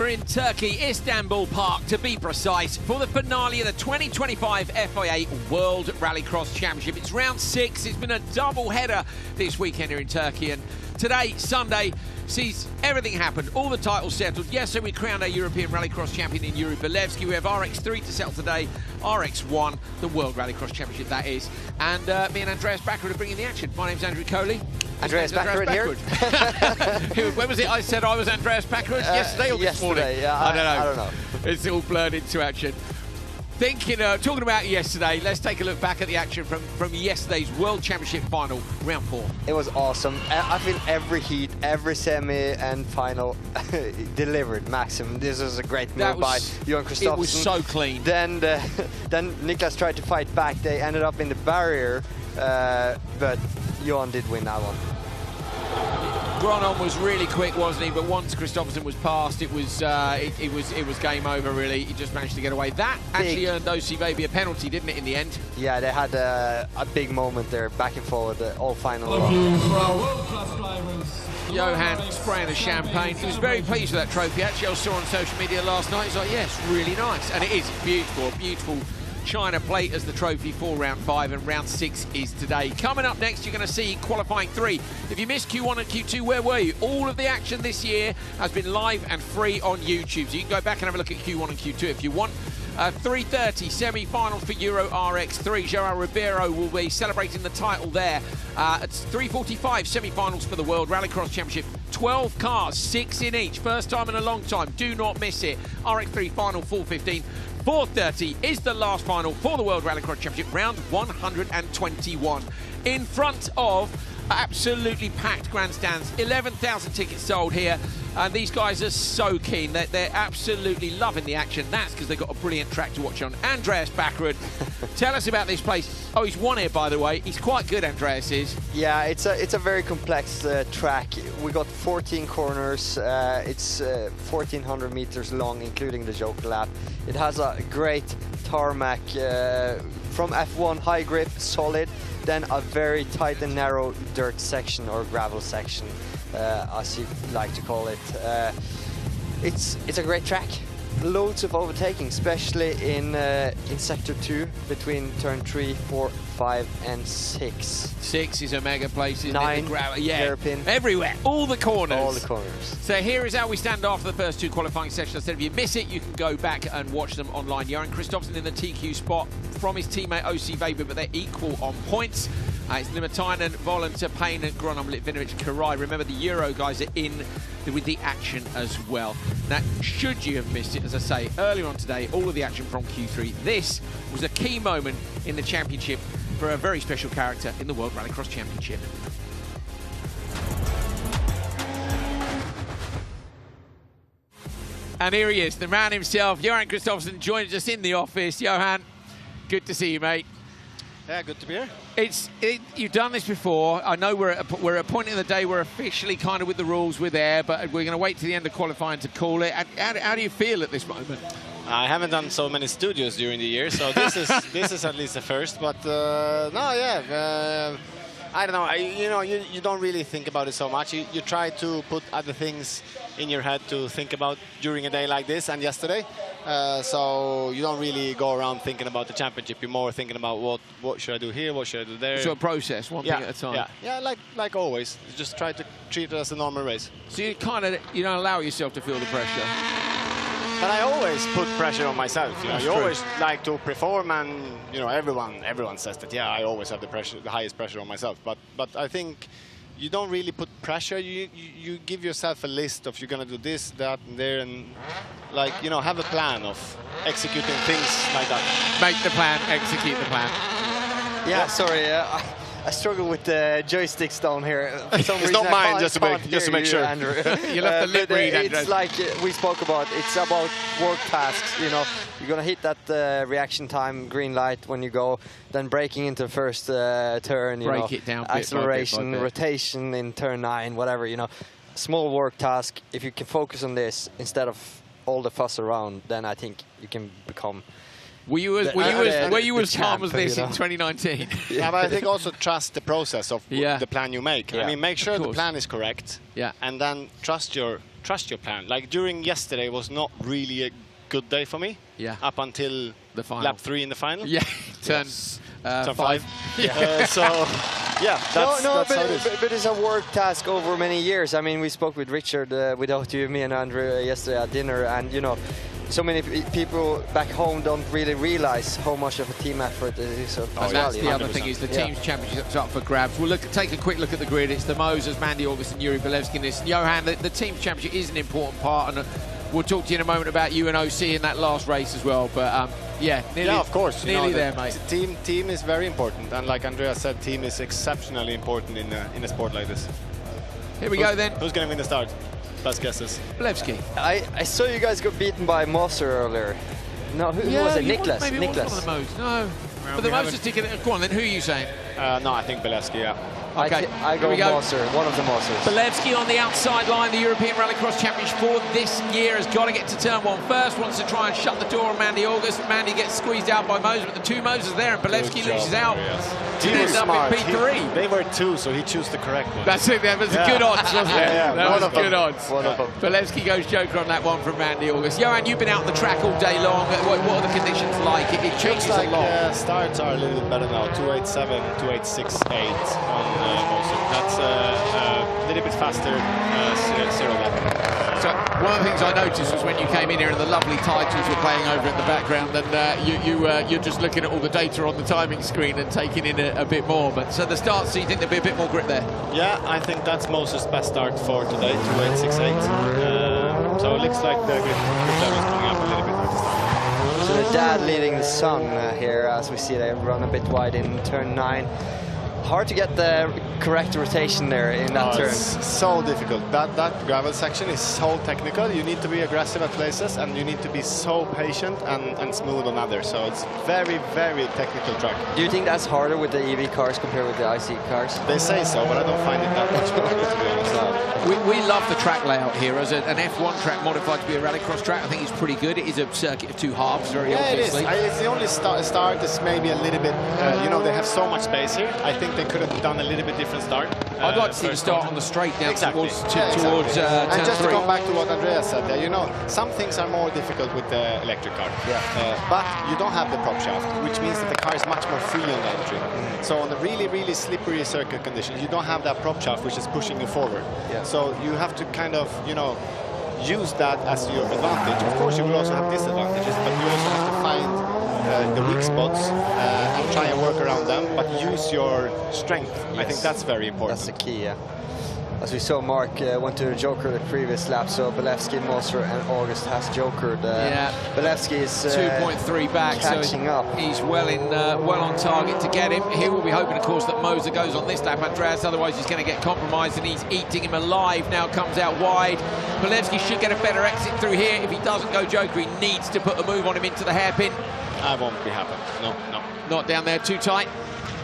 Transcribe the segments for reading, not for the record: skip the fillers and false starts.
in Turkey, Istanbul Park to be precise, for the finale of the 2025 FIA World Rallycross Championship. It's round 6. It's been a double header this weekend here in Turkey, and today, Sunday, sees everything happen, all the titles settled. Yes, so we crowned our European Rallycross champion in Yuri Belevsky. We have RX3 to settle today, RX1, the World Rallycross Championship that is. And me and Andreas Bakkerud are bringing the action. My name's Andrew Coley. Andreas Bakkerud here. When was it I said I was Andreas Bakkerud? Yesterday or this morning? Yeah, I don't know. It's all blurred into action. Talking about yesterday, let's take a look back at the action from yesterday's World Championship final, round 4. It was awesome. I think every heat, every semi and final delivered maximum. This was a great move by Johan Kristoffersson. It was so clean. Then Niklas tried to fight back. They ended up in the barrier, but Johan did win that one. Gronon was really quick, wasn't he? But once Kristoffersson was past, it was game over. Really, he just managed to get away. That actually earned OC a penalty, didn't it? In the end. Yeah, they had a big moment there, back and forward, all final. Johan spraying the champagne. He was very pleased with that trophy. Actually, I saw on social media last night. He's like, "Yeah, it's really nice," and it is beautiful, beautiful. China plate as the trophy for round 5, and round 6 is today. Coming up next, you're going to see qualifying 3. If you missed Q1 and Q2, where were you? All of the action this year has been live and free on YouTube, so you can go back and have a look at Q1 and Q2 if you want. 3:30 semi-finals for Euro RX3. João Ribeiro will be celebrating the title there. At 3:45 semi-finals for the World Rallycross Championship. 12 cars, 6 in each. First time in a long time. Do not miss it. RX3 final 4:15. 4:30 is the last final for the World Rallycross Championship, round 121. In front of absolutely packed grandstands, 11,000 tickets sold here. And these guys are so keen. They're absolutely loving the action. That's because they've got a brilliant track to watch on. Andreas Bakkerud, tell us about this place. Oh, he's won here, by the way. He's quite good, Andreas is. Yeah, it's a very complex track. We got 14 corners. It's 1,400 meters long, including the Joker lap. It has a great tarmac from F1, high grip, solid. Then a very tight and narrow dirt section, or gravel section, as you like to call it. It's a great track. Loads of overtaking, especially in sector 2 between turn 3, 4, 5 and 6. 6 is a mega place, isn't 9, it? Yeah, hairpin. Everywhere, all the corners. All the corners. So here is how we stand after the first 2 qualifying sessions. I said if you miss it, you can go back and watch them online. Johan Kristoffersson in the TQ spot from his teammate OC Weber, but they're equal on points. It's Limitainen, Volunteer, Payne and Gronom, Litvinovic, Karai. Remember, the Euro guys are in with the action as well. Now, should you have missed it, as I say, earlier on today, all of the action from Q3. This was a key moment in the championship for a very special character in the World Rallycross Championship. And here he is, the man himself, Johan Kristoffersson, joins us in the office. Johan, good to see you, mate. Yeah, good to be here. You've done this before. I know we're at a point in the day where officially kind of with the rules we're there, but we're going to wait to the end of qualifying to call it. How do you feel at this moment? I haven't done so many studios during the year, so this is at least the first. But no, yeah, I don't know. You don't really think about it so much. You try to put other things in your head to think about during a day like this and yesterday. So you don't really go around thinking about the championship. You're more thinking about what should I do here, what should I do there. So a process, one thing at a time. Yeah, like always. You just try to treat it as a normal race. So you don't allow yourself to feel the pressure. But I always put pressure on myself. You always like to perform, and everyone says that. Yeah, I always have the highest pressure on myself. But I think you don't really put pressure. You give yourself a list of you're gonna do this, that, and there, and have a plan of executing things like that. Make the plan, execute the plan. Yeah, sorry. I struggle with the joysticks down here. For some it's reason, not mine, just to make sure. Andrew. You'll have to lip read, it's like we spoke about. It's about work tasks. You're gonna hit that reaction time green light when you go, then braking into the first turn. Break it down. Acceleration, bit by bit. Rotation in turn 9, whatever. Small work task. If you can focus on this instead of all the fuss around, then I think you can become. Were you as calm as this in 2019? Yeah, but I think also trust the process of the plan you make. Yeah. I mean, make sure the plan is correct. Yeah. And then trust your trust your plan. Like during yesterday was not really a good day for me. Yeah. Up until the final. lap 3 in the final. Yeah. Turn 5. Yeah. So yeah, that's how it is. But it's a work task over many years. I mean, we spoke with Richard without you, me and Andrea yesterday at dinner, and you know, so many people back home don't really realize how much of a team effort it is as well. That's the other 100%. thing, is the team's championship's up for grabs. We'll take a quick look at the grid. It's the Moses, Mandy August and Yuri Bilevsky in this. Johan, the team's championship is an important part, and we'll talk to you in a moment about you and OC in that last race as well. But yeah, nearly, yeah, of course, nearly there, mate. Team is very important, and like Andreas said, team is exceptionally important in a sport like this. Here we go then. Who's going to win the start? Best guesses. Bilevsky. I saw you guys got beaten by Moser earlier. No, who was it? Niklas. Maybe it was one of the Moses. No. But the Moses ticket. Go on then. Who are you saying? No, I think Bilevsky. Yeah. Okay. I go Moser, one of the Mosers. Bilevsky on the outside line, the European Rallycross Championship for this year, has got to get to turn 1 first, wants to try and shut the door on Mandy August. Mandy gets squeezed out by Moses, but the two Moses there, and Bilevsky loses out. He was smart. In P3. They were 2, so he chose the correct one. That's it. That was good odds, wasn't it? Yeah, that was good odds. One of them. Bilevsky goes joker on that one from Mandy August. Johan, you've been out on the track all day long. What are the conditions like? It changes like, a lot. Starts are a little bit better now. 287, 2868 on Moser. That's a little bit faster, 0 lap. So one of the things I noticed was when you came in here and the lovely titles were playing over in the background, and you're just looking at all the data on the timing screen and taking in a bit more. But so the start, so you think there'll be a bit more grip there? Yeah, I think that's Moses' best start for today, 2868. So it looks like the grip level is coming up a little bit at the start. So the dad leading the son here, as we see they run a bit wide in turn 9. Hard to get the correct rotation there in that turn. It's so difficult. That gravel section is so technical. You need to be aggressive at places, and you need to be so patient and smooth on others. So it's very, very technical track. Do you think that's harder with the EV cars compared with the IC cars? They say so, but I don't find it that much harder, to be honest. We love the track layout here as an F1 track modified to be a rallycross track. I think it's pretty good. It is a circuit of 2 halves, very obviously. It is. It's the only start is maybe a little bit, you know, they have so much space here. I think they could have done a little bit different start. I'd like to see the start on the straight now towards and turn just 3. to come back to what Andreas said there, you know, some things are more difficult with the electric car. But you don't have the prop shaft, which means that the car is much more free on the entry. So on the really, really slippery circuit conditions, you don't have that prop shaft which is pushing you forward. So you have to kind of, you know, use that as your advantage. Of course, you will also have disadvantages, but you also have to find the weak spots and try and work around them, but use your strength. I think that's very important. That's the key, yeah. As we saw, Mark went to the joker the previous lap, so Bilevsky, Moser and August has jokered. Bilevsky is 2.3 back, catching so up. He's well on target to get him. Here we'll be hoping, of course, that Moser goes on this lap, Andreas, otherwise he's going to get compromised, and he's eating him alive. Now comes out wide. Bilevsky should get a better exit through here. If he doesn't go joker, he needs to put a move on him into the hairpin. I won't be happy. No. Not down there, too tight.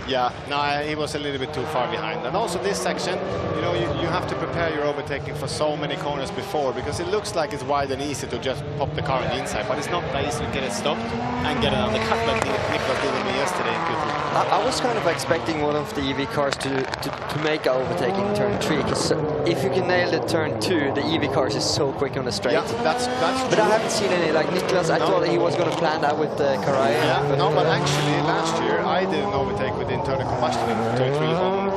Yeah, no, he was a little bit too far behind. And also this section, you know, you have to prepare your overtaking for so many corners before, because it looks like it's wide and easy to just pop the car on the inside, but it's not that easy to get it stopped and get it on the cut like Niklas did with me yesterday in Q3. I was kind of expecting one of the EV cars to make an overtaking in turn 3, because if you can nail the turn 2, the EV cars is so quick on the straight. Yeah, that's but I haven't seen any, like Niklas, I thought he was going to plan that with Karai. Yeah, but no, but actually last year I did an overtake with internal combustion in turn 3 on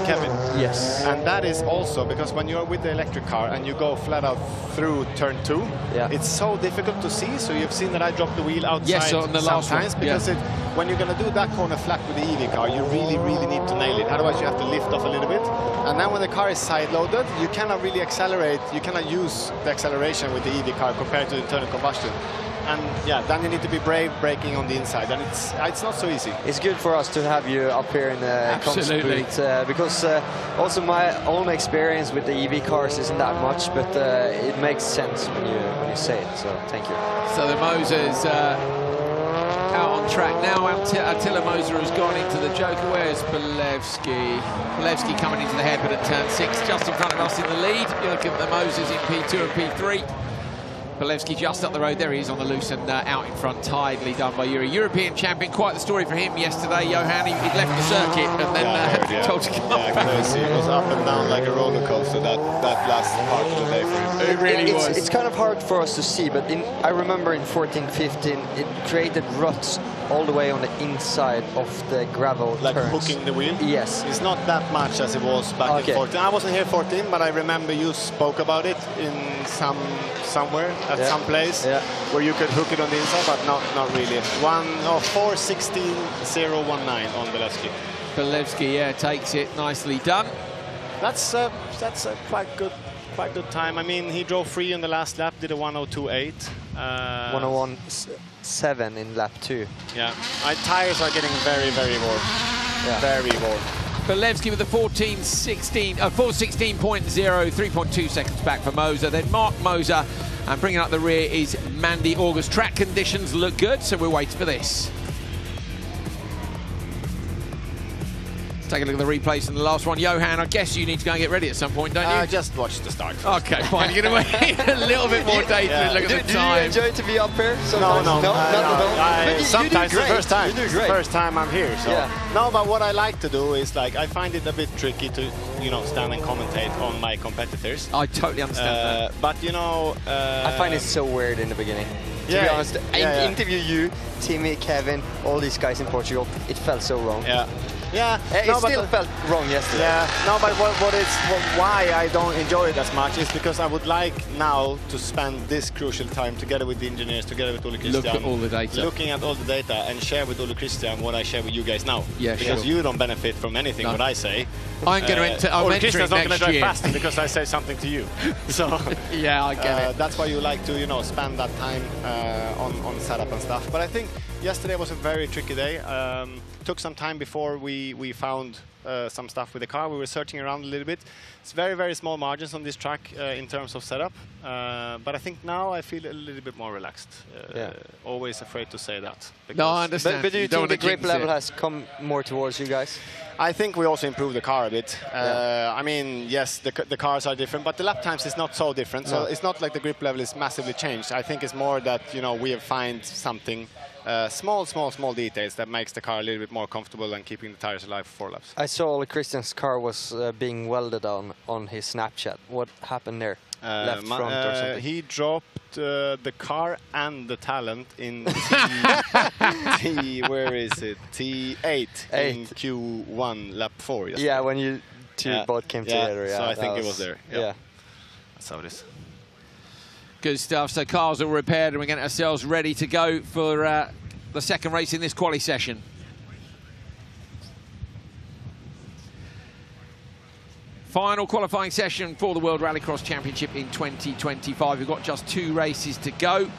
Kevin. Yes. And that is also because when you're with the electric car and you go flat out through turn 2, it's so difficult to see. So you've seen that I dropped the wheel outside on the last sometimes one. because when you're going to do that corner flat with the EV car, you really, really need to nail it. Otherwise, you have to lift off a little bit. And then when the car is side-loaded, you cannot really accelerate. You cannot use the acceleration with the EV car compared to internal combustion. And yeah, then you need to be brave braking on the inside, and it's not so easy. It's good for us to have you up here in the comms booth, because also my own experience with the EV cars isn't that much, but it makes sense when you say it. So thank you. So the Moser's out on track now. Attila Moser has gone into the joker. Where's Bilevsky? Bilevsky coming into the hairpin at turn 6, just in front of us in the lead. You look at the Mosers in P2 and P3. Polewski just up the road. There he is on the loose and out in front, tidily done by Yuri. European champion, quite the story for him yesterday. Johan, he left the circuit and then told to come back. He was up and down like a roller coaster that last part of the day for him. It really was. It's kind of hard for us to see, but I remember in 14-15, it created ruts all the way on the inside of the gravel like turns. hooking the wheel? Yes. It's not that much as it was back in 14. I wasn't here 14, but I remember you spoke about it in somewhere at some place where you could hook it on the inside, but not really. 4:16.019 on Polewski. Polewski, takes it, nicely done. That's a quite good time. I mean, he drove free on the last lap, did a 1:02.8. 1:01.7 in lap 2. Yeah, my tires are getting very, very warm. Yeah. Very warm. Polewski with the 4:16.0, 3.2 seconds back for Moser. Then Mark Moser, and bringing up the rear is Mandy August. Track conditions look good, so we're waiting for this. Take a look at the replays from the last one. Johan, I guess you need to go and get ready at some point, don't you? Just watch the start. Okay, fine. You're going to wait a little bit more data and look at the time. Do you enjoy to be up here? No. Sometimes Sometimes the first time. You do it's great. the first time I'm here. So. No, but what I like to do is, like, I find it a bit tricky to, stand and commentate on my competitors. I totally understand that. But, I find it so weird in the beginning. To be honest, I interview you, Timmy, Kevin, all these guys in Portugal. It felt so wrong. Yeah, it still felt wrong yesterday. Yeah, no, but why I don't enjoy it as much is because I would like now to spend this crucial time together with the engineers, together with Ole Christian. Look at all the data. Looking at all the data and share with Ole Christian what I share with you guys now. Yeah, because you don't benefit from anything what I say. I'm going to enter. Ole Christian's not going to drive faster because I say something to you. So yeah, I get it. That's why you like to spend that time on setup and stuff. But I think yesterday was a very tricky day. Took some time before we found some stuff with the car. We were searching around a little bit. It's very, very small margins on this track in terms of setup. But I think now I feel a little bit more relaxed. Always afraid to say that. No, I understand. But do you think the grip level has come more towards you guys? I think we also improved the car a bit. I mean, yes, the cars are different, but the lap times is not so different. So it's not like the grip level is massively changed. I think it's more that, we have found something, small details that makes the car a little bit more comfortable and keeping the tires alive for 4 laps. I saw Ole Christian's car was being welded on his Snapchat. What happened there? Left front or something? He dropped the car and the talent in where is it? T8 in Q1 lap 4 yesterday. Yeah, when you two both came together. Yeah, so I think it was there. Yeah. That's how it is. Good stuff. So cars are repaired and we're getting ourselves ready to go for the second race in this quali session. Final qualifying session for the World Rallycross Championship in 2025. We've got just 2 races to go.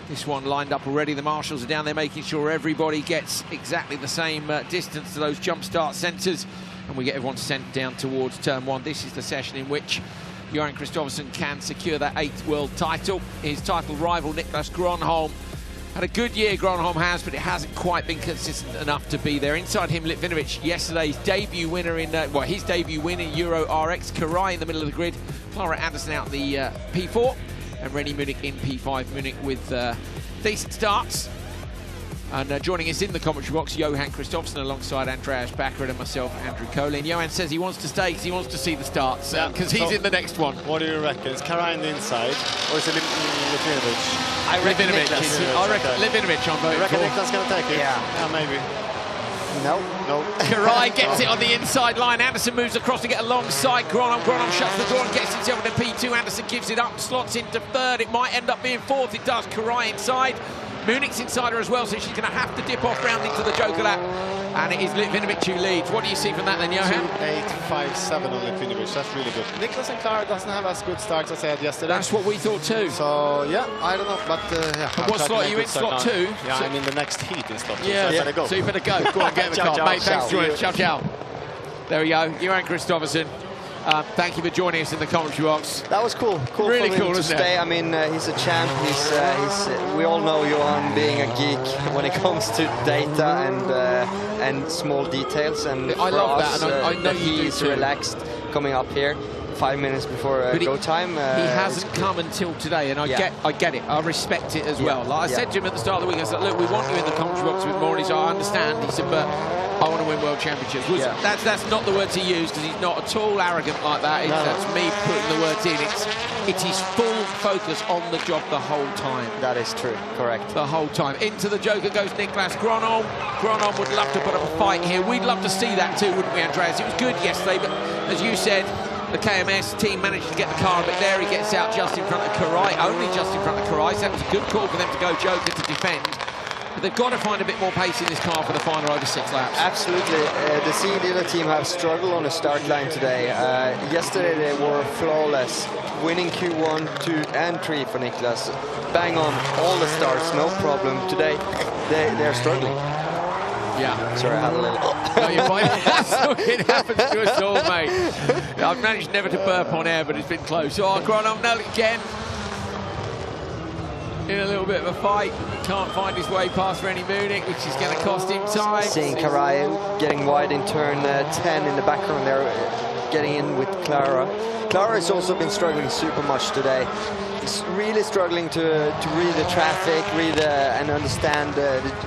This one lined up already. The marshals are down there making sure everybody gets exactly the same distance to those jump start sensors. And we get everyone sent down towards turn 1. This is the session in which Johan Kristoffersson can secure that 8th world title. His title rival, Niklas Gronholm, had a good year, Gronholm has, but it hasn't quite been consistent enough to be there. Inside him, Litvinovic, yesterday's debut winner in, his debut win in Euro RX. Karai in the middle of the grid. Clara Anderson out the P4. And Rennie Munich in P5. Munich with decent starts. And joining us in the commentary box, Johan Kristoffersson alongside Andreas Bakkerud and myself, Andrew Colin. Johan says he wants to stay because he wants to see the starts, because he's in the next one. What do you reckon? Is Karai on the inside, or is it Litvinovic? I reckon Litvinovic on vote. You reckon Niklas going to take it? Yeah. Maybe. No. Karai gets it on the inside line. Anderson moves across to get alongside Gronholm. Gronholm shuts the door and gets himself into P2. Anderson gives it up, slots into 3rd. It might end up being 4th. It does. Karai inside. Munich's inside her as well, so she's going to have to dip off round into the Joker lap. And it is Litvinovic who leads. What do you see from that then, Johan? 8.57 on Litvinovic. That's really good. Niklas and Clara doesn't have as good starts as I had yesterday. That's what we thought too. So, yeah, I don't know, but what slot are you in? Slot 2? Yeah, so I'm in the next heat in slot 2, yeah, so I better go. So you better go. Go on, get in the car. Mate, thanks for joining us. Ciao, ciao. There we go. Johan Kristoffersson. Thank you for joining us in the commentary box. That was cool. Really for him cool, to isn't stay. it? I mean, he's a champ. We all know Johan being a geek when it comes to data and small details. And I love that, and I know that he's relaxed coming up here. 5 minutes before go time. He hasn't come until today, and I get it. I respect it as well. Like I said to him at the start of the week, I said, look, we want you in the commentary box with more. And he said, I understand. He said, but I want to win World Championships. That's not the words he used, because he's not at all arrogant like that. That's me putting the words in. It's his full focus on the job the whole time. That is true, correct. The whole time. Into the Joker goes Niklas Gronholm. Gronholm would love to put up a fight here. We'd love to see that too, wouldn't we, Andreas? It was good yesterday, but as you said, the KMS team managed to get the car a bit there. He gets out just in front of Karai, only just in front of Karai. So that was a good call for them to go Joker to defend. But they've got to find a bit more pace in this car for the final over 6 laps. Absolutely. The Sea team have struggled on the start line today. Yesterday they were flawless, winning Q1, 2 and 3 for Niklas. Bang on all the starts, no problem. Today they're struggling. Yeah. Sorry, I had a little... No, you're fine. It happens to us all, mate. I've managed never to burp on air, but it's been close. Oh, Gronholm now again. In a little bit of a fight. Can't find his way past Rennie Munich, which is going to cost him time. Seeing Karai getting wide in turn 10 in the background there, getting in with Clara. Clara has also been struggling super much today. He's really struggling to read the traffic, and understand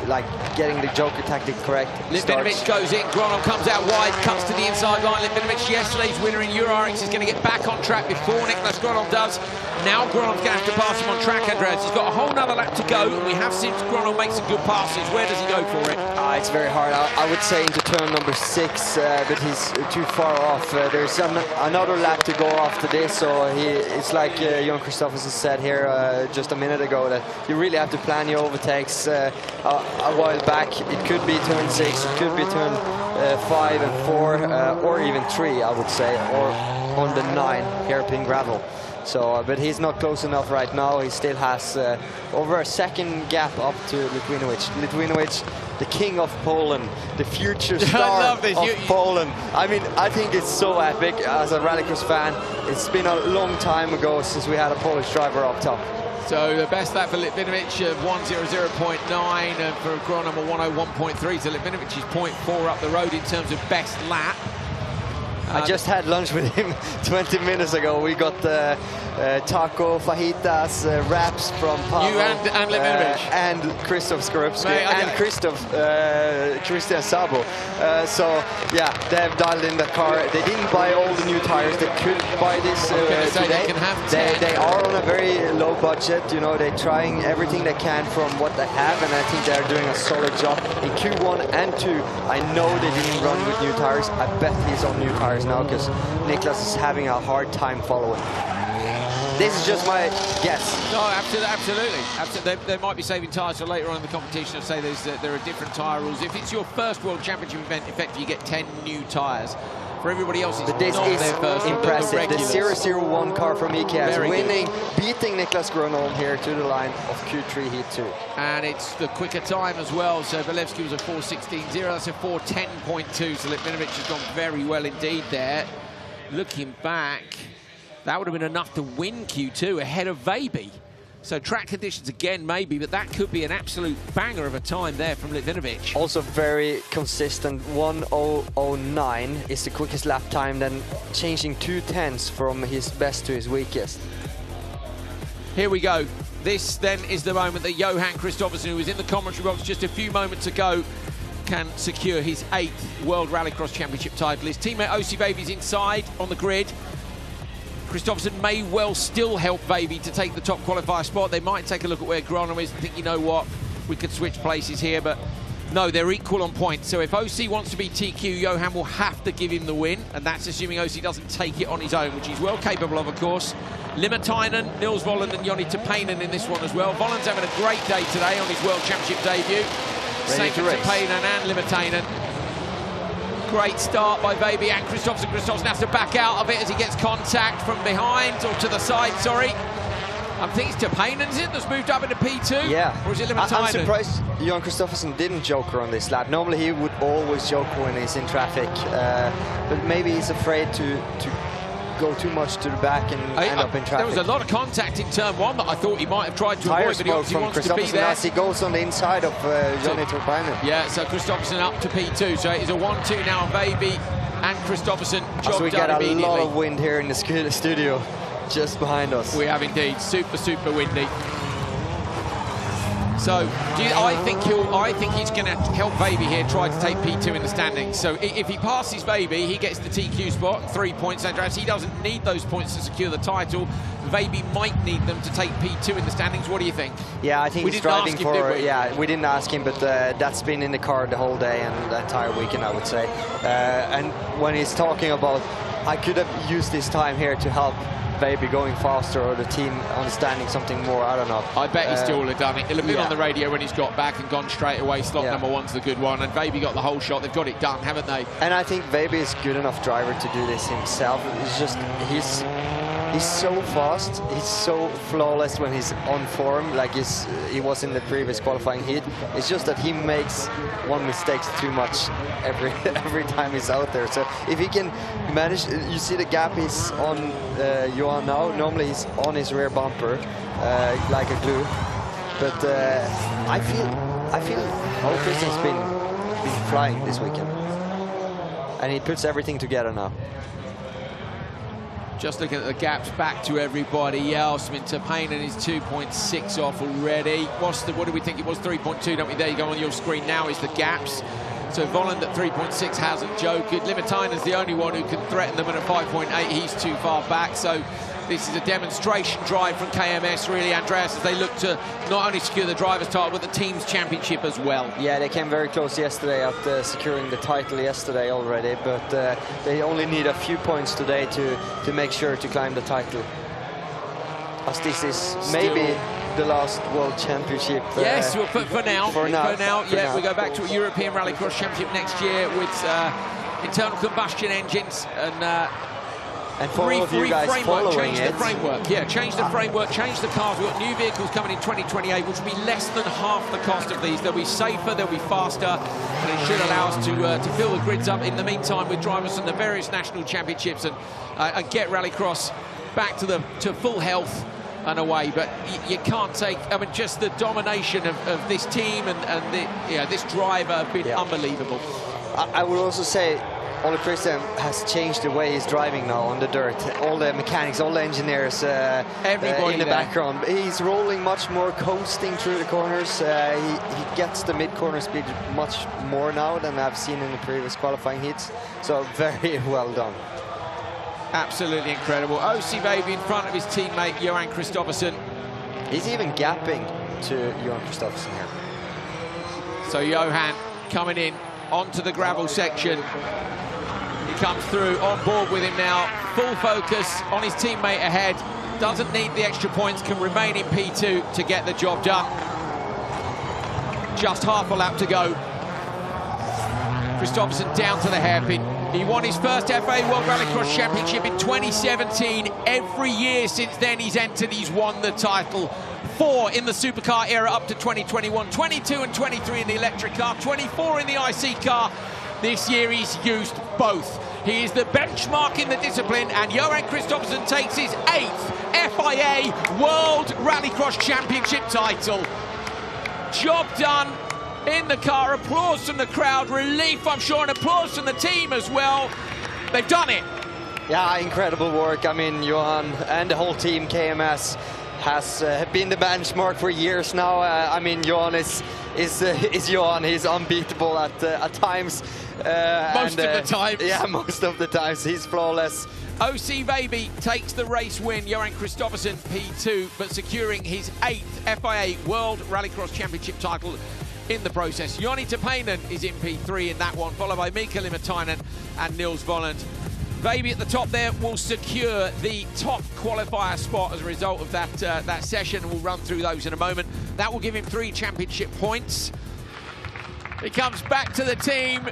like getting the Joker tactic correct. Litvinovic goes in, Gronholm comes out wide, cuts to the inside line. Litvinovic, yesterday's winner in Euro RX, is going to get back on track before Niklas Gronholm does. Now Gronholm's going to have to pass him on track, Andreas. He's got a whole nother lap to go, and we have seen Gronholm make some good passes. Where does he go for it? It's very hard. I would say into turn number 6, but he's too far off. There's another lap to go after this, so it's like Johan Kristoffersson said here just a minute ago, that you really have to plan your overtakes a while back. It could be turn 6, it could be turn 5 and 4, or even 3, I would say, or on the 9 hairpin gravel. So, but he's not close enough right now. He still has over a second gap up to Litvinovic. Litvinovic, the king of Poland, the future star of Poland. I mean, I think it's so epic as a Rallycross fan. It's been a long time ago since we had a Polish driver up top. So the best lap for Litvinovic, 1:00.9, and for Gronholm, 1:01.3. So Litvinovic is 0.4 up the road in terms of best lap. I just had lunch with him 20 minutes ago. We got taco, fajitas, wraps from Pavel. You and Litvinovic. And Krzysztof Skorupski and Christian Sabo. So, yeah, they have dialed in the car. They didn't buy all the new tires. They could buy this today. They are on a very low budget. You know, they're trying everything they can from what they have, and I think they're doing a solid job. In Q1 and 2, I know they didn't run with new tires. I bet he's on new tires now, because Niklas is having a hard time following. This is just my guess. No, absolutely. They might be saving tyres for later on in the competition. I'll say there are different tyre rules. If it's your first World Championship event, effectively you get 10 new tyres. For everybody else, it's but this not is their first. Impressive. The 001 car from EKS winning, beating Niklas Gronholm here to the line of Q3 Heat 2. And it's the quicker time as well. So Valevsky was a 4:16.0. That's a 4:10.2. So Litvinovic has gone very well indeed there. Looking back, that would have been enough to win Q2 ahead of Vejby. So track conditions again, maybe, but that could be an absolute banger of a time there from Litvinovic. Also very consistent. 1:009 is the quickest lap time, then changing 2/10 from his best to his weakest. Here we go. This then is the moment that Johan Kristoffersson, who was in the commentary box just a few moments ago, can secure his 8th World Rallycross Championship title. His teammate Ossi Vejby's inside on the grid. Kristoffersson may well still help Vejby to take the top qualifier spot. They might take a look at where Gronholm is and think, you know what, we could switch places here, but no, they're equal on points. So if Ossi wants to be TQ, Johan will have to give him the win, and that's assuming Ossi doesn't take it on his own, which he's well capable of course. Limatainen, Nils Volland and Joni Tapainen in this one as well. Volland's having a great day today on his World Championship debut. Same for Tapainen and Limatainen. Great start by Vejby and Kristoffersson. Kristoffersson has to back out a bit as he gets contact from behind, or to the side, sorry. I think it's Tapainen's it that's moved up into P2? Yeah. Or is it Limatainen? I'm surprised Johan Kristoffersson didn't joker on this lap. Normally he would always joker when he's in traffic. But maybe he's afraid to go too much to the back and end up in traffic. There was a lot of contact in turn 1 that I thought he might have tried to avoid, but he obviously wants to be there. As he goes on the inside of Joni Tapainen. Yeah, so Kristoffersson up to P2. So it is a 1-2 now on Vejby. and Kristoffersson, job so we done get a immediately. lot of wind here in the studio, just behind us. We have indeed, super, super windy. So I think he's going to help Baby here try to take P2 in the standings. So if he passes Baby, he gets the TQ spot, 3 points. Andreas, he doesn't need those points to secure the title. Baby might need them to take P2 in the standings. What do you think? Yeah, I think he's driving for. Yeah, we didn't ask him, but that's been in the car the whole day and the entire weekend, I would say. And when he's talking about, I could have used this time here to help Baby going faster, or the team understanding something more, I don't know. I bet he still would have done it. He'll have been yeah. on the radio when he's got back and gone straight away. Slot number one's the good one, and Baby got the whole shot. They've got it done, haven't they? And I think Baby is good enough driver to do this himself. It's just he's so fast, he's so flawless when he's on form, like he was in the previous qualifying heat. It's just that he makes one mistake too much every time he's out there. So if he can manage, you see the gap is on Johan now. Normally he's on his rear bumper like a glue, but I feel Ole Kristian's been flying this weekend, and he puts everything together now. Just looking at the gaps back to everybody else. I mean, Tappanen is 2.6 off already. What do we think it was? 3.2, don't we? There you go on your screen now is the gaps. So Volland at 3.6 hasn't joked. Limitainen's the only one who can threaten them, and at 5.8 he's too far back. So this is a demonstration drive from KMS, really, Andreas, as they look to not only secure the driver's title, but the team's championship as well. Yeah, they came very close yesterday at securing the title yesterday already, but they only need a few points today to make sure to climb the title. As this is maybe the last World Championship. Yes, well, for now. For now. We go back to a European Rallycross Championship next year with internal combustion engines and for all of you guys following change the framework. Yeah, change the framework, change the cars. We've got new vehicles coming in 2028, which will be less than half the cost of these. They'll be safer, they'll be faster, and it should allow us to fill the grids up in the meantime with drivers from the various national championships and get Rallycross back to full health and away. But you can't take, I mean, just the domination of this team and this driver have been unbelievable. I would also say Ole Kristian has changed the way he's driving now on the dirt. All the mechanics, all the engineers, everybody in the background. He's rolling much more, coasting through the corners. He gets the mid-corner speed much more now than I've seen in the previous qualifying heats. So very well done. Absolutely incredible. OC Baby in front of his teammate Johan Kristoffersson. He's even gapping to Johan Kristoffersson here. So Johan coming in onto the gravel section. He comes through, on board with him now. Full focus on his teammate ahead. Doesn't need the extra points, can remain in P2 to get the job done. Just half a lap to go. Kristoffersson down to the hairpin. He won his first FIA World Rallycross Championship in 2017. Every year since then he's entered, he's won the title. 4 in the supercar era up to 2021, 22 and 23 in the electric car, 24 in the IC car. This year he's used both. He is the benchmark in the discipline, and Johan Kristoffersson takes his 8th FIA World Rallycross Championship title. Job done in the car. Applause from the crowd, relief I'm sure, and applause from the team as well. They've done it. Yeah, incredible work. I mean, Johan and the whole team, KMS, has been the benchmark for years now. I mean, Johan is Johan. He's unbeatable at times. Most of the times. Yeah, most of the times. He's flawless. OC Baby takes the race win. Johan Kristoffersson P2, but securing his 8th FIA World Rallycross Championship title in the process. Joni Tappanen is in P3 in that one, followed by Mika Limitainen and Nils Volland. Baby at the top there will secure the top qualifier spot as a result of that session, and we'll run through those in a moment. That will give him 3 championship points. He comes back to the team.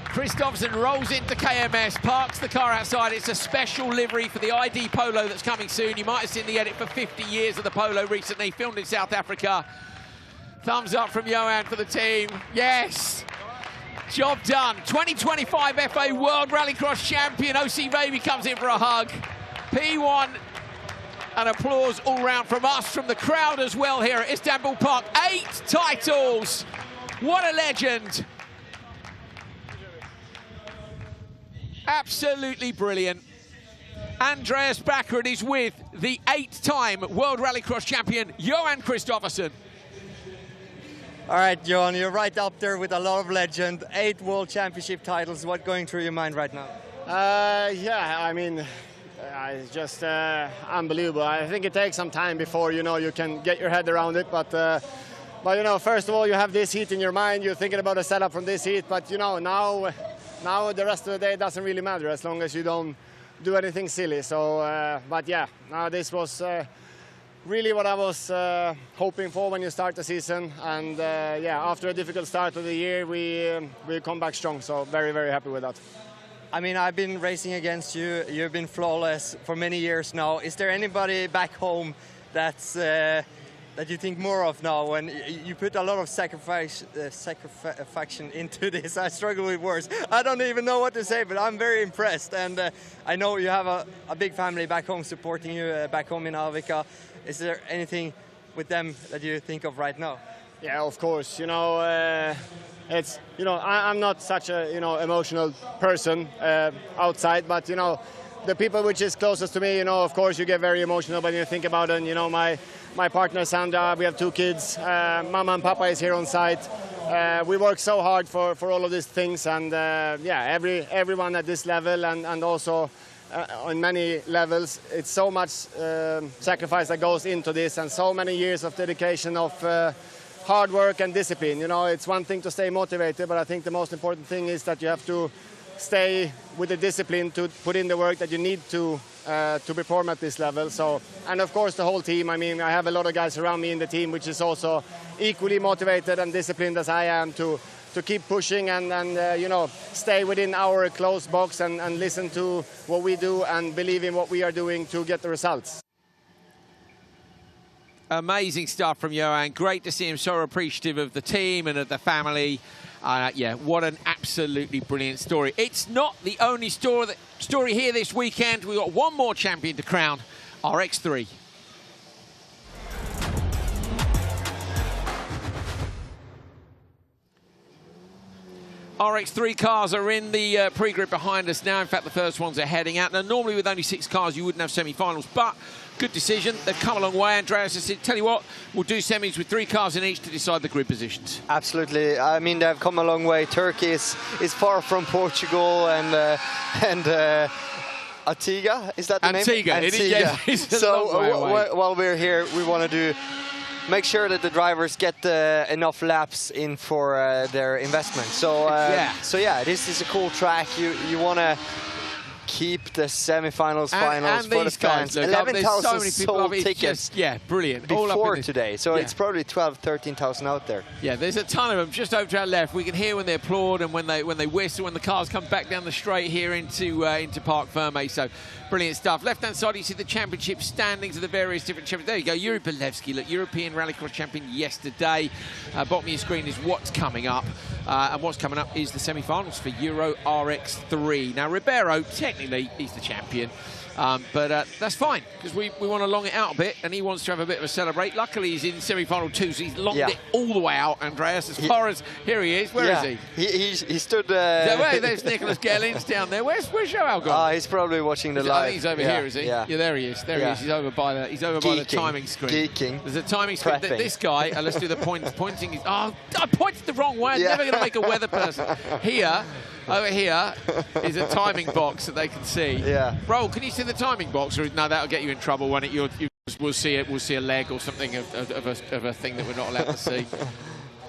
Kristoffersson rolls into KMS, parks the car outside. It's a special livery for the ID Polo that's coming soon. You might have seen the edit for 50 years of the Polo recently, filmed in South Africa. Thumbs up from Johan for the team. Yes! Job done. 2025 FIA World Rallycross Champion. OC Baby comes in for a hug. P1 and applause all round from us, from the crowd as well here at Istanbul Park. 8 titles. What a legend. Absolutely brilliant. Andreas Bakkerud is with the 8-time World Rallycross champion, Johan Kristoffersson. All right, Johan, you're right up there with a lot of legend. 8 World Championship titles. What's going through your mind right now? Yeah, I mean, it's just unbelievable. I think it takes some time before, you know, you can get your head around it. But you know, first of all, you have this heat in your mind. You're thinking about a setup from this heat. But, you know, now the rest of the day doesn't really matter as long as you don't do anything silly. So, but yeah, this was really what I was hoping for when you start the season. And yeah, after a difficult start of the year, we come back strong. So very, very happy with that. I mean, I've been racing against you. You've been flawless for many years now. Is there anybody back home that's that you think more of now? When you put a lot of sacrifice into this. I struggle with words. I don't even know what to say, but I'm very impressed. And I know you have a big family back home supporting you back home in Arvika. Is there anything with them that you think of right now? Yeah, of course. You know, it's, you know, I'm not such a, you know, emotional person outside, but, you know, the people which is closest to me, you know, of course you get very emotional when you think about it. And, you know, my partner Sandra, we have 2 kids. Mama and Papa is here on site. We work so hard for all of these things, and yeah, everyone at this level and also on many levels, it's so much sacrifice that goes into this, and so many years of dedication of hard work and discipline. You know, it's one thing to stay motivated, but I think the most important thing is that you have to stay with the discipline to put in the work that you need to perform at this level. So, and of course the whole team. I mean, I have a lot of guys around me in the team which is also equally motivated and disciplined as I am to keep pushing and you know, stay within our close box and listen to what we do and believe in what we are doing to get the results. Amazing stuff from Johan. Great to see him so appreciative of the team and of the family. Yeah, what an absolutely brilliant story. It's not the only story here this weekend. We've got one more champion to crown, RX3. RX3 cars are in the pre-grid behind us now. In fact, the first ones are heading out. Now, normally with only 6 cars, you wouldn't have semi-finals, but good decision. They've come a long way. Andreas has said, tell you what, we'll do semis with 3 cars in each to decide the grid positions. Absolutely. I mean, they've come a long way. Turkey is far from Portugal and Antigua, is that the name? Antigua. So while we're here, we want to make sure that the drivers get enough laps in for their investment. So yeah, this is a cool track. You want to keep the semi-finals, finals for the fans. 11,000 sold tickets. Yeah, brilliant. Before today, so it's probably 12,000, 13,000 out there. Yeah, there's a ton of them just over to our left. We can hear when they applaud and when they whistle when the cars come back down the straight here into Parc Fermé. So brilliant stuff. Left-hand side, you see the championship standings of the various different champions. There you go, Yuri Belevsky, look, European Rallycross champion yesterday. Bottom of your screen is what's coming up. And what's coming up is the semi-finals for Euro RX3. Now, Ribeiro, technically, he's the champion. But that's fine, because we want to long it out a bit, and he wants to have a bit of a celebrate. Luckily, he's in semi-final 2, so he's longed it all the way out, Andreas, as far as... Here he is. Where is he? He stood... There's Nicholas Gellins down there. Where's Johan gone? He's probably watching the live. I think he's over here, is he? Yeah, there he is. There he is. He's over by the timing screen. Geeking. There's a timing screen. This guy, let's do the pointing. I pointed the wrong way. I'm never going to make a weather person. Over here is a timing box that they can see. Yeah. Bro, can you see the timing box? Or no, that'll get you in trouble when we'll see it. We'll see a leg or something of a thing that we're not allowed to see.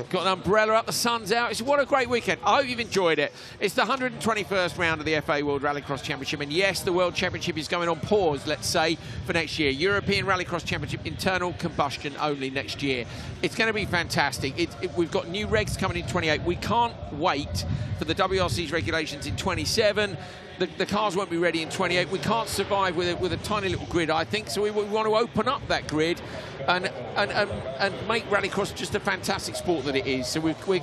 Got an umbrella up, the sun's out. What a great weekend. I hope you've enjoyed it. It's the 121st round of the FIA World Rallycross Championship, and yes, the World Championship is going on pause, let's say, for next year. European Rallycross Championship, internal combustion only next year. It's going to be fantastic. We've got new regs coming in 28. We can't wait for the WRC's regulations in 27. The cars won't be ready in 28. We can't survive with a tiny little grid, I think. So we want to open up that grid and make Rallycross just a fantastic sport that it is. So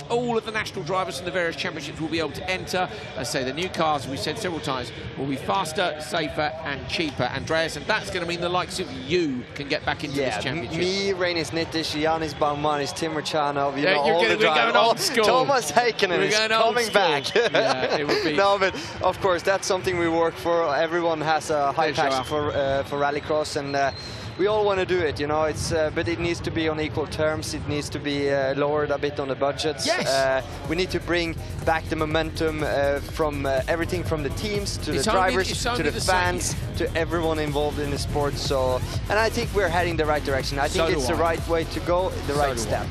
all of the national drivers from the various championships will be able to enter. As I say, the new cars, we said several times, will be faster, safer and cheaper, Andreas, and that's going to mean the likes of you can get back into this championship. Me, Reinis Nitish, Janis Baumanis, Timur Chanov, you know, all the drivers. Going old school. Thomas Heikkinen is coming back. Yeah, it would be. No, but of course, that's something we work for. Everyone has a high passion for rallycross, and we all want to do it, you know. It's but it needs to be on equal terms. It needs to be lowered a bit on the budgets. Yes. We need to bring back the momentum from everything from the teams to the drivers to the fans to everyone involved in the sport. So, and I think we're heading the right direction. I think it's the right way to go, the right step.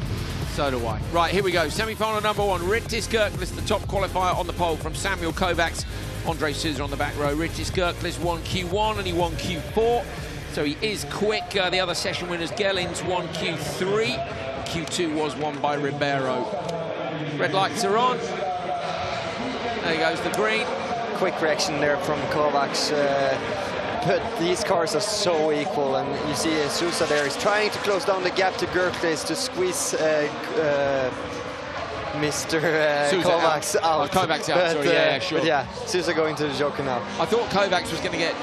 So do I. Right, here we go. Semi-final number 1. Rittis Gerklis, the top qualifier on the pole from Samuel Kovacs. Andre Sousa on the back row. Rittis Gerklis won Q1 and he won Q4. So he is quick. The other session winners, Gellins, won Q3. Q2 was won by Ribeiro. Red lights are on. There goes the green. Quick reaction there from Kovacs. But these cars are so equal, and you see Sousa there is trying to close down the gap to Gerklis to squeeze Mr. Kovacs out. Kovacs out, sorry, yeah, sure. But yeah, Sousa going to the Joker now. I thought Kovacs was going to get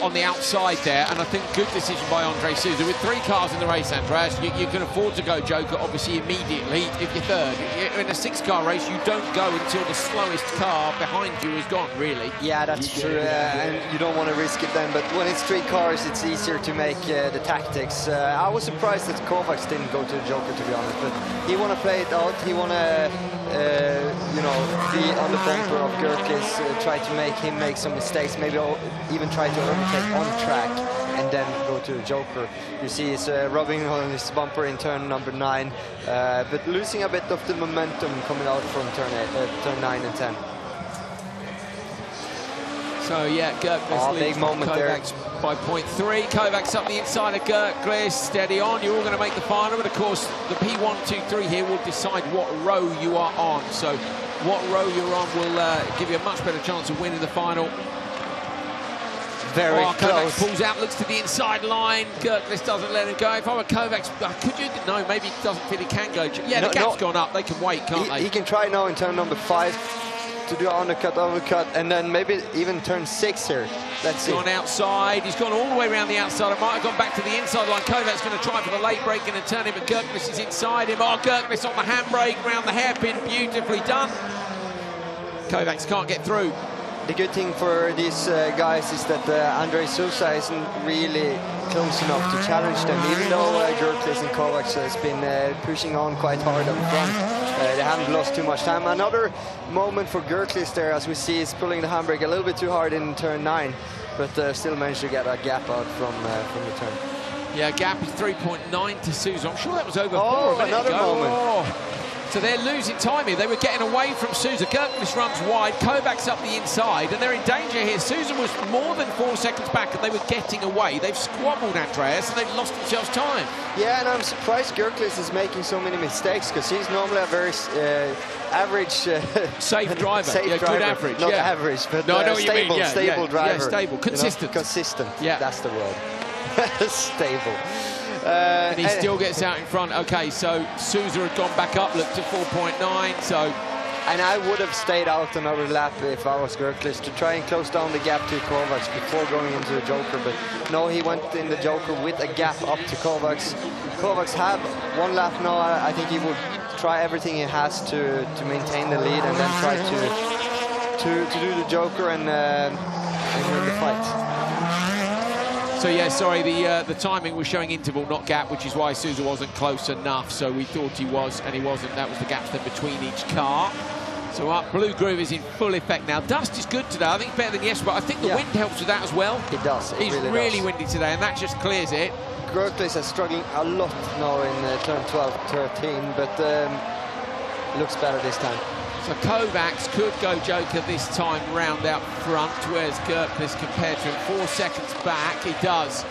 on the outside there, and I think good decision by Andre Sousa. With 3 cars in the race, Andreas, you can afford to go Joker, obviously, immediately if you're third. In a 6-car race, you don't go until the slowest car behind you is gone, really. Yeah, that's true, and you don't want to risk it then, but when it's 3 cars, it's easier to make the tactics. I was surprised that Kovacs didn't go to the Joker, to be honest, but he want to play it out. He want to you know, be on the bumper of Gerklis, try to make him make some mistakes, maybe even try to overtake on track and then go to the Joker. You see he's rubbing on his bumper in turn number 9, but losing a bit of the momentum coming out from turn 9 and 10. So yeah, Gerklis leads Kovacs by 0.3. Kovacs up the inside of Gerklis, steady on. You're all going to make the final, but of course the P1, 2, 3 here will decide what row you are on. So what row you're on will give you a much better chance of winning the final. Very close. Kovacs pulls out, looks to the inside line. Gerklis doesn't let him go. If I were Kovacs, could you? No, maybe he doesn't feel he can go. Yeah, the gap's gone up. They can wait, can't they? He can try now in turn number 5. To do undercut, overcut, and then maybe even turn 6 here. Let's see. He's gone outside. He's gone all the way around the outside. I might have gone back to the inside line. Kovacs going to try for the late break and turn him, but Gerklis is inside him. Oh, Gerklis on the handbrake round the hairpin. Beautifully done. Kovacs can't get through. The good thing for these guys is that Andre Sousa isn't really close enough to challenge them, even though Gerklis and Kovacs has been pushing on quite hard up front. They haven't lost too much time. Another moment for Gerklis there, as we see, is pulling the handbrake a little bit too hard in turn 9, but still managed to get a gap out from the turn. Yeah, gap is 3.9 to Sousa. I'm sure that was over 4 Oh, another moment. Oh. So they're losing time here. They were getting away from Sousa. Gerklis runs wide, Kovacs up the inside, and they're in danger here. Sousa was more than 4 seconds back, and they were getting away. They've squabbled, Andreas, and they've lost themselves time. Yeah, and I'm surprised Gerklis is making so many mistakes, because he's normally a very average... safe driver. Safe driver. Good average. Not average, but stable, stable driver. Yeah, stable. Consistent. You know, consistent. Yeah. That's the word. Stable. And he still gets out in front. Okay, so Sousa had gone back up, looked to 4.9, so... And I would have stayed out another lap if I was Gerklis to try and close down the gap to Kovacs before going into the Joker, but no, he went in the Joker with a gap up to Kovacs. Kovacs have 1 lap now. I think he would try everything he has to maintain the lead and then try to do the Joker and win the fight. So yeah, sorry, the timing was showing interval, not gap, which is why Sousa wasn't close enough. So we thought he was, and he wasn't. That was the gap then between each car. So up, Blue Groove is in full effect now. Dust is good today. I think better than yesterday, but I think the wind helps with that as well. It does. It's really windy today, and that just clears it. Gerklis is struggling a lot now in turn 12, 13, but looks better this time. So Kovacs could go Joker this time round out front, whereas Gerklis compared to him 4 seconds back. He does.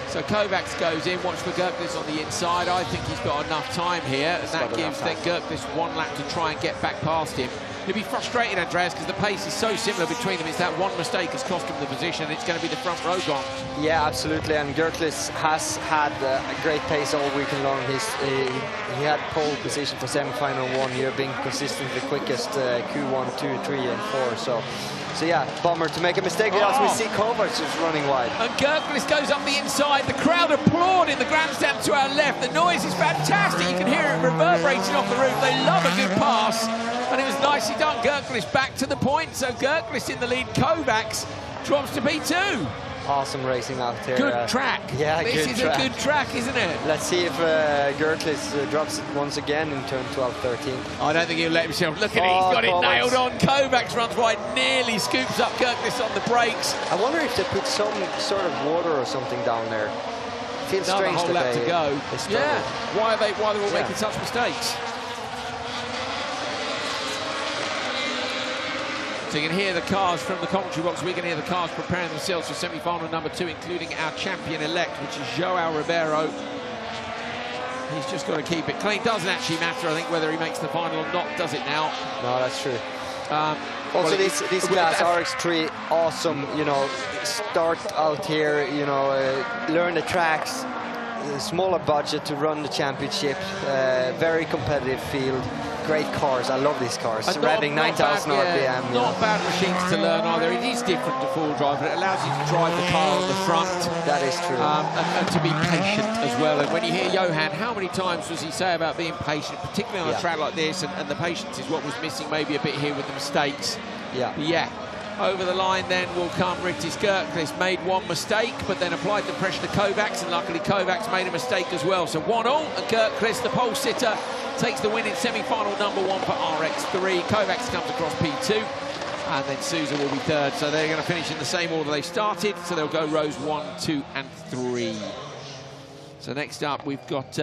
So Kovacs goes in, watch for Gerklis on the inside. I think he's got enough time here, and that gives then Gerklis 1 lap to try and get back past him. He'll be frustrated, Andreas, because the pace is so similar between them. It's that one mistake has cost him the position, and it's going to be the front row gone. Yeah, absolutely. And Gertlis has had a great pace all weekend long. He had pole position for semi-final 1 year, being consistently quickest Q1, 2, 3, and 4. So yeah, bummer to make a mistake. As we see Kovac just running wide. And Gertlis goes up the inside. The crowd applaud in the grandstand to our left. The noise is fantastic. You can hear it reverberating off the roof. They love a good pass. And it was nicely done. Gertlis back to the point. So Gertlis in the lead. Kovacs drops to P2. Awesome racing out here. Good track. Yeah, this is a good track, isn't it? Let's see if Gertlis drops it once again in turn 12-13. I don't think he'll let himself. Look at it, he's got it nailed on. Kovacs runs wide, nearly scoops up Gertlis on the brakes. I wonder if they put some sort of water or something down there. Feels strange whole lap to go. Yeah. Why are they all making such mistakes? So you can hear the cars from the commentary box. We can hear the cars preparing themselves for semi-final number 2, including our champion-elect, which is João Ribeiro. He's just got to keep it clean. Doesn't actually matter, I think, whether he makes the final or not, does it now? No, that's true. Also, this class, RX3, awesome, you know, start out here, you know, learn the tracks, smaller budget to run the championship, very competitive field. Great cars. I love these cars. Revving 9,000 RPM. Not bad machines to learn either. It is different to four-wheel drive, but it allows you to drive the car on the front. That is true. And to be patient as well. And when you hear Johan, how many times does he say about being patient, particularly on a track like this? And the patience is what was missing maybe a bit here with the mistakes. Yeah. Over the line then will come Rittis Gertlis. Made one mistake, but then applied the pressure to Kovacs, and luckily Kovacs made a mistake as well. So 1-all, and Gertlis, the pole sitter, takes the win in semi-final number 1 for RX3. Kovacs comes across P2, and then Sousa will be third. So they're going to finish in the same order they started. So they'll go rows 1, 2, and 3. So next up, we've got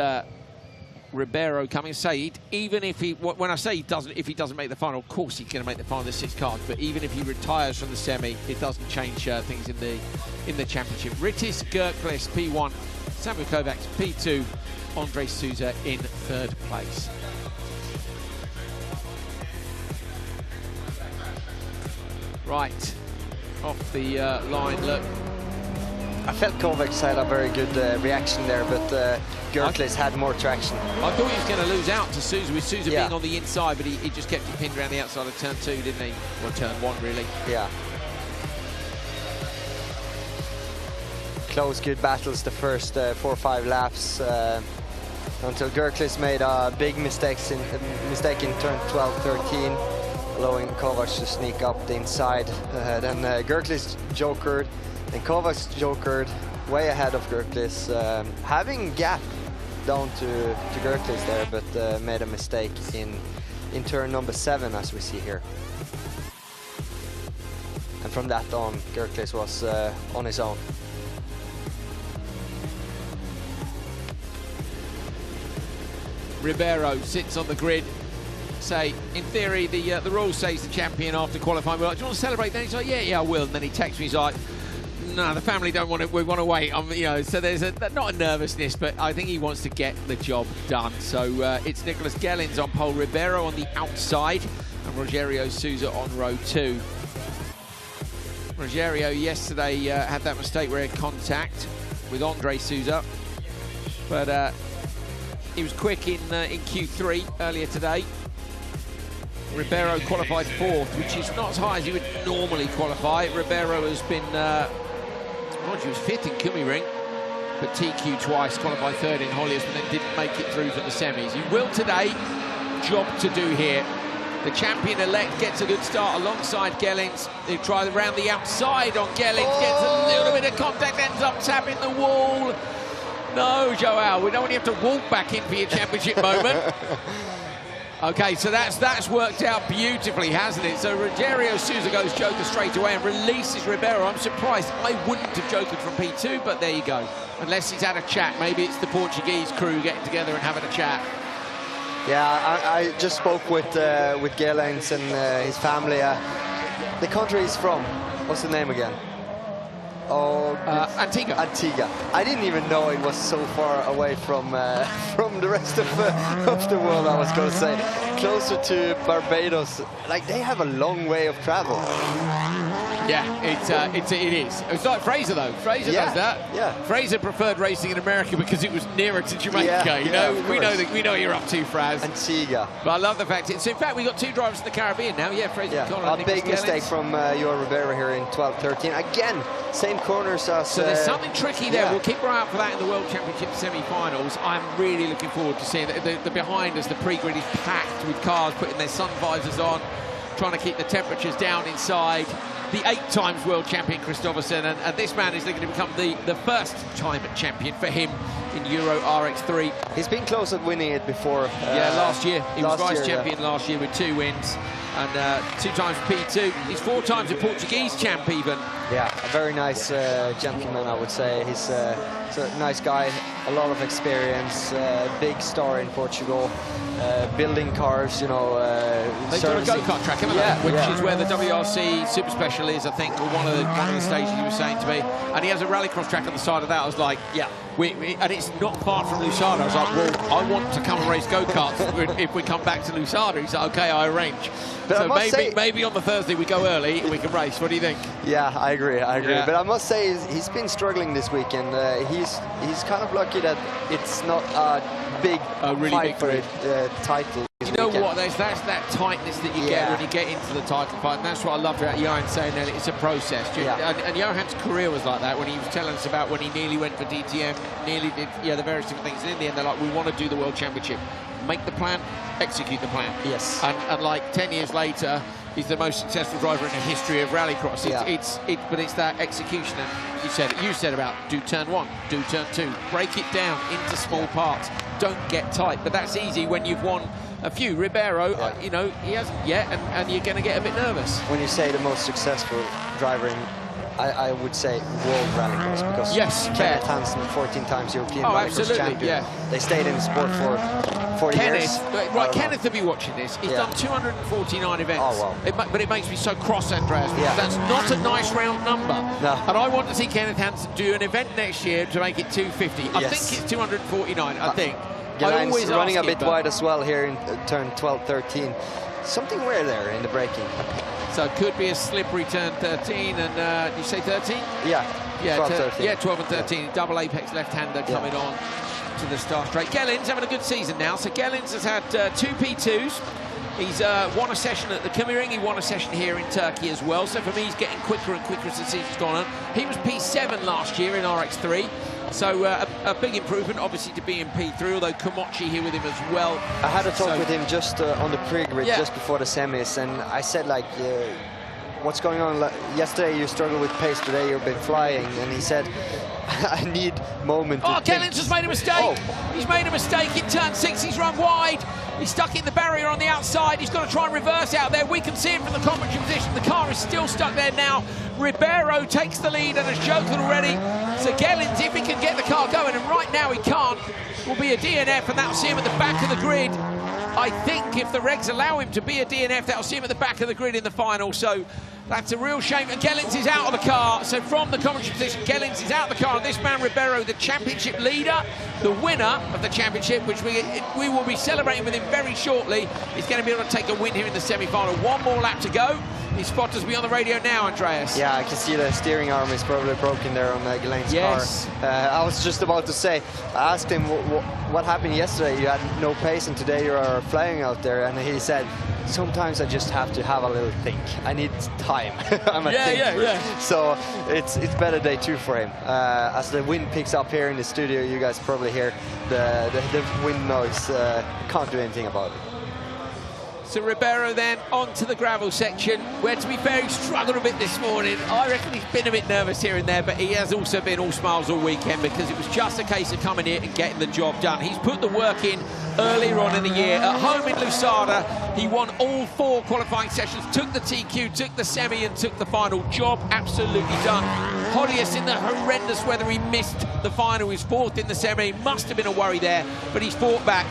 Ribeiro coming. Say, even if he, when I say if he doesn't make the final, of course he's going to make the final, the 6 cars. But even if he retires from the semi, it doesn't change things in the championship. Rittis Gertlis P1, Samuel Kovacs P2, Andre Sousa in 3rd place. Right, off the line, look. I felt Kovacs had a very good reaction there, but Gertlis had more traction. I thought he was going to lose out to Sousa, with Sousa being on the inside, but he just kept it pinned around the outside of turn 2, didn't he? Or turn 1, really. Yeah. Close, good battles the first 4 or 5 laps until Gertlis made a big mistake in turn 12-13, allowing Kovacs to sneak up the inside. Then Gertlis jokered, and Kovacs jokered way ahead of Gertlis, having gap down to Gertlis there, but made a mistake in turn number 7, as we see here. And from that on, Gertlis was on his own. Ribeiro sits on the grid. Say, in theory, the rule says the champion after qualifying, we're like, do you want to celebrate? Then he's like, yeah, I will. And then he texts me, he's like, no, the family don't want it. We want to wait. You know, so there's not a nervousness, but I think he wants to get the job done. So it's Nicholas Gellins on pole, Ribeiro on the outside, and Rogerio Sousa on row 2. Rogerio yesterday had that mistake where he had contact with Andre Sousa, but he was quick in Q3 earlier today. Ribeiro qualified 4th, which is not as high as he would normally qualify. Ribeiro has been, he was 5th in Kummering, but TQ twice, qualified 3rd in Höljes, but then didn't make it through for the semis. He will today. Job to do here. The champion-elect gets a good start alongside Gellins. They try around the outside on Gellins, gets a little bit of contact, ends up tapping the wall. No, João, we don't want you to have to walk back in for your championship moment. Okay, so that's worked out beautifully, hasn't it? So Rogerio Sousa goes joker straight away and releases Ribeiro. I'm surprised. I wouldn't have jokered from P2, but there you go. Unless he's had a chat. Maybe it's the Portuguese crew getting together and having a chat. Yeah, I just spoke with Gellins and his family. The country he's from, what's the name again? Oh, Antigua. Antigua. I didn't even know it was so far away from the rest of the world, I was going to say. closer to Barbados. Like, they have a long way of travel. Yeah, it is. It's like Fraser though. Fraser does that. Yeah. Fraser preferred racing in America because it was nearer to Jamaica. You know, we know what you're up to, Fraz. Antigua. But I love the fact it's. In fact, we got 2 drivers in the Caribbean now. Yeah, Fraser. Yeah. A big mistake from Johan Ribeiro here in 12-13. Again, same corners as. So there's something tricky there. We'll keep our eye out for that in the World Championship semi-finals. I'm really looking forward to seeing the behind us. The pre-grid is packed with cars putting their sun visors on, trying to keep the temperatures down inside. The 8 times world champion Kristoffersson, and this man is going to become the first time champion for him in Euro RX3. He's been close at winning it before. Last year. He was vice champion yeah. last year with 2 wins. And 2 times P2. He's 4 times a Portuguese champ even. Yeah, a very nice gentleman, I would say. He's a nice guy, a lot of experience, big star in Portugal, building cars, you know. They've got a go-kart track, haven't they? Which is where the WRC Super Special is, I think, or one of the stages he was saying to me. And he has a rallycross track on the side of that. I was like, yeah. And it's not far from Lousada. I was like, well, I want to come and race go-karts if we come back to Lousada. He's like, okay, I arrange. But so maybe on the Thursday we go early and we can race. What do you think? Yeah, I agree. Yeah. But I must say he's been struggling this weekend. He's kind of lucky that it's not a big fight for a title. You know what? That's that tightness that you get when you get into the title fight, and that's what I loved about Johan saying that it's a process. And Johan's career was like that when he was telling us about when he nearly went for DTM, nearly did the various different things. And in the end, they're like, we want to do the World Championship. Make the plan, execute the plan. Yes. And like 10 years later, he's the most successful driver in the history of rallycross. But it's that execution. And you said about do turn 1, do turn 2, break it down into small parts. Don't get tight. But that's easy when you've won a few. Ribeiro, you know, he hasn't yet, and you're going to get a bit nervous. When you say the most successful driver in, I would say world rallycross, because Kevin Hansen, 14 times European rallycross champion. Yeah. They stayed in the sport for 40 years. Kenneth will be watching this. He's done 249 events. Oh, wow. But it makes me so cross, Andreas, because that's not a nice round number. No. And I want to see Kenneth Hansen do an event next year to make it 250. I think it's 249, I think. Gelane's running a bit wide as well here in turn 12-13. Something weird there in the braking. So it could be a slippery turn 13, and you say 13? Yeah, 12-13. Yeah, 12 and 13. Double apex left-hander coming on to the start straight. Gellin's having a good season now. So Gellin's has had 2 P2s. He's won a session at the Kümering. He won a session here in Turkey as well. So for me, he's getting quicker and quicker as the season's gone on. He was P7 last year in RX3. So a big improvement, obviously, to be in P3, although Komochi here with him as well. I had a talk with him just on the pre-grid, just before the semis, and I said, like, what's going on? Yesterday you struggled with pace, today you've been flying, and he said, I need moment to think. Gellin's has made a mistake. He's made a mistake in turn 6. He's run wide. He's stuck in the barrier on the outside. He's got to try and reverse out there. We can see it from the commentary position. The car is still stuck there now. Ribeiro takes the lead and has choked already. So Gellin's, if he can get the car going, and right now he can't, will be a DNF, and that'll see him at the back of the grid. I think if the regs allow him to be a DNF, that'll see him at the back of the grid in the final. So that's a real shame. And Gellin's is out of the car. So from the commentary position, Gellin's is out of the car. And this man, Ribeiro, the championship leader, the winner of the championship, which we will be celebrating with him very shortly, is going to be able to take a win here in the semi-final. 1 more lap to go. His spotters be on the radio now, Andreas. Yeah, I can see the steering arm is probably broken there on Gellin's car. I was just about to say, I asked him what happened yesterday. You had no pace, and today you are flying out there. And he said, sometimes I just have to have a little think. I need time. I'm a thinker. So it's better day 2 for him. As the wind picks up here in the studio, you guys probably hear the wind noise. Can't do anything about it. So Ribeiro then onto the gravel section, where, to be fair, he struggled a bit this morning. I reckon he's been a bit nervous here and there, but he has also been all smiles all weekend, because it was just a case of coming here and getting the job done. He's put the work in earlier on in the year. At home in Lousada, he won all 4 qualifying sessions, took the TQ, took the semi, and took the final. Job absolutely done. Höljes, in the horrendous weather, he missed the final. He's 4th in the semi. Must have been a worry there, but he's fought back.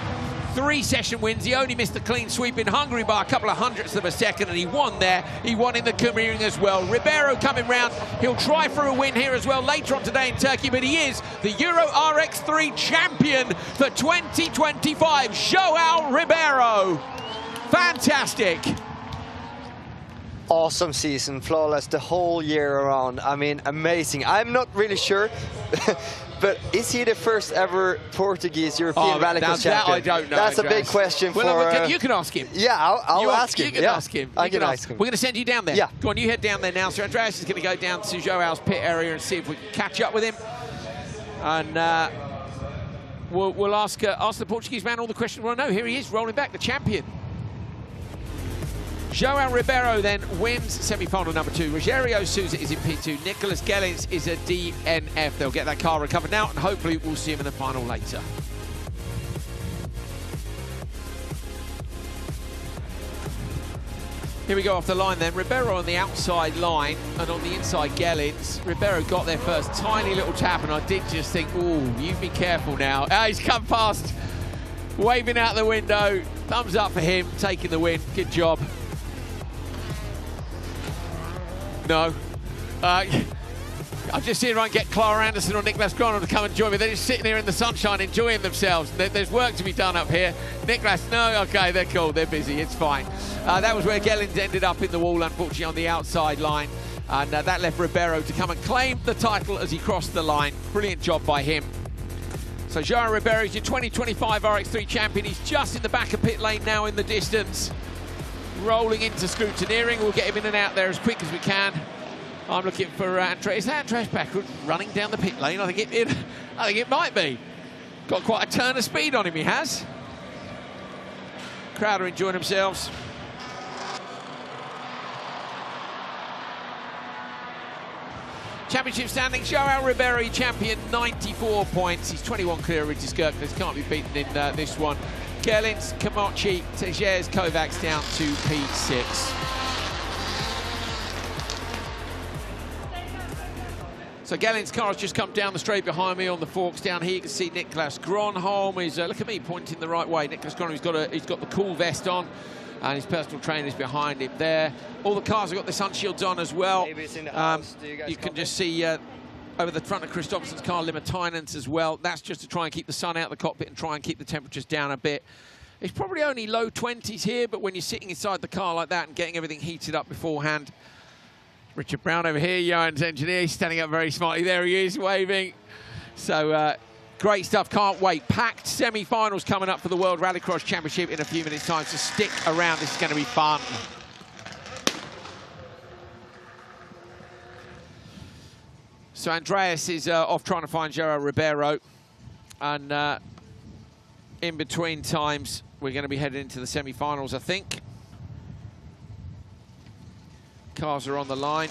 3 session wins. He only missed the clean sweep in Hungary by a couple of hundredths of a second, and he won there. He won in the Kümering as well. Ribeiro coming round. He'll try for a win here as well later on today in Turkey, but he is the Euro RX3 champion for 2025. João Ribeiro. Fantastic. Awesome season, flawless the whole year around. I mean, amazing. I'm not really sure, but is he the first ever Portuguese European Rallycross champion? That I don't know. That's Andreas. a big question well, you can ask him. Yeah, I'll ask him. You can ask him. I can ask him. We're going to send you down there. Yeah. Go on, you head down there now. So Andreas is going to go down to João's pit area and see if we can catch up with him. And we'll ask the Portuguese man all the questions we want to know. Here he is, rolling back, the champion. João Ribeiro then wins semi-final number 2. Rogério Sousa is in P2. Nicolas Gelins is a DNF. They'll get that car recovered now, and hopefully we'll see him in the final later. Here we go off the line then. Ribeiro on the outside line, and on the inside Gelins. Ribeiro got there first, tiny little tap, and I did just think, ooh, you be careful now. He's come past, waving out the window. Thumbs up for him, taking the win. Good job. No. I've just seen if I can get Clara Anderson or Niklas Gronholm to come and join me. They're just sitting here in the sunshine enjoying themselves. There's work to be done up here. Niklas, no, okay, they're cool, they're busy, it's fine. That was where Gelins ended up in the wall, unfortunately, on the outside line. And that left Ribeiro to come and claim the title as he crossed the line. Brilliant job by him. So João Ribeiro is your 2025 RX3 champion. He's just in the back of pit lane now in the distance. Rolling into scrutineering. We'll get him in and out there as quick as we can. I'm looking for Andreas. Is that Andreas Bakkerud running down the pit lane? I think it might be. Got quite a turn of speed on him, he has. Crowd are enjoying themselves. Championship standings, João Ribeiro champion, 94 points. He's 21 clear of Richard Skirkness, can't be beaten in this one. Gelins, Kamachi, Tejers, Kovacs down to P6. So Gelins' car has just come down the straight behind me on the forks down here. You can see Niklas Gronholm is, look at me, pointing the right way. Niklas Gronholm, he's got the cool vest on, and his personal trainer is behind him there. All the cars have got the sun shields on as well. You can just see over the front of Kristoffersson's car, Limitainen's as well. That's just to try and keep the sun out of the cockpit and try and keep the temperatures down a bit. It's probably only low 20s here, but when you're sitting inside the car like that and getting everything heated up beforehand. Richard Brown over here, Johan's engineer, he's standing up very smartly. There he is, waving. So great stuff, can't wait. Packed semi-finals coming up for the World Rallycross Championship in a few minutes' time, so stick around, this is going to be fun. So Andreas is off trying to find João Ribeiro, and in between times, we're going to be heading into the semi-finals, I think. Cars are on the line.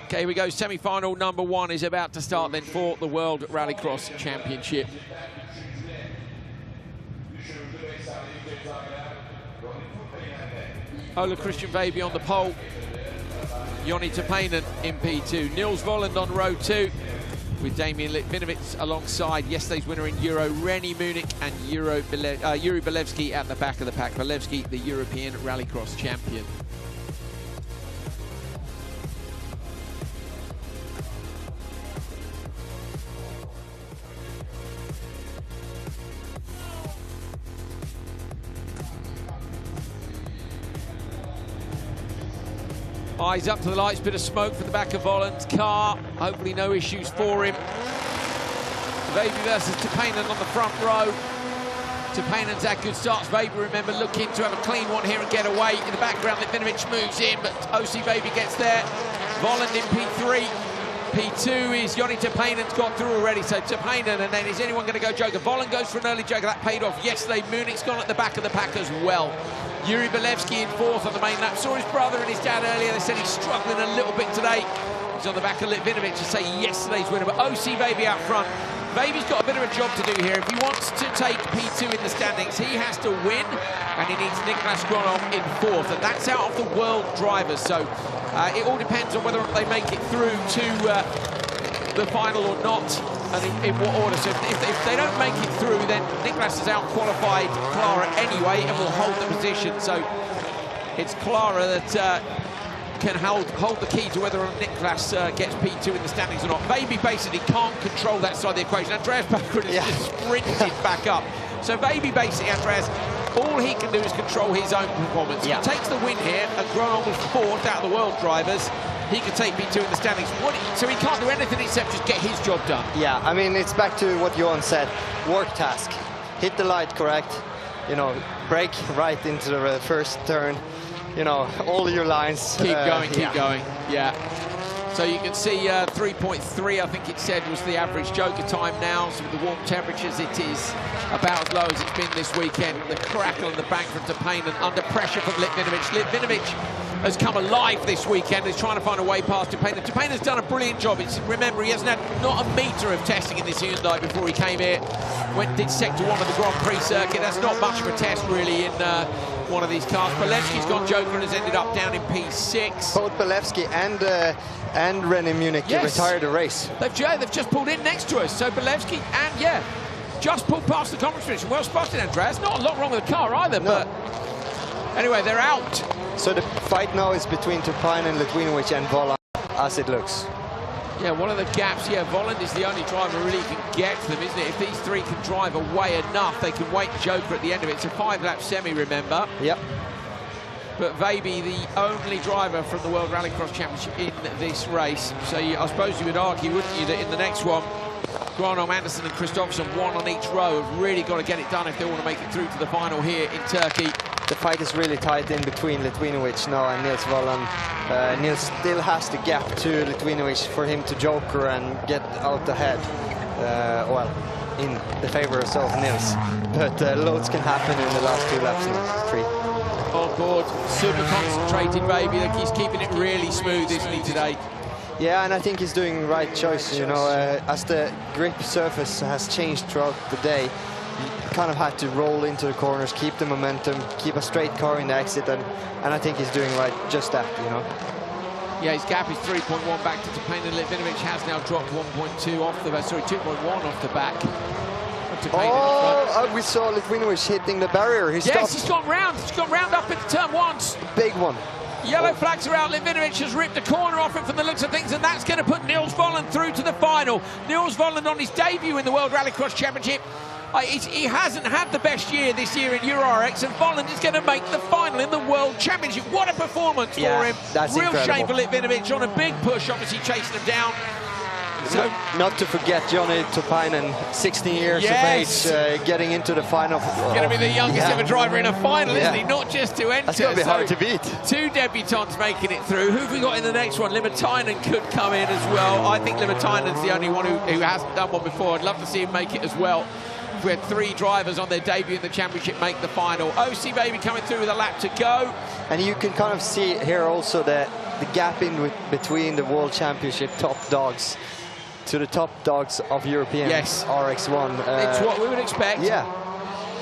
Okay, here we go. Semi-final number 1 is about to start then for the World Rallycross Championship. Ola Christian Baby on the pole. Joni Tapainen in P2. Nils Volland on row 2 with Damien Litvinovich alongside yesterday's winner in Euro, Rennie Munich, and Yuri Belevsky at the back of the pack. Belevsky, the European Rallycross champion. Eyes up to the lights, bit of smoke from the back of Volland's car. Hopefully no issues for him. Baby versus Tapainen on the front row. Tapainen's had good starts. Baby, remember, looking to have a clean one here and get away. In the background, Litvinovich moves in, but OC Baby gets there. Volland in P3. P2 is Joni Tapainen's got through already, so Tapainen, and then is anyone going to go Joker? Volland goes for an early Joker, that paid off yesterday. Munich's gone at the back of the pack as well. Yuri Belevsky in 4th on the main lap. Saw his brother and his dad earlier. They said he's struggling a little bit today. He's on the back of Litvinovich to say yesterday's winner, but OC Baby out front. Baby's got a bit of a job to do here. If he wants to take P2 in the standings, he has to win, and he needs Niklas Gronholm in 4th, and that's out of the world drivers. So it all depends on whether they make it through to the final or not. and in what order. So if they don't make it through, then Niklas has out-qualified Clara anyway and will hold the position. So it's Clara that can hold the key to whether Niklas gets P2 in the standings or not. Baby basically can't control that side of the equation. Andreas Bakkerud has just sprinted back up. So Baby basically, Andreas, all he can do is control his own performance. He takes the win here, and Gronholm was 4th out of the world drivers. He can take P2 in the standings. So he can't do anything except just get his job done. Yeah, I mean, it's back to what Johan said. Work task. Hit the light correct. You know, brake right into the first turn. You know, all your lines. Keep going. Yeah. So you can see 3.3, I think it said, was the average Joker time now. So with the warm temperatures, it is about as low as it's been this weekend. The crackle on the bank from Topinen under pressure from Litvinovic. Litvinovic has come alive this weekend. He's trying to find a way past Topinen. Topinen's done a brilliant job. Remember, he hasn't had not a metre of testing in this Hyundai before he came here. Did sector 1 of the Grand Prix circuit. That's not much of a test, really, in one of these cars. Belevsky's gone Joker and has ended up down in P6. Both Belevsky and René Munich retired the race. They've just pulled in next to us. So Belevsky and, just pulled past the conference finish. Well spotted, Andreas. Not a lot wrong with the car either, but anyway, they're out. So the fight now is between Topinen, Litvinovic and Volland, as it looks. Yeah, one of the gaps, Volland is the only driver really who can get to them, isn't it? If these three can drive away enough, they can wait Joker at the end of it. It's a 5-lap semi, remember? Yep. But Veiby, the only driver from the World Rallycross Championship in this race. So I suppose you would argue, wouldn't you, that in the next one, Gronholm, Anderson and Kristoffersson, one on each row, have really got to get it done if they want to make it through to the final here in Turkey. The fight is really tight in between Litvinovic now and Nils Volland. Nils still has the gap to Litvinovic for him to Joker and get out ahead. Well, in the favor of Nils. But loads can happen in the last 2 laps now, 3. On board, super concentrated, Veiby. Like he's keeping it really smooth, isn't he, today? Yeah, and I think he's doing the right choice. You know, as the grip surface has changed throughout the day, he kind of had to roll into the corners, keep the momentum, keep a straight car in the exit, and I think he's doing just that, you know. Yeah, his gap is 3.1 back to Topinen. Litvinovic has now dropped 1.2 off the back, sorry, 2.1 off the back. We saw Litvinovic hitting the barrier. He stopped. He's gone round. He's gone round up into turn 1. Big one. Yellow flags are out. Litvinovic has ripped a corner off him from the looks of things, and that's going to put Nils Volland through to the final. Nils Volland on his debut in the World Rallycross Championship. He hasn't had the best year this year in Euro RX, and Volland is going to make the final in the World Championship. What a performance for him. That's real incredible. Shame for Litvinovic on a big push, obviously chasing him down. So, not to forget Johnny Topinen, 16 years of age, getting into the final. Going to be the youngest ever driver in a final, isn't he? Not just to enter. That's going to be hard to beat. 2 debutants making it through. Who have we got in the next one? Limitainen could come in as well. I think Limitainen's the only one who hasn't done one before. I'd love to see him make it as well. We had 3 drivers on their debut in the championship make the final. OC Baby coming through with a lap to go. And you can kind of see here also the gap between the World Championship top dogs to the top dogs of European RX1. It's what we would expect. Yeah.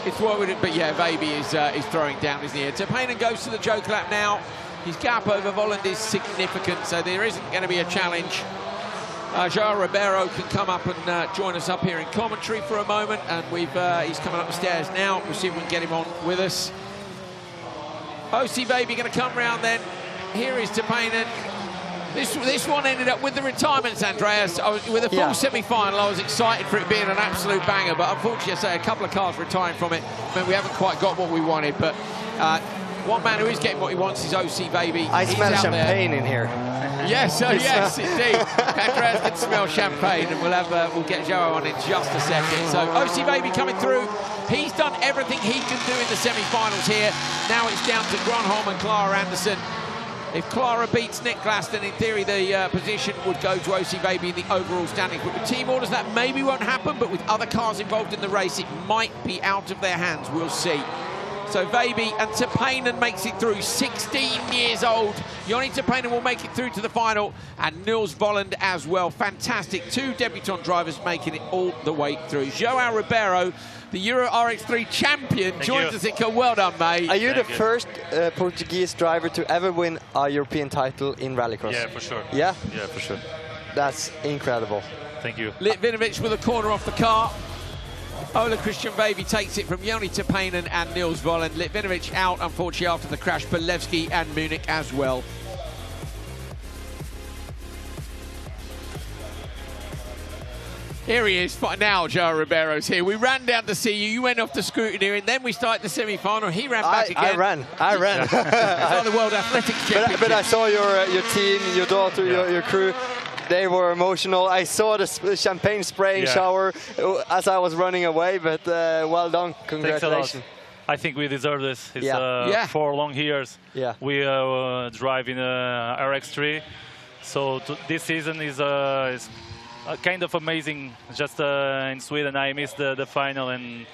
It's what we would, but yeah, Baby is throwing down, isn't he? Topinen goes to the Joker lap now. His gap over Volland is significant, so there isn't going to be a challenge. João Ribeiro can come up and join us up here in commentary for a moment, and he's coming up the stairs now. We'll see if we can get him on with us. OC Baby going to come round then. Here is Topinen. This one ended up with the retirements, Andreas. With a full semi-final, I was excited for it being an absolute banger, but unfortunately, I say a couple of cars retiring from it. I mean, we haven't quite got what we wanted, but one man who is getting what he wants is OC Baby. I smell champagne in here. Yes, yes, indeed. Andreas can smell champagne, and we'll get João on in just a second. So OC Baby coming through. He's done everything he can do in the semi-finals here. Now it's down to Gronholm and Clara Anderson. If Clara beats Niklas, then in theory the position would go to OC Baby in the overall standings. But with team orders, that maybe won't happen, but with other cars involved in the race, it might be out of their hands. We'll see. So Veiby and Topinen makes it through, 16 years old. Joni Topinen will make it through to the final, and Nils Volland as well. Fantastic, 2 debutant drivers making it all the way through. João Ribeiro, the Euro RX3 champion, joins us. Well done, mate. Are you the first Portuguese driver to ever win a European title in Rallycross? Yeah, for sure. Yeah? Yeah, for sure. That's incredible. Thank you. Litvinovic with a corner off the car. Ola Christian Baby takes it from Joni Tapanen and Nils Volland. Litvinovic out, unfortunately, after the crash. Belevsky and Munich as well. Here he is. Now João Ribeiro's here. We ran down to see you. You went off to scrutiny, and then we started the semi-final. He ran back again. I ran. It's on the World Athletics Championship. But I saw your team, your daughter, your crew. They were emotional. I saw the champagne spraying shower as I was running away, but well done. Congratulations. I think we deserve this. It's 4 long years. Yeah. We drive in RX3. So this season is kind of amazing. Just in Sweden, I missed the final, and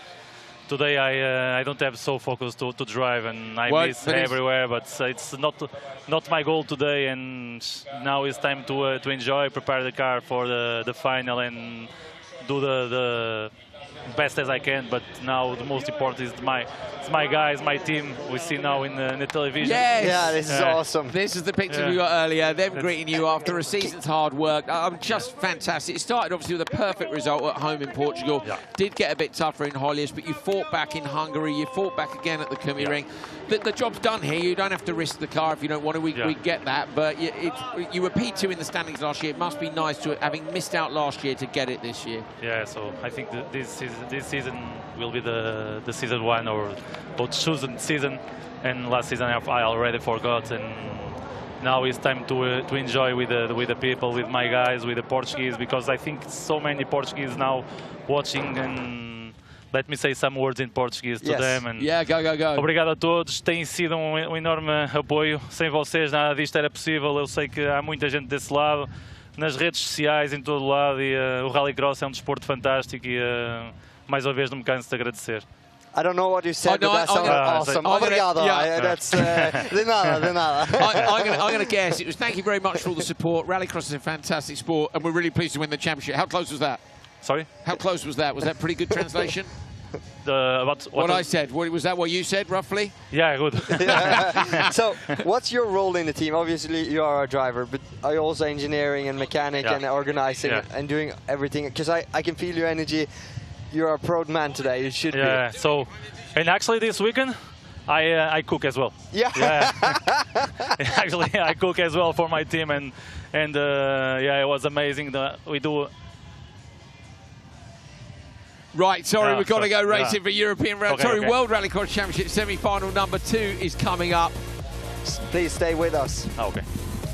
today I don't have so focused to drive, and I miss everywhere. But it's not my goal today, and now it's time to enjoy, prepare the car for the final, and do the best as I can. But now the most important is my guys, my team. We see now in the television. Yes. Yeah, this is awesome. This is the picture we got earlier. Them greeting you after a season's hard work. Just fantastic. It started obviously with a perfect result at home in Portugal. Yeah. Did get a bit tougher in Höljes, but you fought back in Hungary. You fought back again at the Kumi ring. The job's done here. You don't have to risk the car if you don't want to. We get that. But you were P2 in the standings last year. It must be nice to, having missed out last year, to get it this year. Yeah, so I think this season will be the season 1 or chosen season, and last season I already forgot, and now it's time to enjoy with the people, with my guys, with the Portuguese, because I think so many Portuguese now watching, and let me say some words in Portuguese to them. And go. Obrigado a todos, tem sido enorme apoio, sem vocês nada disto era possível. Eu sei que há muita gente desse lado, nas redes sociais, em todo lado, e o Rallycross é desporto fantástico, e mais uma vez não me canso de agradecer. I don't know what you said, but that sounded awesome. That's de nada. I'm going to guess it was thank you very much for all the support. Rallycross is a fantastic sport, and we're really pleased to win the championship. How close was that? Sorry? How close was that? Was that pretty good translation? What I said. Was that what you said, roughly? Yeah, good. So, what's your role in the team? Obviously, you are a driver, but are you also engineering and mechanic and organizing and doing everything? Because I can feel your energy. You're a proud man today. You should be. Yeah. So, and actually this weekend, I cook as well. Yeah. Actually, I cook as well for my team, and it was amazing. We do. Right, sorry, we've got to go racing for European World Rallycross Championship semi-final number 2 is coming up. Please stay with us. Okay.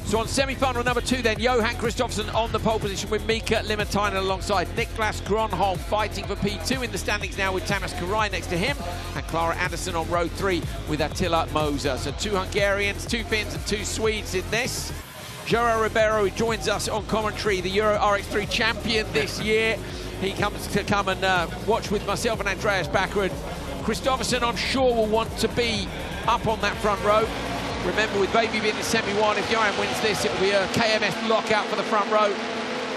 So on semi-final number 2 then, Johan Kristoffersson on the pole position with Mika Limatainen alongside Niklas Gronholm fighting for P2 in the standings now with Tamas Karai next to him, and Clara Andersson on row 3 with Attila Moser. So 2 Hungarians, 2 Finns and 2 Swedes in this. João Ribeiro joins us on commentary, the Euro RX3 champion this year. He comes to and watch with myself and Andreas Bakkerud. Kristoffersson, I'm sure, will want to be up on that front row. Remember, with Baby being in semi-1, if Johan wins this, it will be a KMS lockout for the front row.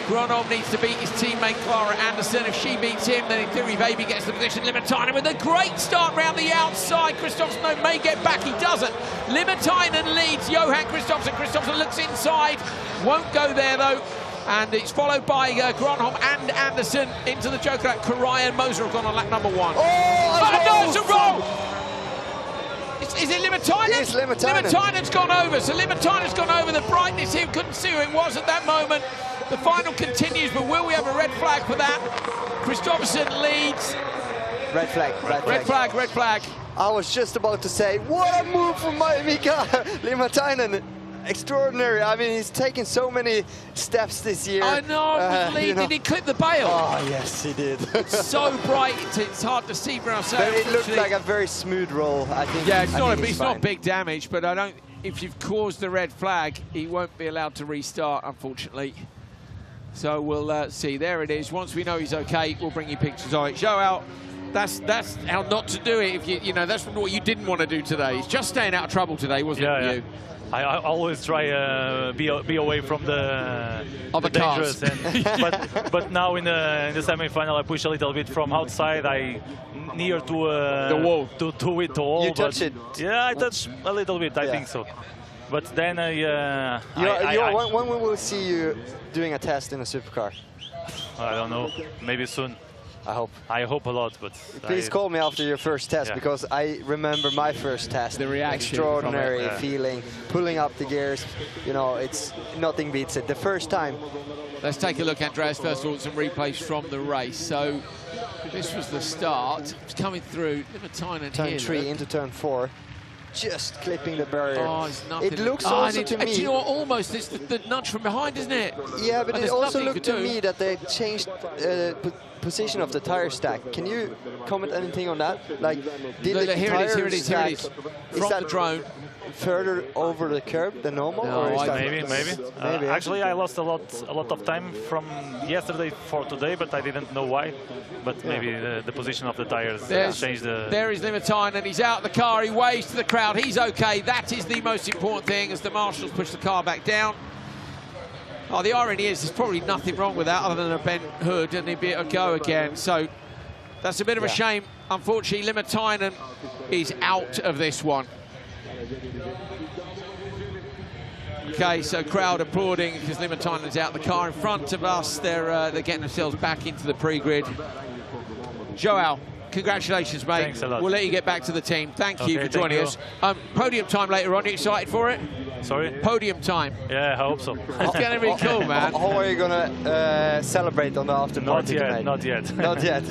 Gronholm needs to beat his teammate Clara Andersson. If she beats him, then in theory Baby gets the position. Limatainen with a great start round the outside. Kristoffersson may get back, he doesn't. Limatainen leads Johan Kristoffersson. Kristoffersson looks inside, won't go there though. And it's followed by Gronholm and Andersson into the Joker. Karai and Moser have gone on lap number 1. Oh no, it's a roll! Is it Limatainen? Yes, Limatainen. Limatainen's gone over. So Limatainen's gone over. The brightness here, couldn't see who it was at that moment. The final continues, but will we have a red flag for that? Kristoffersson leads. Red flag. Red flag. I was just about to say, what a move from Mika Limatainen. Extraordinary. I mean, he's taken so many steps this year. I know, did he clip the bail? Oh, yes, he did. It's so bright, it's hard to see for ourselves. But it looked like a very smooth roll, I think. Yeah, it's not big damage, but I don't. If you've caused the red flag, he won't be allowed to restart, unfortunately. So we'll see. There it is. Once we know he's okay, we'll bring you pictures of it. João, that's how not to do it. If you know, that's what you didn't want to do today. It's just staying out of trouble today, wasn't it? You? I always try be away from the dangerous. But now in the semi-final, I push a little bit from outside. I near to the wall. To the wall. You touch it. Yeah, I touch a little bit. I think so. but then when we will see you doing a test in a supercar? I don't know. Maybe soon. I hope. I hope a lot, but... Please call me after your first test, because I remember my first test. The reaction. Extraordinary feeling, pulling up the gears. You know, it's nothing beats it. The first time. Let's take a look, Andreas, first of all, some replays from the race. So this was the start. It's coming through. Turn 3 into turn 4. Just clipping the barrier. Oh, it's nothing. It looks also to me... Do you know what, almost it's the nudge from behind, isn't it? Yeah, but it also looked to me that they changed position of the tire stack. Can you comment anything on that? Like, did the tire stack from the drone further over the curb than normal? No, or is that maybe. Actually, I lost a lot of time from yesterday for today, but I didn't know why. But maybe the position of the tires changed. There is Nyirád, and he's out the car. He waves to the crowd. He's okay. That is the most important thing as the marshals push the car back down. Oh, the irony is there's probably nothing wrong with that other than a bent hood, and he'd be able to go again. So that's a bit of a shame. Unfortunately, Nyirád is out of this one. Okay, so crowd applauding because Nyirád is out the car in front of us. They're getting themselves back into the pre-grid. Joao, congratulations, mate. Thanks a lot. We'll let you get back to the team. Thank you for joining us. Podium time later on. You excited for it? Sorry? Podium time. Yeah, I hope so. It's going to be cool, man. How are you going to celebrate on the after party tonight? Not yet. Not yet.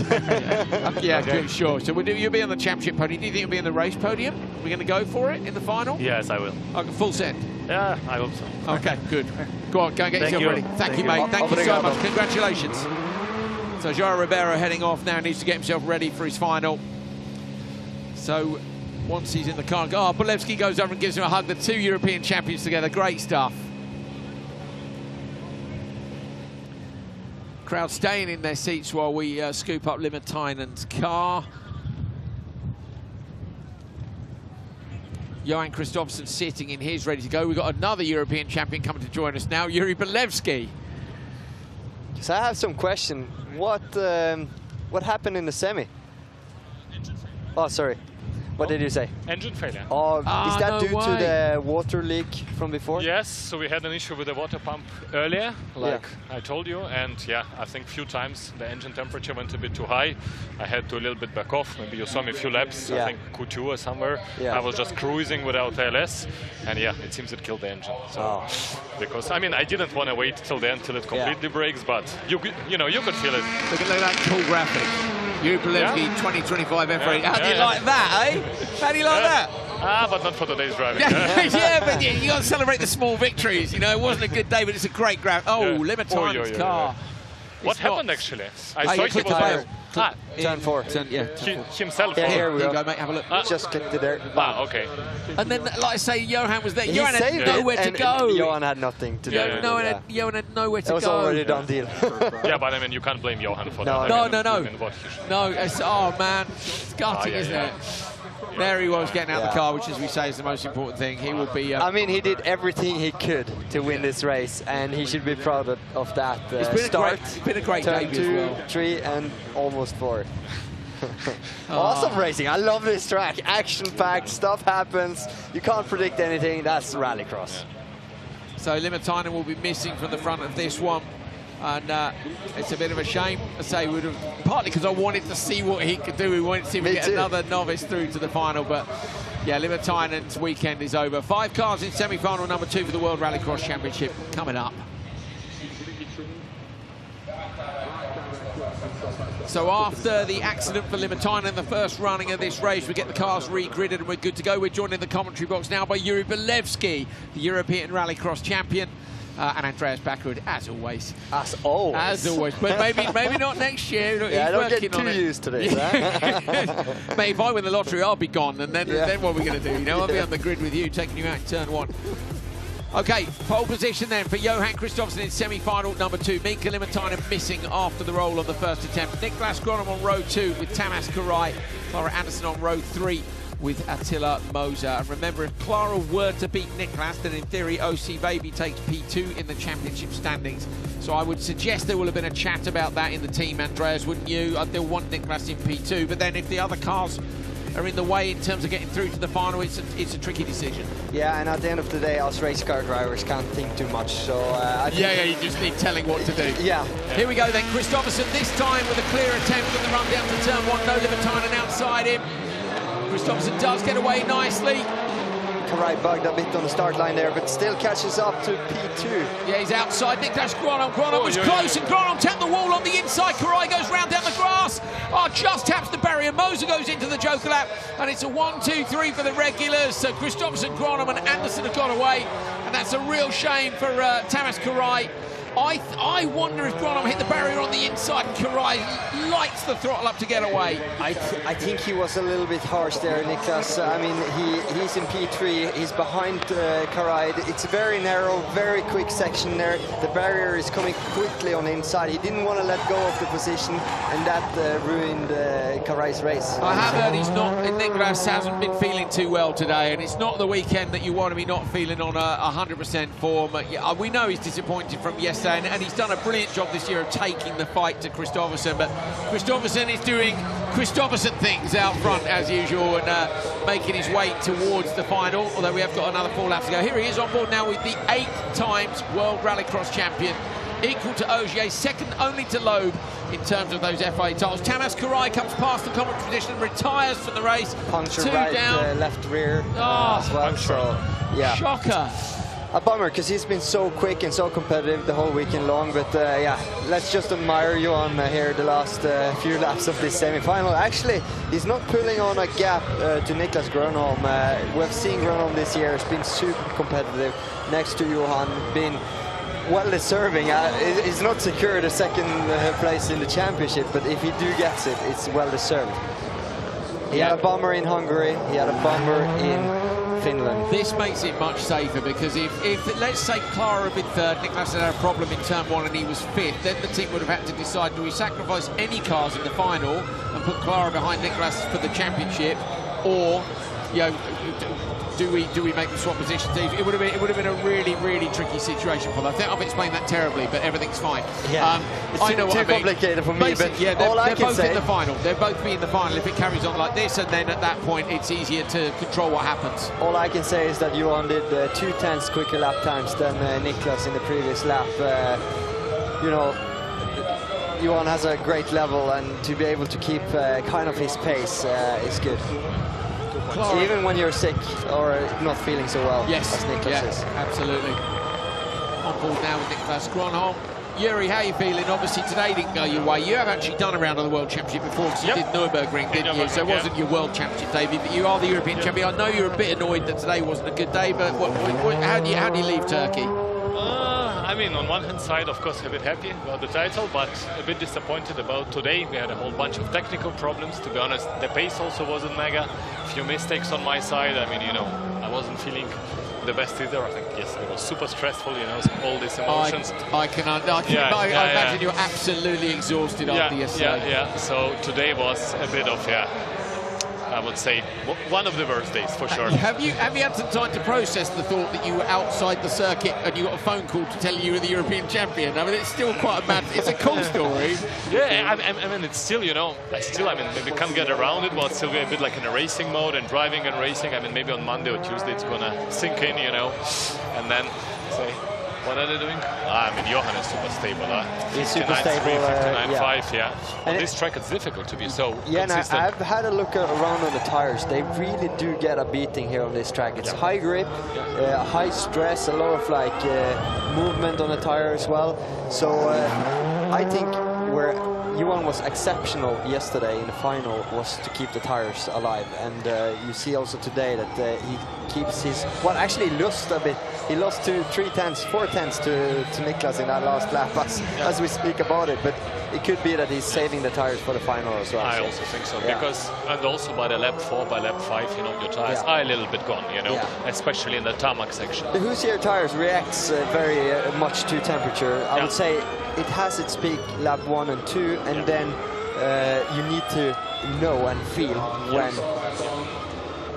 Yeah, okay. Good, sure. So you'll be on the championship podium. Do you think you'll be in the race podium? We're going to go for it in the final? Yes, I will. Okay, full send. Yeah, I hope so. Okay, good. Go on, go and get yourself ready. Thank you, mate. Thank you so much. Congratulations. So Joao Ribeiro heading off now, needs to get himself ready for his final. So once he's in the car, Bolevski goes over and gives him a hug. The two European champions together, great stuff. Crowd staying in their seats while we scoop up Nyirád car. Johan Kristoffersson sitting in his, ready to go. We've got another European champion coming to join us now, Jiri Bolevski. So I have some question. What happened in the semi? Oh, sorry. What did you say? Engine failure. Oh, is that due to the water leak from before? Yes, so we had an issue with the water pump earlier, like I told you, and yeah, I think a few times the engine temperature went a bit too high. I had to a little bit back off. Maybe you saw me a few laps, I think Q2 or somewhere. I was just cruising without ALS, and yeah, it seems it killed the engine. So, because, I mean, I didn't want to wait till the end till it completely breaks, but you could feel it. Look at that cool graphic. Jiri Bolevski 2025 F8. How do you like that, eh? How do you like that? But not for today's driving. Yeah, but you got to celebrate the small victories. You know, it wasn't a good day, but it's a great graphic. Oh, Nyirád car. What happened actually? I saw he was Turn 4. himself. Here we go, mate. Have a look. Just clicked it there. Okay. And then, like I say, Johan was there. He Johan had nowhere to go. Johan had nothing to do. Johan had nowhere to go. It was already a done deal. Yeah, but I mean, you can't blame Johan for that. No, it's, oh man, it's gutting, isn't it? There he was getting out the car, which, as we say, is the most important thing. He will be... I mean, he did everything he could to win this race, and he should be proud of that start. It's been a great Turn debut 2, as well. 3, and almost 4. Awesome racing. I love this track. Action-packed, stuff happens. You can't predict anything. That's rallycross. So Nyirád will be missing from the front of this one. And it's a bit of a shame. I say would have, partly because I wanted to see what he could do. We wanted to see if we get another novice through to the final. But yeah, Nyirád weekend is over. 5 cars in semi-final number 2 for the World Rallycross Championship coming up. So after the accident for Nyirád in the first running of this race, we get the cars re-gridded and we're good to go. We're joined in the commentary box now by Jiri Bolevski, the European Rallycross champion. And Andreas Bakkerud, as always. As always. As always. But maybe not next year. Yeah, I don't get too used to this. Mate, if I win the lottery, I'll be gone. And then what are we going to do? You know, I'll be on the grid with you, taking you out in turn 1. Okay, pole position then for Johan Kristoffersson in semi-final number 2. Mika Nyirád missing after the roll on the first attempt. Niklas Gronholm on row 2 with Tamas Karai. Clara Anderson on row 3 with Attila Moser. And remember, if Clara were to beat Niklas, then in theory OC Baby takes P2 in the championship standings. So I would suggest there will have been a chat about that in the team, Andreas, wouldn't you? They'll want Niklas in P2, but then if the other cars are in the way in terms of getting through to the final, it's a tricky decision. Yeah, and at the end of the day, us race car drivers can't think too much. So you just need telling what to do. Yeah. Here we go then, Kristoffersson this time with a clear attempt at the run down to turn 1, no limit time and outside him. Kristoffersson does get away nicely. Karai bugged a bit on the start line there, but still catches up to P2. Yeah, he's outside. Niklas Gronholm. Gronholm was close, and Gronholm tapped the wall on the inside. Karai goes round down the grass. Oh, just taps the barrier. Moser goes into the Joker lap, and it's a 1-2-3 for the regulars. So Kristoffersson, Gronholm, and Anderson have got away, and that's a real shame for Tamas Karai. I wonder if Gronholm hit the barrier on the inside and Karai lights the throttle up to get away. I think he was a little bit harsh there, Niklas. I mean, he's in P3, he's behind Karai. It's a very narrow, very quick section there. The barrier is coming quickly on the inside. He didn't want to let go of the position, and that ruined Karai's race. I have heard Niklas hasn't been feeling too well today, and it's not the weekend that you want to be not feeling on 100% form. We know he's disappointed from yesterday. And he's done a brilliant job this year of taking the fight to Kristoffersson, but Kristoffersson is doing Kristoffersson things out front as usual and making his way towards the final, although we have got another 4 laps to go. Here he is on board now with the 8 times World Rallycross champion, equal to Höljes, second only to Loeb in terms of those FIA titles. Tamas Karai comes past the common tradition and retires from the race. Puncture 2 right, down. Left rear as well, so yeah. Shocker. A bummer, because he's been so quick and so competitive the whole weekend long, but yeah, let's just admire Johan here the last few laps of this semi-final. Actually, he's not pulling on a gap to Niklas Gronholm. We've seen Gronholm this year, has been super competitive next to Johan, been well-deserving. He's not secured a second place in the championship, but if he do gets it, it's well-deserved. He had a bummer in Hungary, he had a bummer in Finland. This makes it much safer, because if let's say Clara had been third, Niklas had a problem in turn 1 and he was 5th, then the team would have had to decide, do we sacrifice any cars in the final and put Clara behind Niklas for the championship, or do we make them swap positions? It would have been a really tricky situation for them. I think I've explained that terribly, but everything's fine. Yeah, it's I know too what I mean. complicated for me, but yeah, they're both in the final. They'll both be in the final if it carries on like this, and then at that point it's easier to control what happens. All I can say is that Johan did 2/10 quicker lap times than Niklas in the previous lap. You know, Johan has a great level, and to be able to keep kind of his pace is good. Clara. Even when you're sick or not feeling so well, yes, as Niklas is. Absolutely. On board now with Niklas Gronholm. Yuri, how are you feeling? Obviously today didn't go your way. You have actually done a round of the World Championship before, because you did Nürburgring, didn't you? So it wasn't your World Championship, David, but you are the European champion. I know you're a bit annoyed that today wasn't a good day, but how do you leave Turkey? I mean, on one hand side, of course, a bit happy about the title, but a bit disappointed about today. We had a whole bunch of technical problems, to be honest. The pace also wasn't mega. A few mistakes on my side. I mean, you know, I wasn't feeling the best either. I think yesterday was super stressful, you know, all these emotions. I imagine you're absolutely exhausted after yesterday. Yeah. So today was a bit of, I would say one of the worst days for sure. Have you had some time to process the thought that you were outside the circuit and you got a phone call to tell you were the European champion? I mean, it's still quite a mad. It's a cool story. Yeah, I mean, it's still, you know, I mean, maybe can't get around it, but it's still a bit like in a racing mode and driving and racing. I mean, maybe on Monday or Tuesday it's gonna sink in, you know, and then say, what are they doing? I mean, Johan is super stable. He's super stable. 59.5, yeah. On this track, it's difficult to be so consistent. I've had a look around on the tires. They really do get a beating here on this track. It's high grip, high stress, a lot of like movement on the tire as well. So I think where Johan was exceptional yesterday in the final was to keep the tires alive, and you see also today that he keeps his, well, actually lost a bit. He lost to 4/10 to Niklas in that last lap as we speak about it, but it could be that he's saving the tires for the final as well. I also think so, because, and also by the lap 4, by lap 5, you know, your tires are a little bit gone, you know, especially in the tarmac section. The Hoosier tires reacts very much to temperature. I would say it has its peak lap 1 and 2, and then you need to know and feel when.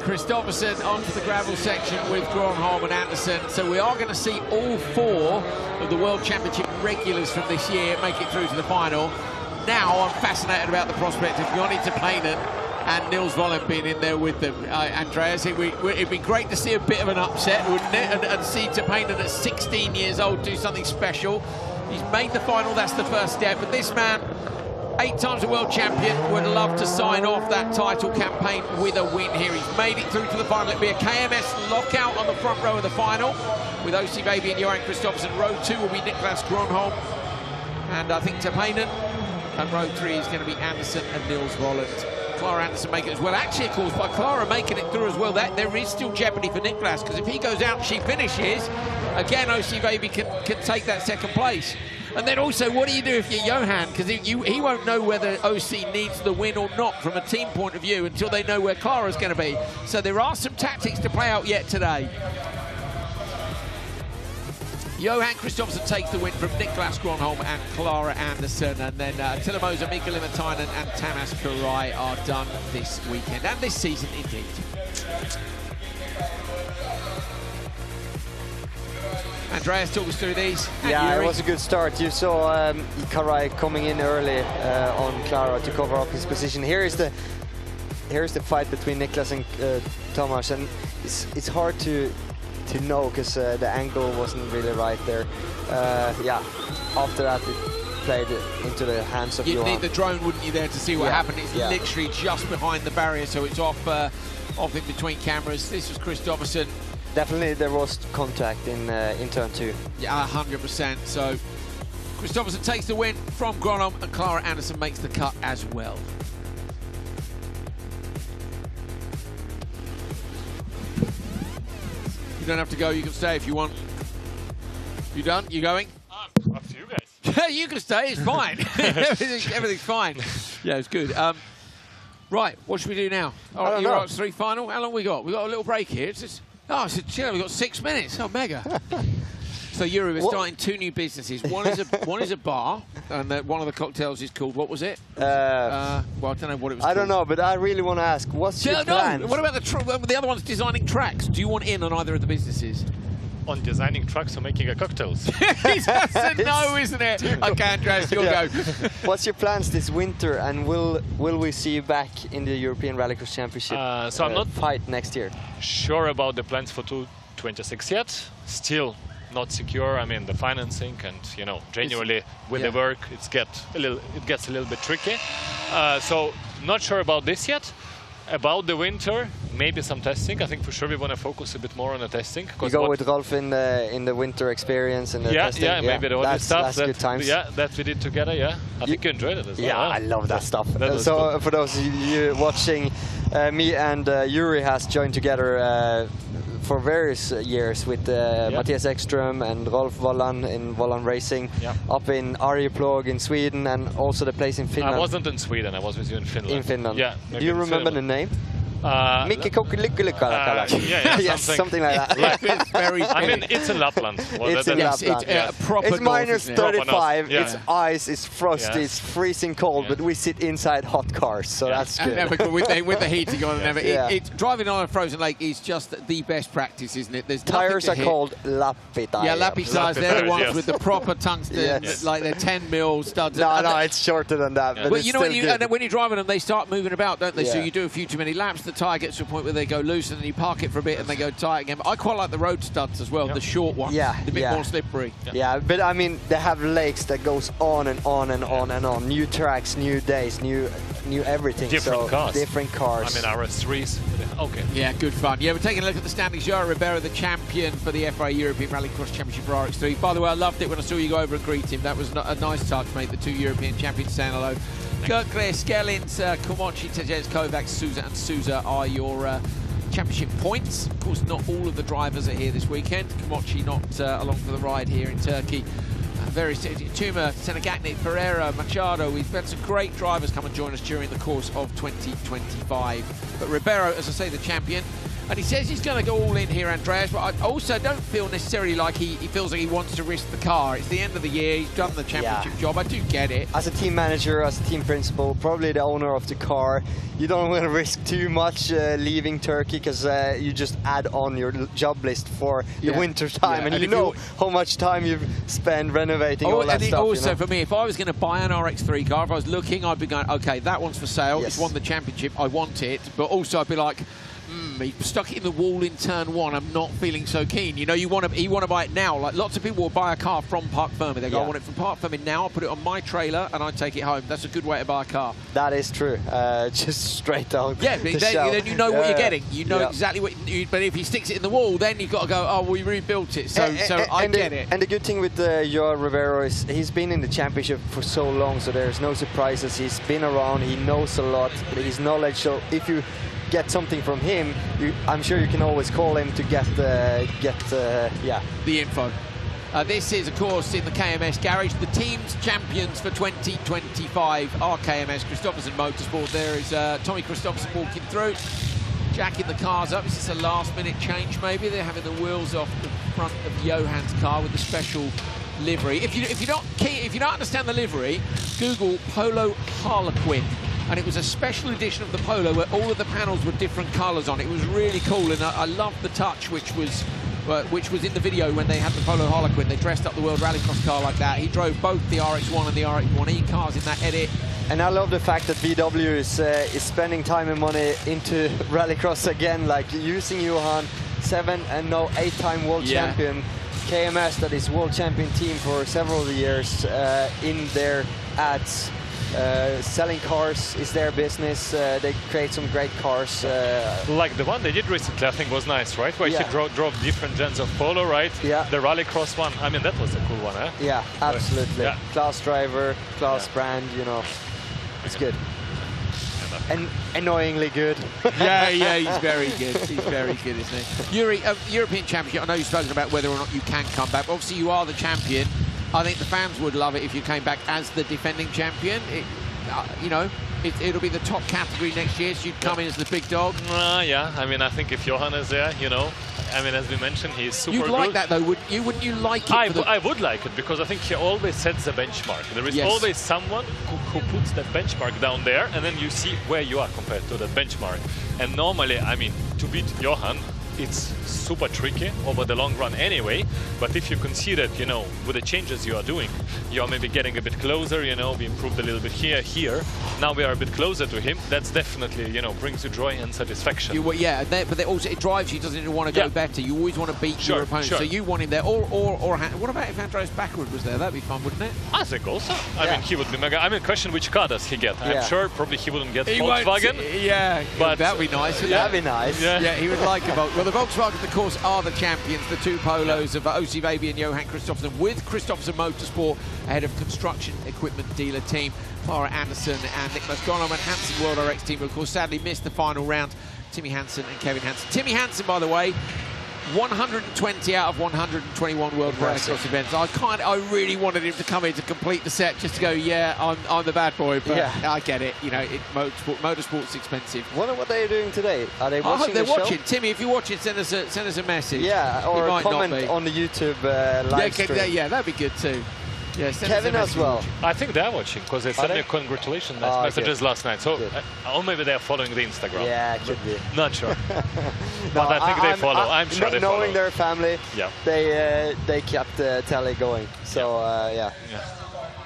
Kristoffersson onto the gravel section with Gronholm and Anderson. So we are going to see all 4 of the World Championship regulars from this year make it through to the final. Now I'm fascinated about the prospect of Joni Toplanen and Nils Vollen being in there with them. Andreas, it'd be great to see a bit of an upset, wouldn't it? And see Tappanen at 16 years old do something special. He's made the final, that's the first step. But this man, 8 times a world champion, would love to sign off that title campaign with a win here. He's made it through to the final. It'll be a KMS lockout on the front row of the final with OC Baby and Johan Kristoffersson. Row 2 will be Niklas Gronholm and I think Tappanen. And row 3 is going to be Anderson and Nils Vollen. Clara Anderson making it as well. Actually, of course, by Clara making it through as well, there is still jeopardy for Niklas, because if he goes out and she finishes, again, OC Baby can take that second place. And then also, what do you do if you're Johan? Because he won't know whether OC needs the win or not from a team point of view until they know where Clara's going to be. So there are some tactics to play out yet today. Johan Kristoffersson takes the win from Niklas Gronholm and Clara Anderson. And then Tillamosa, Mika Limatainen and Tamas Karai are done this weekend and this season indeed. Andreas, talk us through these. Yeah, it was a good start. You saw Karai coming in early on Clara to cover up his position. Here's the fight between Niklas and Tomas, and it's hard to know because the angle wasn't really right there. Yeah, after that it played into the hands of Johan. You'd need the drone, wouldn't you, there to see what happened? It's literally just behind the barrier, so it's off in between cameras. This was Kristoffersson. Definitely there was contact in turn 2. Yeah, 100%. So Kristoffersson takes the win from Gronholm and Clara Anderson makes the cut as well. You don't have to go, you can stay if you want. You done? You going? Up to you guys. You can stay, it's fine. Everything's fine. Yeah, it's good. Right, what should we do now? All right, Euro RX 3 final. How long we got? We got a little break here. Oh, it's chill. We've got 6 minutes. Oh, mega. So, Yuri, we're starting 2 new businesses. One is a bar, and one of the cocktails is called, what was it? Well, I don't know what it was called. I don't know, but I really want to ask, what's your plan? No, what about the other one's designing tracks? Do you want in on either of the businesses? On designing trucks or making a cocktails? He's said no, isn't it? Okay, Andreas, you'll go. What's your plans this winter, and will we see you back in the European Rallycross Championship so I'm not fight next year? Sure about the plans for 2026 yet. Still not secure. I mean, the financing and, you know, genuinely with the work, it gets a little bit tricky. So not sure about this yet. About the winter, maybe some testing. I think for sure we want to focus a bit more on the testing. You go with Rolf in the winter experience and the testing. Yeah, maybe the other stuff. That's good times. Yeah, that we did together. Yeah, I think you enjoyed it as well. Yeah, I love that stuff. So good. For those of you watching, me and Yuri has joined together for various years with Mattias Ekström and Rolf Vollan in Vollan Racing, up in Arjeplog in Sweden, and also the place in Finland. I wasn't in Sweden, I was with you in Finland. In Finland. Yeah. Do you remember the name? Mikki Kokkilikkilikala. Yes, something like that. It's very I mean, it's in Lapland. Well, it's in Lapland. It's minus 35, Yeah. it's ice, it's frosty, it's freezing cold, but we sit inside hot cars, so that's good. with the heating on and everything. Driving on a frozen lake is just the best practice, isn't it? There's tires are called Lappi tires. Yeah, Lappi tires, they're the ones with the proper tungsten, like they're 10 mil studs. No, it's shorter than that. But you know when you're driving them, they start moving about, don't they? So you do a few too many laps, the tyre gets to a point where they go loose and then you park it for a bit and they go tight again. But I quite like the road studs as well, the short ones, a bit more slippery. Yeah, but I mean, they have lakes that goes on and on and on and on. New tracks, new days, new everything. Different cars. Different cars. I mean, RS3s. Okay. Yeah, good fun. Yeah, we're taking a look at the standings. Johan Ribeiro, the champion for the FIA European Rallycross Championship for RX3. By the way, I loved it when I saw you go over and greet him. That was a nice touch, mate. The 2 European champions saying hello. Gerkle, Skellins, Komochi, Tejes, Kovacs, Souza and Souza are your championship points. Of course, not all of the drivers are here this weekend. Komochi not along for the ride here in Turkey. Tuma, Senegaknik, Pereira, Machado. We've had some great drivers come and join us during the course of 2025. But Ribeiro, as I say, the champion. And he says he's going to go all in here, Andreas, but I also don't feel necessarily like he feels like he wants to risk the car. It's the end of the year. He's done the championship job. I do get it. As a team manager, as a team principal, probably the owner of the car, you don't want to risk too much leaving Turkey, because you just add on your job list for the winter time, and you know how much time you've spent renovating all that stuff. Also, for me, if I was going to buy an RX3 car, if I was looking, I'd be going, okay, that one's for sale. It's won the championship. I want it. But also, I'd be like, he stuck it in the wall in turn 1. I'm not feeling so keen. You know, you want to buy it now. Like lots of people will buy a car from Park Fermi. They go, I want it from Park Fermi now. I'll put it on my trailer and I take it home. That's a good way to buy a car. That is true. Just straight out. Yeah, then you know what you're getting. You know exactly what. But if he sticks it in the wall, then you've got to go, oh, we rebuilt it. So I get it. And the good thing with Johan Rivero is he's been in the championship for so long, so there's no surprises. He's been around. He knows a lot. His knowledge. So if you get something from him, I'm sure you can always call him to get the info. This is, of course, in the KMS garage, the team's champions for 2025 are KMS Kristoffersson Motorsport. There is Tommy Kristoffersson walking through, jacking the cars up. Is this a last-minute change? Maybe they're having the wheels off the front of Johan's car with the special livery. If you don't understand the livery, Google Polo Harlequin. And it was a special edition of the Polo where all of the panels were different colours on. It was really cool, and I loved the touch, which was in the video when they had the Polo Harlequin. They dressed up the World Rallycross car like that. He drove both the RX1 and the RX1E cars in that edit. And I love the fact that VW is spending time and money into Rallycross again, like using Johan, 7 and now 8-time world champion. KMS, that is world champion team for several years, in their ads. Selling cars is their business. They create some great cars. Like the one they did recently, I think was nice, right? Where he drove different gens of Polo, right? Yeah. The Rallycross one, I mean, that was a cool one, eh? Yeah, absolutely. Yeah. Class driver, class brand, you know. It's good. And annoyingly good. yeah, he's very good. He's very good, isn't he? Yuri, European Championship, I know you've spoken about whether or not you can come back. Obviously, you are the champion. I think the fans would love it if you came back as the defending champion. It'll be the top category next year, so you'd come in as the big dog. Yeah, I mean, I think if Johan is there, you know, I mean, as we mentioned, he's super good. You'd like that, though, wouldn't you like it? I would like it, because I think he always sets the benchmark. There is always someone who puts that benchmark down there, and then you see where you are compared to that benchmark. And normally, I mean, to beat Johan, it's super tricky over the long run anyway, but if you consider, you know, with the changes you are doing, you are maybe getting a bit closer, you know, we improved a little bit here, now we are a bit closer to him, that's definitely, you know, brings you joy and satisfaction. But also it drives you, doesn't it, want to go better, you always want to beat your opponent, so you want him there, or what about if Andreas Bakkerud was there? That'd be fun, wouldn't it? I think also. I mean, he would be mega. I mean, question which car does he get? I'm sure probably he wouldn't get Volkswagen. But that'd be nice. That'd be nice. Yeah, he would like a Volkswagen. Well, the Volkswagen, of course, are the champions, the two Polos of Ossi Väbi and Johan Kristoffersson, with Kristoffersson Motorsport ahead of construction equipment dealer team Clara Anderson and Nicholas Gollum, and Hansen World RX team, who of course sadly missed the final round, Timmy Hansen and Kevin Hansen. Timmy Hansen, by the way, 120 out of 121 World Rallycross events. I really wanted him to come in to complete the set, just to go, I'm the bad boy, but I get it. You know, motorsport's expensive. Wonder what they're doing today. Are they watching I hope they're the show? watching. Timmy, if you're watching, send us a message. Yeah, or a comment on the YouTube live stream. Yeah, that'd be good too. Yeah, Kevin as well. I think they're watching, because they sent me congratulations messages last night. So, or maybe they're following the Instagram. Yeah, it could be. Not sure. But I think they follow. I'm sure they follow. Knowing their family, they kept the tally going. So,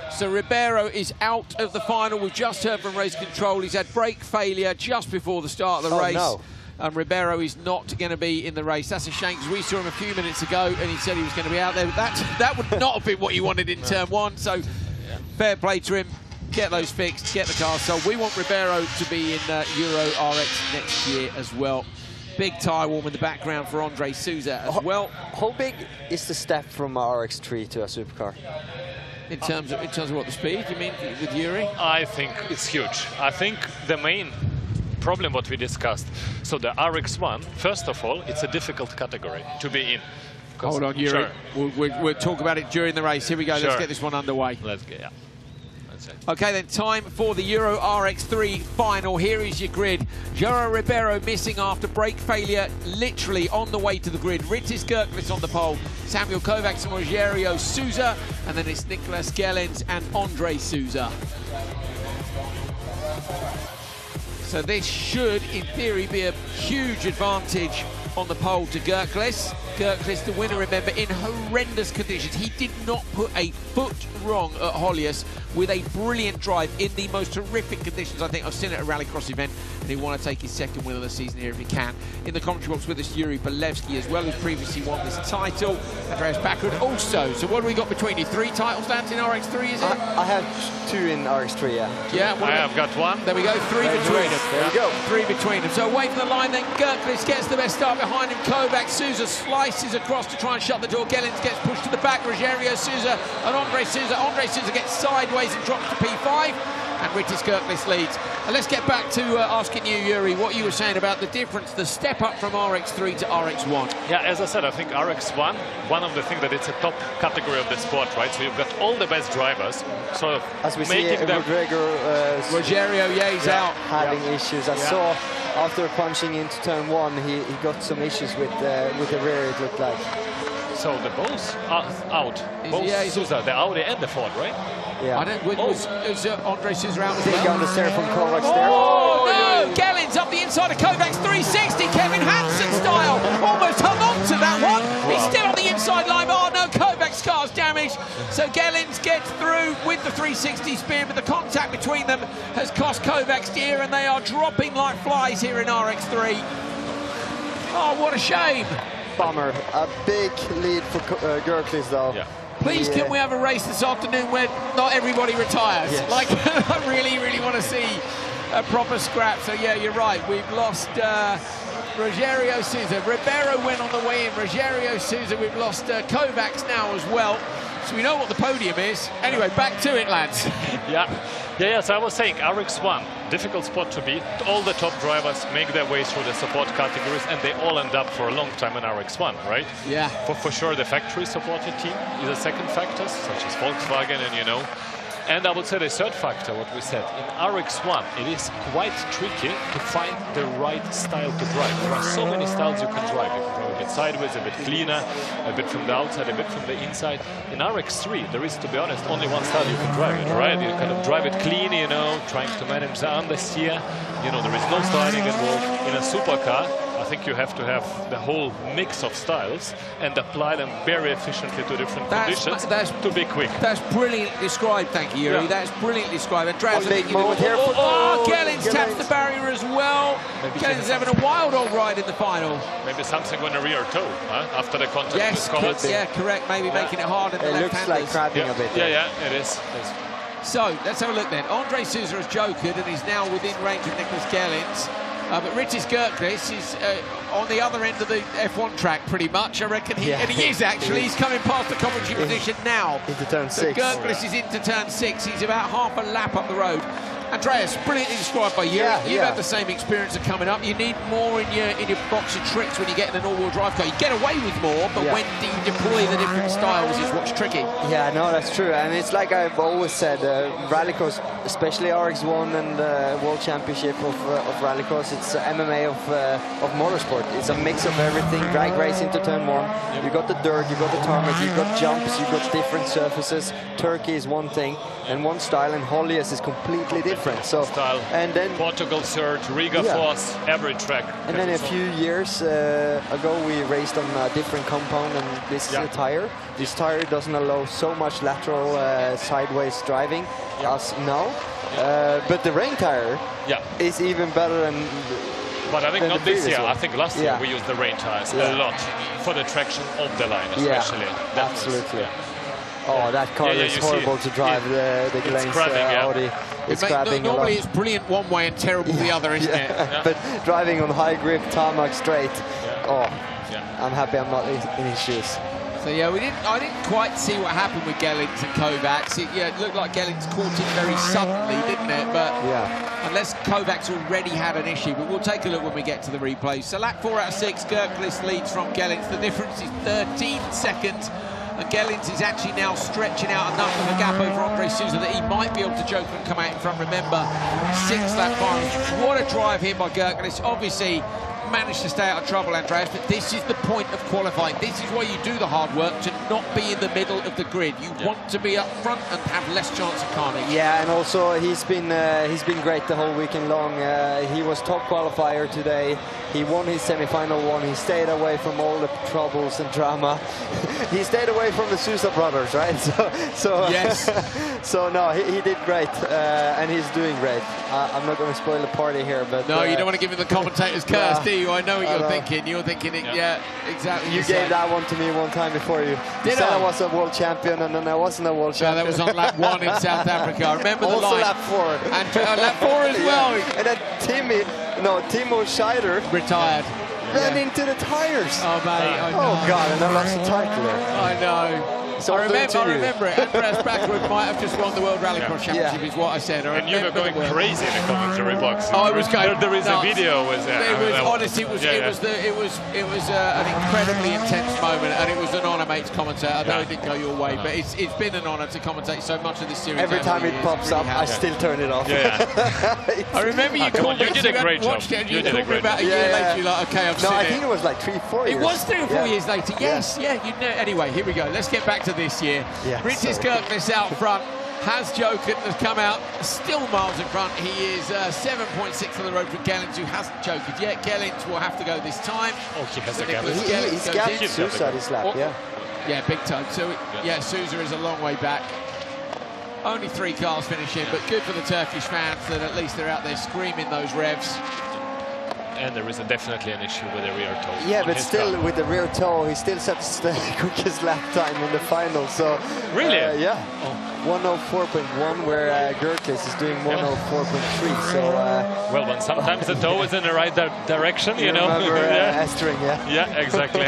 So Ribeiro is out of the final. We've just heard from race control. He's had brake failure just before the start of the race. No. And Ribeiro is not going to be in the race. That's a shame, because we saw him a few minutes ago and he said he was going to be out there. But that would not have been what you wanted in turn 1. So fair play to him. Get those fixed, get the car sold. We want Ribeiro to be in Euro RX next year as well. Big tyre warm in the background for Andre Souza as well. How big is the step from a RX3 to a supercar? In terms of what, the speed, you mean, with Yuri? I think it's huge. I think the main problem what we discussed. So the RX1, first of all, it's a difficult category to be in. Hold on, Yuri. We'll talk about it during the race. Here we go. Let's get this one underway. Let's get, let's say. Okay, then time for the Euro RX3 final. Here is your grid. João Ribeiro missing after brake failure, literally on the way to the grid. Rytis Gerklis on the pole, Samuel Kovacs and Rogério Sousa, and then it's Nicolas Gelens and Andre Sousa. So this should, in theory, be a huge advantage on the pole to Gerklis. Gerklis, the winner, remember, in horrendous conditions. He did not put a foot wrong at Höljes with a brilliant drive in the most horrific conditions I think I've seen at a rallycross event, and he want to take his second win of the season here if he can. In the commentary box with us, Yuri Bolevsky as well, who's previously won this title. Andreas Bakkerud also. So what do we got between you? 3 titles, Lance, in RX3, is it? I have 2 in RX3, yeah. Yeah, I have got 1. There we go, 3 between them. There we go. 3 between them. So away from the line then, Gerklis gets the best start behind him. Kovacs, Sousa slices across to try and shut the door. Gelens gets pushed to the back. Rogério Sousa and Andre Sousa. Andre Sousa gets sideways and drops to P5. And Rytis Gerklis leads. And let's get back to asking you, Yuri, what you were saying about the difference, the step up from RX3 to RX1. Yeah, as I said, I think RX1, one of the things that it's a top category of the sport, right? So you've got all the best drivers, sort of as we making see, them... Rogério, yeah, he's out. Having issues. I saw after punching into turn 1, he got some issues with the rear, it looked like. So the both are out. Both Sousa, the Audi and the Ford, right? Yeah. I don't. Was Andre Sousa out as Big well? understeer from Kovacs there. Oh no! Gelens up the inside of Kovacs, 360, Kevin Hansen style. Almost hung on to that one. Wow. He's still on the inside line. Oh no, Kovacs' car's damaged. So Gelens gets through with the 360 spin, but the contact between them has cost Kovacs dear, and they are dropping like flies here in RX3. Oh, what a shame. Bummer. A big lead for Gerklis though. Yeah. Please, can we have a race this afternoon where not everybody retires? Yes. Like, I really, really want to see a proper scrap. So, yeah, you're right. We've lost Rogério Sousa. Ribeiro went on the way in. Rogério Sousa. We've lost Kovacs now as well. So we know what the podium is. Anyway, back to it, lads. Yes, I was saying RX1, difficult spot to beat. All the top drivers make their way through the support categories, and they all end up for a long time in RX1, right? Yeah. For sure, the factory-supported team is a second factor, such as Volkswagen, and you know. And I would say the third factor, what we said, in RX1, it is quite tricky to find the right style to drive. There are so many styles you can drive. You can drive a bit sideways, a bit cleaner, a bit from the outside, a bit from the inside. In RX3, there is, to be honest, only one style you can drive it, right? You kind of drive it clean, you know, trying to manage the understeer. You know, there is no sliding involved. In a supercar, I think you have to have the whole mix of styles and apply them very efficiently to different conditions to be quick. That's brilliantly described, thank you, Yuri. Yeah. That's brilliantly described. Andreas, Gelens taps the barrier as well. Gelens is having a wild old ride in the final. Maybe something on the rear toe, after the contact with Kovacs. Yeah, correct. Maybe making it hard in the left-handers. It looks like crabbing a bit. Yeah, it is. So, let's have a look then. Andre Sousa has jokered and he's now within range of Nicolas Gelens. But Rytis Gerklis is on the other end of the F1 track pretty much, I reckon. And he is actually. He's coming past the commentary position now. Into turn 6. So Gerklis is into turn 6. He's about half a lap up the road. Andreas, brilliantly described by you. You've had the same experience of coming up. You need more in your box of tricks when you get in an all-wheel drive car. You get away with more, but when you deploy the different styles is what's tricky. Yeah, no, that's true. And it's like I've always said, Rallycross, especially RX1 and World Championship of Rallycross, it's MMA of motorsport. It's a mix of everything. Drag race into turn 1. You got the dirt, you got the tarmac, you got jumps, you got different surfaces. Turkey is one thing and one style, and Höljes is completely different. So style. And then Portugal third, Riga fourth, every track. And then a few years ago we raced on a different compound, and this tire. This tire doesn't allow so much lateral sideways driving as now. But the rain tire is even better than. But I think not this year. I think last year we used the rain tires a lot for the traction of the line, especially. Absolutely. Oh, that car is horrible to drive. The Gelens Audi. It's crabbing normally it's brilliant one way and terrible the other, isn't it? But driving on high grip tarmac straight. I'm happy I'm not in his shoes. So I didn't quite see what happened with Gelens and Kovacs. It looked like Gelens caught it very suddenly, didn't it? But unless Kovacs already had an issue, but we'll take a look when we get to the replay. So lap 4 out of 6, Gerklis leads from Gelens. The difference is 13 seconds. and Gellins is actually now stretching out enough of a gap over André Sousa that he might be able to joke and come out in front. Remember, 6 lap final. What a drive here by Görkelis. Obviously managed to stay out of trouble, Andreas, but this is the point of qualifying. This is why you do the hard work, to not be in the middle of the grid. You want to be up front and have less chance of carnage. Yeah, and also he's been great the whole weekend long. He was top qualifier today. He won his semi-final one. He stayed away from all the troubles and drama. He stayed away from the Sousa brothers, right? So yes. So no, he did great, and he's doing great. I'm not going to spoil the party here, but no, you don't want to give him the commentator's curse, do you? I know what you're thinking. You're thinking it, yeah, exactly. You gave that one to me one time before you. Did said I? I was a world champion, and then I wasn't a world champion. That was on lap 1 in South Africa. I remember the also line. lap 4. And lap 4 as well. And then Timo Scheider retired. Ran into the tires. Oh, mate, I know. Oh, God, and I lost the title there. I know. So I remember it. Andreas Bakkerud might have just won the World Rallycross Championship, is what I said. And you were going crazy in the commentary box. Oh, I was going. There is a video. Honestly, it was an incredibly intense moment, and it was an honour, mate, to commentate. I know it didn't go your way, but it's been an honour to commentate so much of this series. Every time it pops up, I still turn it off. I remember you called me. You did a great job. You did a great job. About a year later, you're like, okay, I've seen it. No, I think it was like 3-4 years. It was 3 or 4 years later. Yes, you know. Anyway, here we go. Let's get back to this year. Britis Görkelis out front, has Jochen has come out, still miles in front. He is 7.6 on the road from Gellins, who hasn't Jochen yet. Gellins will have to go this time. Oh, he has a He's gapped Sousa this lap, Yeah, big time. So, Sousa is a long way back. Only 3 cars finishing, but good for the Turkish fans that at least they're out there screaming those revs. And there is definitely an issue with the rear toe. Yeah, but still, with the rear toe, he still sets the quickest lap time in the final. So really, yeah, 104.1, where Görkelis is doing 104.3. So well, but sometimes the toe is in the right direction, you know. Remember Ekström, yeah, exactly.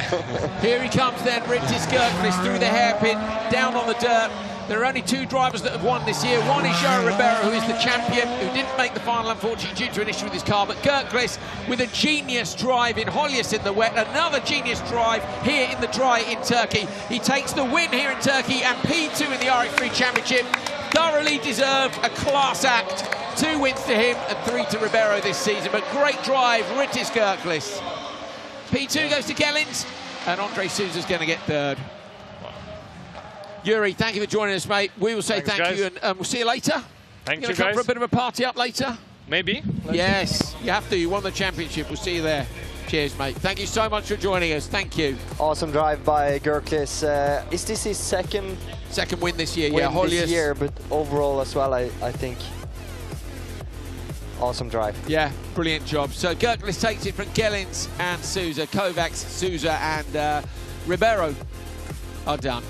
Here he comes then, Britis Görkelis through the hairpin, down on the dirt. There are only 2 drivers that have won this year. One is Johan Ribeiro, who is the champion, who didn't make the final, unfortunately, due to an issue with his car. But Görkelis, with a genius drive in Höljes in the wet, another genius drive here in the dry in Turkey. He takes the win here in Turkey and P2 in the RX3 Championship. Thoroughly deserved, a class act. 2 wins to him and 3 to Ribeiro this season. But great drive, Britis Görkelis. P2 goes to Gellins, and André Sousa's going to get 3rd. Yuri, thank you for joining us, mate. We will say thank you, and we'll see you later. Thank you, guys. Come for a bit of a party up later? Maybe. Yes, you have to. You won the championship. We'll see you there. Cheers, mate. Thank you so much for joining us. Thank you. Awesome drive by Görkelis. Is this his second win this year? Yeah, Höljes. This year, but overall as well, I think. Awesome drive. Yeah, brilliant job. So Görkelis takes it from Gellins and Sousa. Kovacs, Sousa, and Ribeiro are done.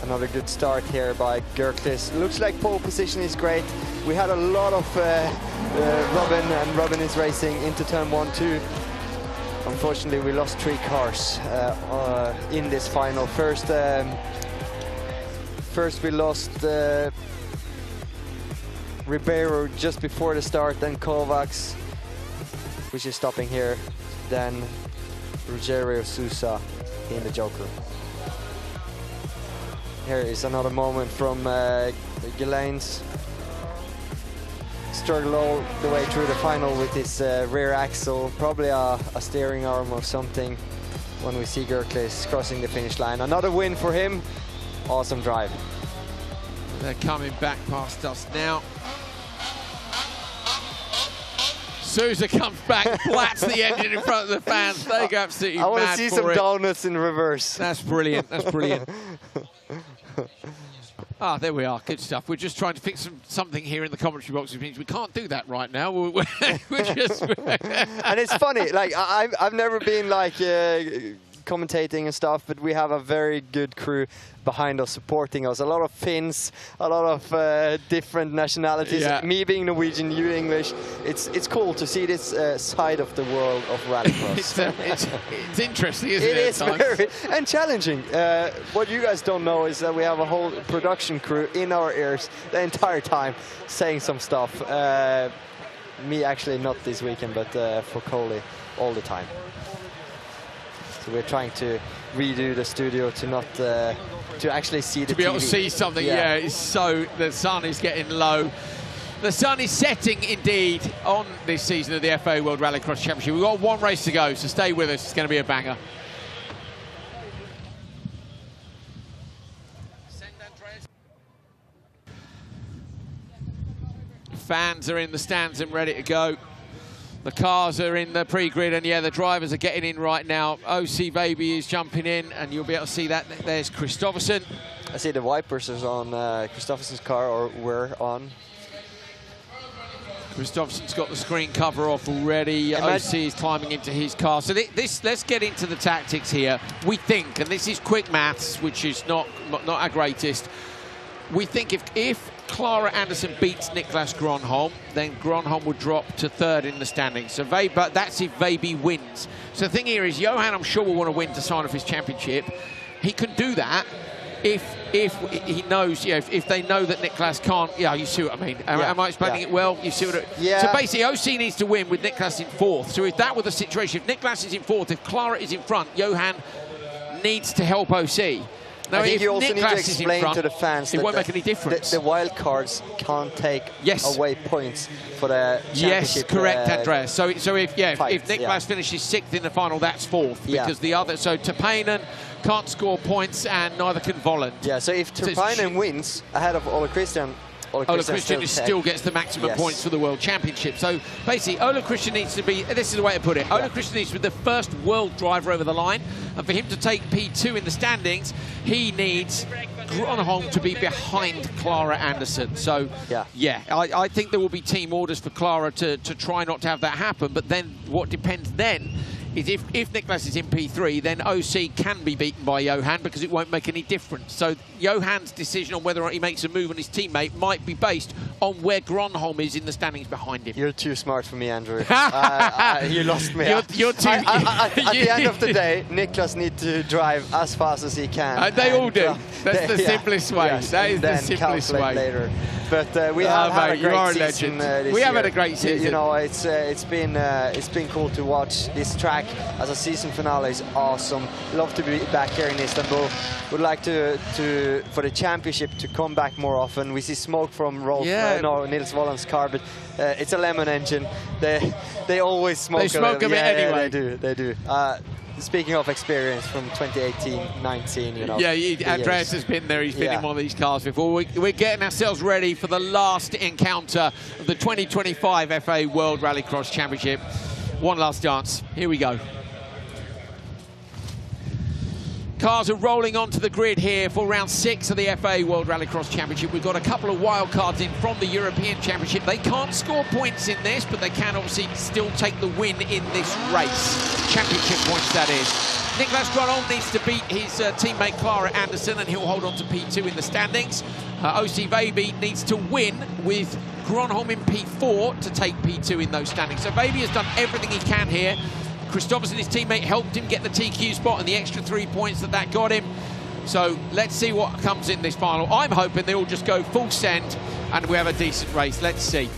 Another good start here by Görkelis. Looks like pole position is great. We had a lot of Robin, and Robin is racing into turn 1-2. Unfortunately, we lost 3 cars in this final. First we lost Ribeiro just before the start, then Kovacs, which is stopping here, then Rogério Sousa in the Joker. Here is another moment from Gellins. Struggled all the way through the final with his rear axle, probably a steering arm or something, when we see Görkelis crossing the finish line. Another win for him. Awesome drive. They're coming back past us now. Sousa comes back, flats the engine in front of the fans. They go absolutely mad. I want to see some donuts in reverse. That's brilliant. That's brilliant. There we are. Good stuff. We're just trying to fix something here in the commentary box, which means we can't do that right now. We're just and it's funny. Like I've never been like commentating and stuff, but we have a very good crew behind us, supporting us. A lot of Finns, a lot of different nationalities. Yeah. Me being Norwegian, you English. It's cool to see this side of the world of rallycross. it's interesting, isn't it? It is very and challenging. What you guys don't know is that we have a whole production crew in our ears the entire time, saying some stuff. Me actually not this weekend, but for Coley all the time. So we're trying to redo the studio to not to actually see the to be TV. able to see something. Yeah, it's so the sun is getting low. The sun is setting indeed on this season of the FIA World Rallycross Championship. We've got one race to go, so stay with us. It's going to be a banger. Fans are in the stands and ready to go. The cars are in the pre-grid, and yeah, the drivers are getting in right now. OC Baby is jumping in, and you'll be able to see that. There's Kristoffersson. I see the wipers is on Kristoffersson's car, or were on. Kristoffersson's got the screen cover off already. OC is climbing into his car. So let's get into the tactics here. We think, and this is quick maths, which is not our greatest. We think if Clara Anderson beats Niklas Gronholm, then Gronholm would drop to third in the standings. So but that's if Baby wins. So the thing here is Johan, I'm sure, will want to win to sign off his championship. He can do that if he knows, if they know that Niklas can't. Yeah, you see what I mean. Am I explaining it well? You see what it, So basically, OC needs to win with Niklas in fourth. So if that were the situation, if Niklas is in fourth, if Clara is in front, Johan needs to help OC. Now, I think you also Niklas need to explain to the fans it that won't make any difference. The wild cards can't take away points for the championship. Yes, correct, Andreas. So if Niklas finishes sixth in the final, that's fourth because the other. So Tupainen can't score points, and neither can Volland. Yeah. So if Tupainen wins ahead of Ole Christian. Ole Christian still gets the maximum points for the World Championship. So basically, Ole Christian needs to be, this is the way to put it, Ole Christian needs to be the first world driver over the line. And for him to take P2 in the standings, he needs Gronholm to be behind Clara Anderson. So, I think there will be team orders for Clara to try not to have that happen. But then what depends then is if Niklas is in P3, then OC can be beaten by Johan because it won't make any difference. So Johan's decision on whether or not he makes a move on his teammate might be based on where Gronholm is in the standings behind him. You're too smart for me, Andrew. You lost me. You're too... At the end of the day, Niklas needs to drive as fast as he can. They all do. That's the simplest way. Yes, that is the simplest way. Later. But we have had a great season this We have year. had a great season. You know, it's been cool to watch this track as a season finale. Is awesome. Love to be back here in Istanbul. Would like to for the championship to come back more often. We see smoke from Nils Volland's car, but it's a Lemon engine. They always smoke. They smoke a bit anyway. They do. Speaking of experience from 2018-19, you know. Yeah, Andreas has been there. He's been in one of these cars before. We're getting ourselves ready for the last encounter of the 2025 FIA World Rallycross Championship. One last dance. Here we go. Cars are rolling onto the grid here for round 6 of the FIA World Rallycross Championship. We've got a couple of wild cards in from the European Championship. They can't score points in this, but they can obviously still take the win in this race. Championship points, that is. Niklas Gronholm needs to beat his teammate Clara Anderson, and he'll hold on to P2 in the standings. OC Baby needs to win with Gronholm in P4 to take P2 in those standings. So Baby has done everything he can here. Kristoffersson, his teammate, helped him get the TQ spot and the extra 3 points that got him. So let's see what comes in this final. I'm hoping they all just go full send and we have a decent race. Let's see.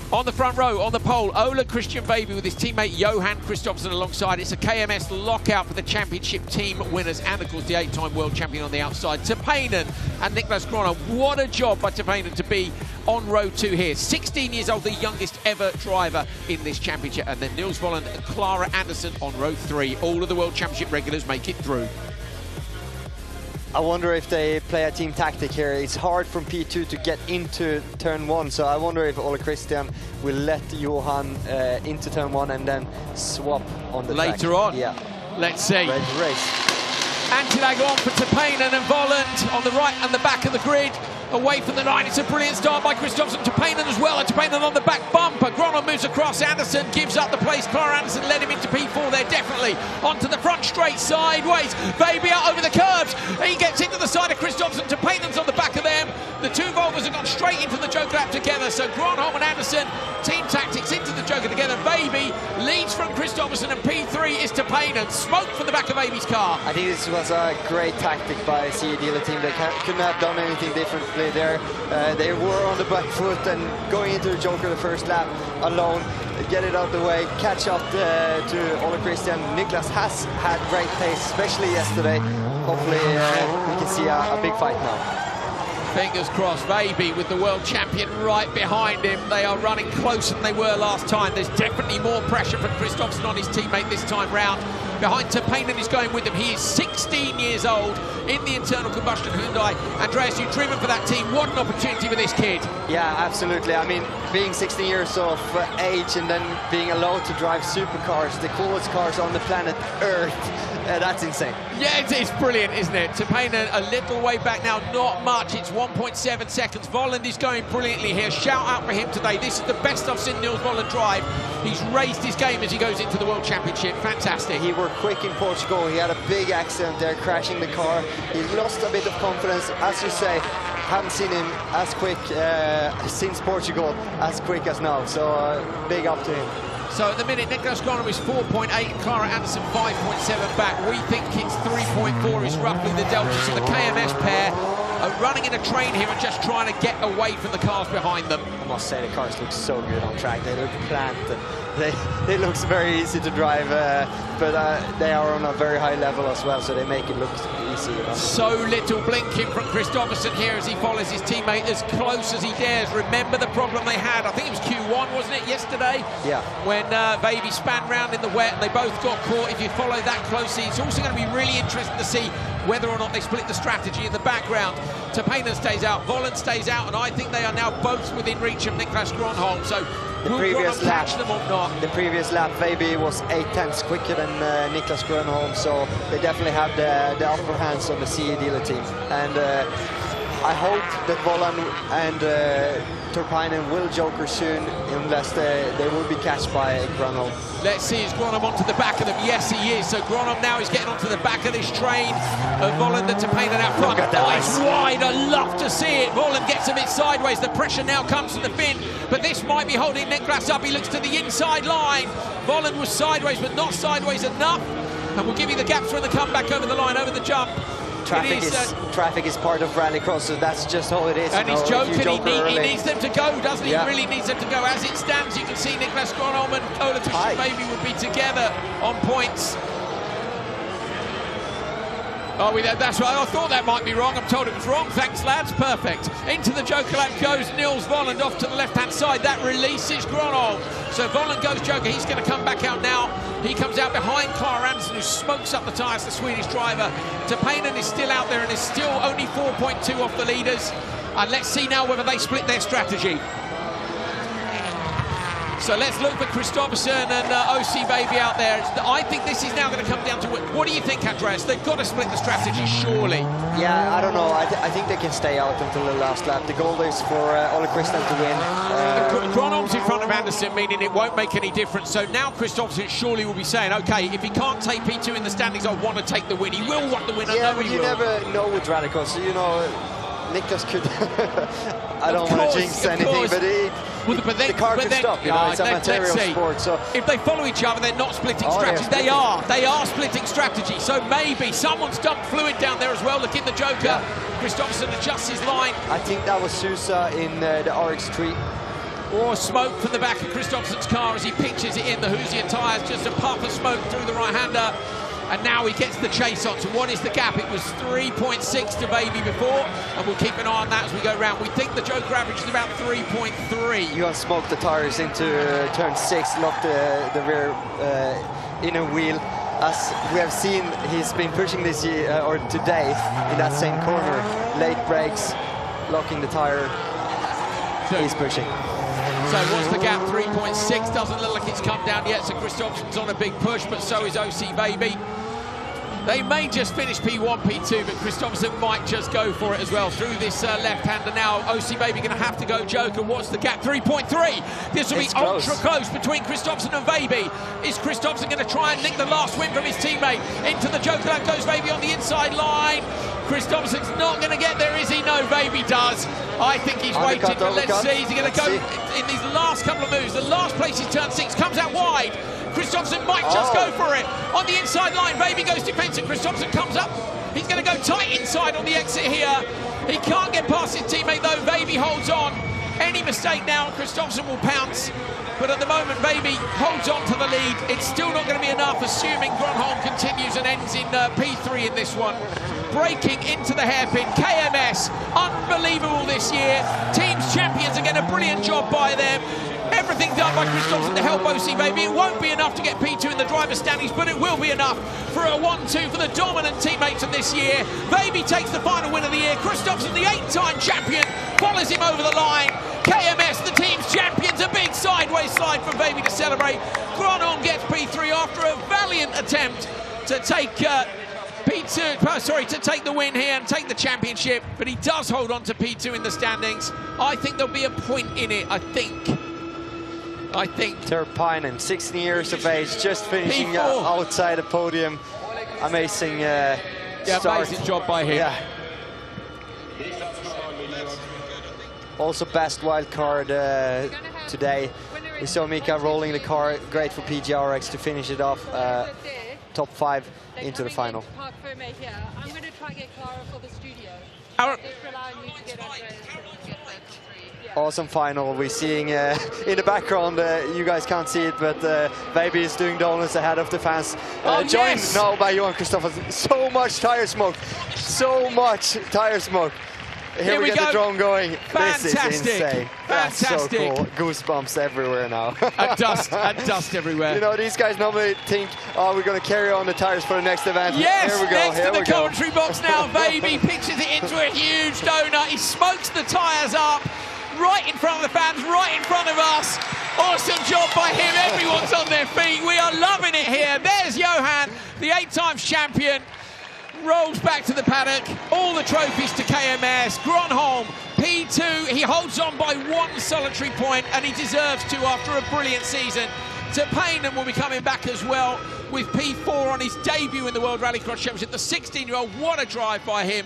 On the front row, on the pole, Ole Christian Baby with his teammate Johan Kristoffersson alongside. It's a KMS lockout for the championship team winners and, of course, the 8-time world champion on the outside. Tupainen and Niklas Gronholm. What a job by Tupainen to be on row 2 here. 16 years old, the youngest ever driver in this championship. And then Nils Volland and Clara Anderson on row 3. All of the world championship regulars make it through. I wonder if they play a team tactic here. It's hard from P2 to get into turn 1, so I wonder if Ole Christian will let Johan into turn 1 and then swap on the later track. on. Yeah. Let's see. Ready to race. Anti-lag on for Tupainen and Volland on the right and the back of the grid. Away from the line, it's a brilliant start by Kristoffersson. Tupainen as well, and Tupainen on the back bumper. Gronholm moves across, Anderson gives up the place. Clara Anderson led him into P4 there, definitely. Onto the front straight, sideways. Baby out over the curbs. He gets into the side of Kristoffersson. Tupainen's on the back of them. The two Volvos have gone straight into the Joker lap together. So Gronholm and Anderson, team tactics into the Joker together. Baby leads from Kristoffersson. Kristoffersson, and P3 is Tappanen. Smoke from the back of Amy's car. I think this was a great tactic by CE dealer team. They couldn't have done anything differently there. They were on the back foot and going into the Joker the first lap alone, get it out of the way, catch up to Ole Christian. Niklas has had great pace, especially yesterday. Hopefully we can see a big fight now. Fingers crossed. Veiby with the world champion right behind him. They are running closer than they were last time. There's definitely more pressure from Kristoffersson on his teammate this time round. Behind Tappanen is going with him. He is 16 years old in the internal combustion Hyundai. Andreas, you've driven for that team. What an opportunity for this kid. Yeah, absolutely. I mean, being 16 years of age and then being allowed to drive supercars, the coolest cars on the planet Earth, that's insane. Yeah, it's brilliant, isn't it? Tappanen a little way back now, not much. It's 1.7 seconds. Volland is going brilliantly here. Shout out for him today. This is the best I've seen Nils Volland drive. He's raised his game as he goes into the World Championship. Fantastic. He worked quick in Portugal. He had a big accident there, crashing the car. He lost a bit of confidence, as you say. Haven't seen him as quick since Portugal, as quick as now. So big up to him. So at the minute, Niklas Gronholm is 4.8 and Clara Anderson 5.7 back. We think it's 3.4 is roughly the delta. So the KMS pair are running in a train here and just trying to get away from the cars behind them. I must say the cars look so good on track. They look planted. They look very easy to drive, but they are on a very high level as well, so they make it look easy. You know? So little blinking from Kristoffersson here as he follows his teammate as close as he dares. Remember the problem they had, I think it was Q1, wasn't it, yesterday? Yeah. When Veiby span round in the wet and they both got caught. If you follow that closely, it's also going to be really interesting to see whether or not they split the strategy in the background. Tappanen stays out, Volland stays out, and I think they are now both within reach of Niklas Gronholm. So will Gronholm catch them or not? The previous lap, Veiby was 8/10 quicker than Niklas Gronholm, so they definitely have the upper hands on the CE dealer team. And I hope that Volland and Tappanen will joker soon, unless they will be catched by Gronholm. Let's see, is Gronholm onto the back of them? Yes, he is. So Gronholm now is getting onto the back of this train of Volland and Tappanen out front. It's wide, I love to see it. Volland gets a bit sideways. The pressure now comes from the fin, but this might be holding Niklas up. He looks to the inside line. Volland was sideways, but not sideways enough. And we'll give you the gaps when they come back over the line, over the jump. Traffic is part of rallycross, so that's just how it is. And he's joking, he needs them to go, doesn't he? Yeah. He really needs them to go. As it stands, you can see Niklas Gronholm and Ole Christian Veiby would be together on points. Oh, that's right. I thought that might be wrong. I'm told it was wrong. Thanks, lads. Perfect. Into the Joker lap goes Nils Volland off to the left-hand side. That releases Gronholm. So Volland goes Joker. He's going to come back out now. He comes out behind Clara Anderson, who smokes up the tyres, the Swedish driver. Tappanen is still out there and is still only 4.2 off the leaders. And let's see now whether they split their strategy. So let's look for Kristoffersson and OC Veiby out there. I think this is now going to come down to what do you think, Andreas? They've got to split the strategy, surely. Yeah, I don't know. I think they can stay out until the last lap. The goal is for Ole Christian to win. Gronholm's in front of Anderson, meaning it won't make any difference. So now Kristoffersson surely will be saying, OK, if he can't take P2 in the standings, I want to take the win. He will want the win. Yeah, but you never know with Rallycross. So, you know, Niklas could... I don't want to jinx anything, but the car could stop, you know, it's a material sport. So if they follow each other, they're not splitting strategy. They are splitting strategy. So maybe someone's dumped fluid down there as well. Look in the Joker. Yeah. Kristoffersson adjusts his line. I think that was Sousa in the RX3. Or smoke from the back of Kristoffersson's car as he pinches it in. The Hoosier tyres, just a puff of smoke through the right-hander. And now he gets the chase on. So what is the gap? It was 3.6 to Veiby before, and we'll keep an eye on that as we go round. We think the Joker average is about 3.3. Johan smoked the tyres into turn 6, locked the rear inner wheel. As we have seen, he's been pushing this year, or today, in that same corner. Late brakes, locking the tyre. So he's pushing. So what's the gap? 3.6. Doesn't look like it's come down yet. So Kristoffersson's on a big push, but so is OC Veiby. They may just finish P1, P2, but Kristoffersson might just go for it as well. Through this left-hander now, OC Veiby going to have to go Joker. What's the gap? 3.3. This will be ultra close between Kristoffersson and Veiby. Is Kristoffersson going to try and nick the last win from his teammate? Into the Joker lap goes Veiby on the inside line. Kristoffersson's not going to get there, is he? No, Veiby does. I think he's waiting, but let's see. Is he going to go in these last couple of moves? The last place is turn 6, comes out wide. Kristoffersson might just go for it. On the inside line, Baby goes defensive. Kristoffersson comes up. He's going to go tight inside on the exit here. He can't get past his teammate though. Baby holds on. Any mistake now, Kristoffersson will pounce. But at the moment, Baby holds on to the lead. It's still not going to be enough, assuming Grönholm continues and ends in P3 in this one. Breaking into the hairpin. KMS, unbelievable this year. Teams champions, again, a brilliant job by them. Everything done by Kristoffersson to help OC Baby. It won't be enough to get P2 in the driver's standings, but it will be enough for a 1-2 for the dominant teammates of this year. Baby takes the final win of the year. Kristoffersson, the 8-time champion, follows him over the line. KMS, the team's champions, a big sideways slide for Baby to celebrate. Grönholm gets P3 after a valiant attempt to take to take the win here and take the championship, but he does hold on to P2 in the standings. I think there'll be a point in it, I think. Terpainen, 16 years of age, just finishing outside the podium. Amazing start. Amazing job by him. Yeah. Also best wild card today. We saw Mika rolling the car, great for FIA RX to finish it off. Top 5 into the final. I'm going to try and get Clara for the studio. Awesome final. We're seeing in the background, you guys can't see it, but Baby is doing donuts ahead of the fans. Joined now by Johan Kristoffersson. So much tire smoke. So much tire smoke. Here we get the drone going. Fantastic. This is insane. That's so cool. Goosebumps everywhere now. and dust everywhere. You know, these guys normally think, oh, we're going to carry on the tires for the next event. Yes, here we go. next to the commentary box now. Baby pitches it into a huge donut. He smokes the tires up right in front of the fans, right in front of us. Awesome job by him. Everyone's on their feet. We are loving it here. There's Johan, the 8-time champion. Rolls back to the paddock, all the trophies to KMS. Grönholm, P2, he holds on by 1 solitary point, and he deserves to after a brilliant season. Terpainen will be coming back as well with P4 on his debut in the World Rallycross Championship. The 16-year-old, what a drive by him.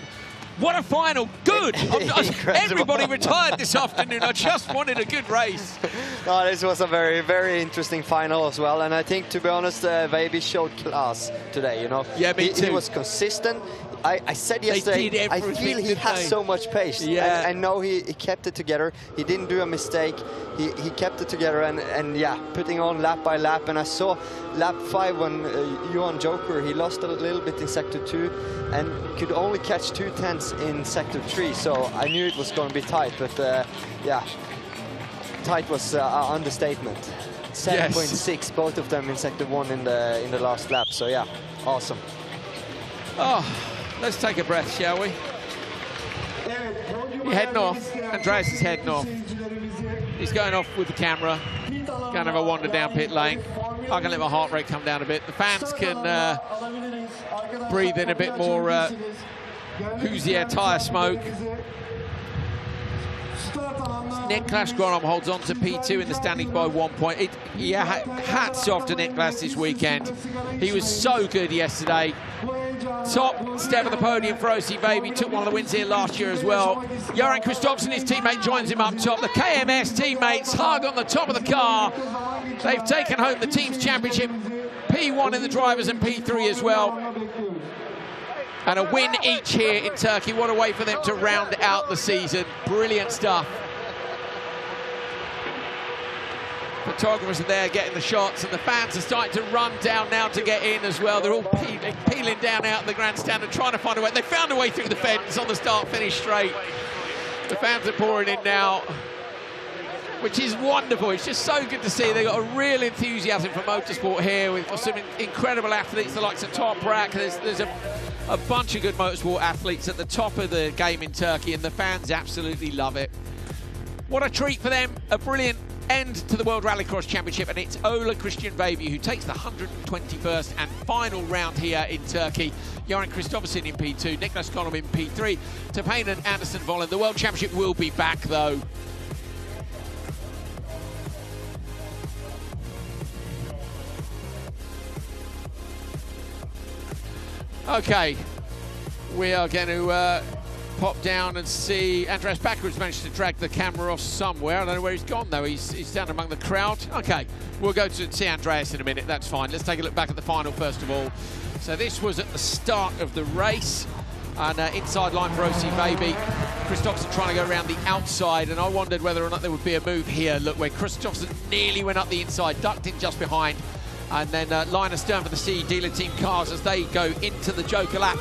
What a final, good. Everybody retired this afternoon. I just wanted a good race. No, this was a very, very interesting final as well. And I think, to be honest, Baby showed class today, you know. Yeah, me too. He was consistent. I said yesterday, I feel he has so much pace. Yeah. I know he kept it together. He didn't do a mistake. He kept it together and yeah, putting on lap by lap. And I saw lap 5 when Johan Joker, he lost a little bit in sector 2 and could only catch 2/10 in sector 3. So I knew it was going to be tight, but yeah, tight was an understatement. 7.6, both of them in sector 1 in the last lap. So yeah, awesome. Oh, let's take a breath, shall we? You're heading off. Andreas is heading off. He's going off with the camera. Going to have a wander down pit lane. I can let my heart rate come down a bit. The fans can breathe in a bit more Höljes tyre smoke. Niklas Grönholm holds on to P2 in the standings by 1 point. Hats off to Niklas this weekend. He was so good yesterday. Top step of the podium for OC Baby. Took one of the wins here last year as well. Johan Kristoffersson, his teammate, joins him up top. The KMS teammates hug on the top of the car. They've taken home the team's championship. P1 in the drivers and P3 as well. And a win each here in Turkey. What a way for them to round out the season. Brilliant stuff. Photographers are there getting the shots, and the fans are starting to run down now to get in as well. They're all peeling down out of the grandstand and trying to find a way. They found a way through the fence on the start-finish straight. The fans are pouring in now, which is wonderful. It's just so good to see. They've got a real enthusiasm for motorsport here. We've got some incredible athletes, the likes of Toprak. There's a bunch of good motorsport athletes at the top of the game in Turkey, and the fans absolutely love it. What a treat for them. A brilliant end to the World Rallycross Championship, and it's Ola Christian Baby who takes the 121st and final round here in Turkey. Johan Kristoffersson in P2, Niklas Grönholm in P3, Terpainen and Anderson Vollen. The World Championship will be back though. Okay, we are going to pop down and see Andreas Bakkerud's managed to drag the camera off somewhere. I don't know where he's gone though. He's down among the crowd. Okay, We'll go to see Andreas in a minute, that's fine. Let's take a look back at the final first of all. So this was at the start of the race, and inside line for OC Baby. Kristoffersson trying to go around the outside, and I wondered whether or not there would be a move here. Look, where Kristoffersson nearly went up the inside, ducked in just behind, and then line astern for the CE dealer team cars as they go into the Joker lap.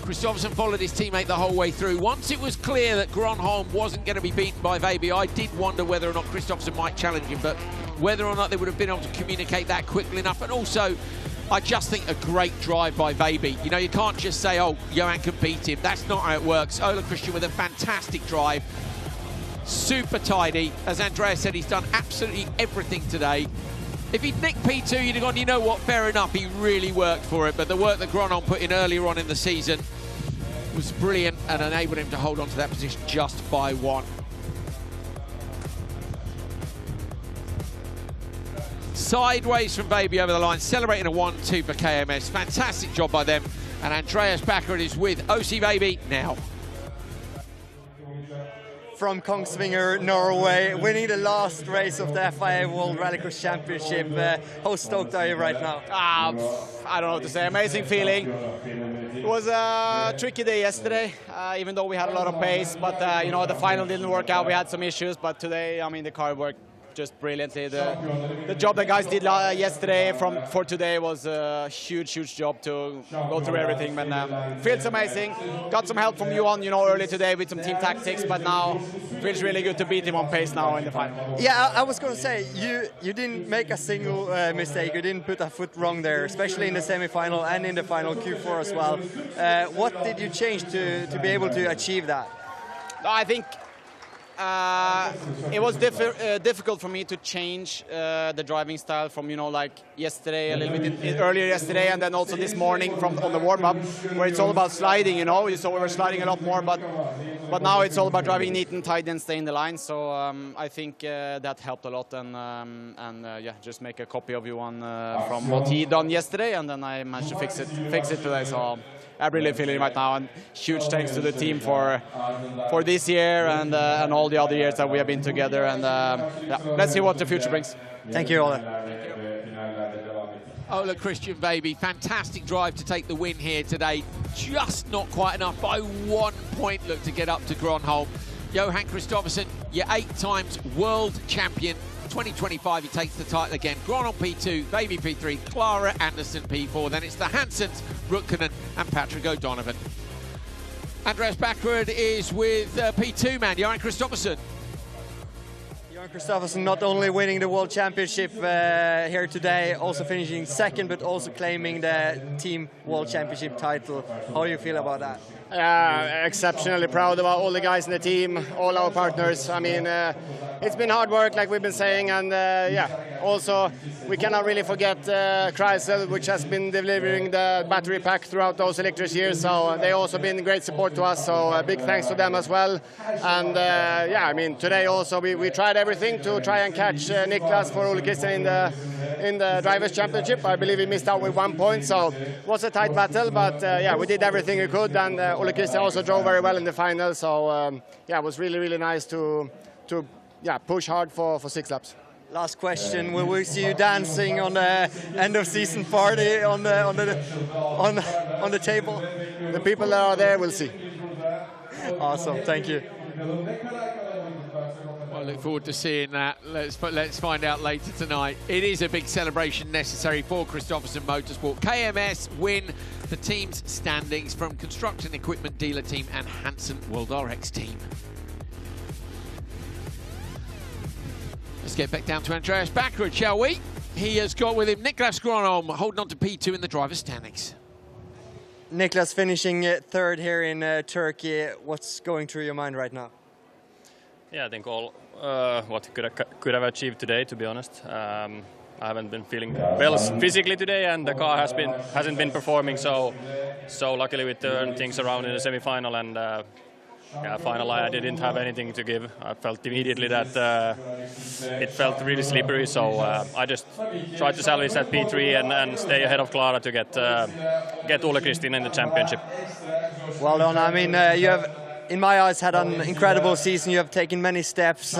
Kristoffersson followed his teammate the whole way through. Once it was clear that Gronholm wasn't going to be beaten by Baby, I did wonder whether or not Kristoffersson might challenge him, but whether or not they would have been able to communicate that quickly enough. And also, I just think a great drive by Baby. You know, you can't just say, oh, Johan can beat him. That's not how it works. Ole Christian with a fantastic drive. Super tidy. As Andreas said, he's done absolutely everything today. If he'd nicked P2, you'd have gone, you know what, fair enough, he really worked for it. But the work that Gronholm put in earlier on in the season was brilliant and enabled him to hold on to that position just by one. Sideways from Baby over the line, celebrating a 1-2 for KMS. Fantastic job by them. And Andreas Bakkerud is with OC Baby now. From Kongsvinger, Norway, winning the last race of the FIA World Rallycross Championship. How stoked are you right now? I don't know what to say. Amazing feeling. It was a tricky day yesterday, even though we had a lot of pace. But you know, the final didn't work out. We had some issues, but today, I mean, the car worked just brilliantly. The job the guys did yesterday for today was a huge job to go through everything. But feels amazing. Got some help from Johan, you know, early today with some team tactics, but now feels really good to beat him on pace now in the final. Yeah, I was going to say, you didn't make a single mistake. You didn't put a foot wrong there, especially in the semi-final and in the final Q4 as well. What did you change to be able to achieve that? I think it was difficult for me to change the driving style from, you know, like yesterday, a little bit earlier yesterday, and then also this morning on the warm-up, where it's all about sliding, you know. So we were sliding a lot more, but now it's all about driving neat and tight and stay in the line. So I think that helped a lot, and yeah, just make a copy of Johan from what he done yesterday, and then I managed to fix it today. So I'm really feeling it right now, and huge thanks to the team for this year and all the other years that we have been together. And yeah, let's see what the future brings. Thank you, Ole. Ole Christian Baby, fantastic drive to take the win here today. Just not quite enough by 1 point, look, to get up to Gronholm. Johan Kristoffersson, your 8 times world champion. 2025, he takes the title again. Gronholm P2, Baby P3, Clara Anderson P4. Then it's the Hansens, Rukkanen and Patrick O'Donovan. Andreas Bakkerud is with P2 man, Johan Kristoffersson. Johan Kristoffersson not only winning the World Championship here today, also finishing second, but also claiming the Team World Championship title. How do you feel about that? Exceptionally proud about all the guys in the team, all our partners. I mean, it's been hard work, like we've been saying, and yeah, also we cannot really forget Chrysler, which has been delivering the battery pack throughout those electric years, so they also been great support to us, so big thanks to them as well. And yeah, I mean, today also we tried everything to try and catch Niklas for Ole Christian in the Drivers' Championship. I believe he missed out with 1 point, so it was a tight battle, but yeah, we did everything we could, and Ole Christian also drove very well in the final, so yeah, it was really nice to yeah, push hard for 6 laps. Last question: will we see you dancing on the end of season party on the table? The people that are there will see. Awesome, thank you. I look forward to seeing that. Let's find out later tonight. It is a big celebration necessary for Kristoffersson Motorsport. KMS win the team's standings from Construction Equipment Dealer Team and Hansen World RX Team. Let's get back down to Andreas Bakkerud, shall we? He has got with him Niklas Gronholm holding on to P2 in the driver's standings. Niklas finishing third here in Turkey. What's going through your mind right now? Yeah, I think all what could have achieved today, to be honest. I haven't been feeling well physically today, and the car hasn't been performing. So luckily we turned things around in the semi-final, and yeah, finally I didn't have anything to give. I felt immediately that it felt really slippery. So I just tried to salvage that P3 and stay ahead of Clara to get Ole Christian in the championship. Well done. I mean, you have, in my eyes, had an incredible season. You have taken many steps.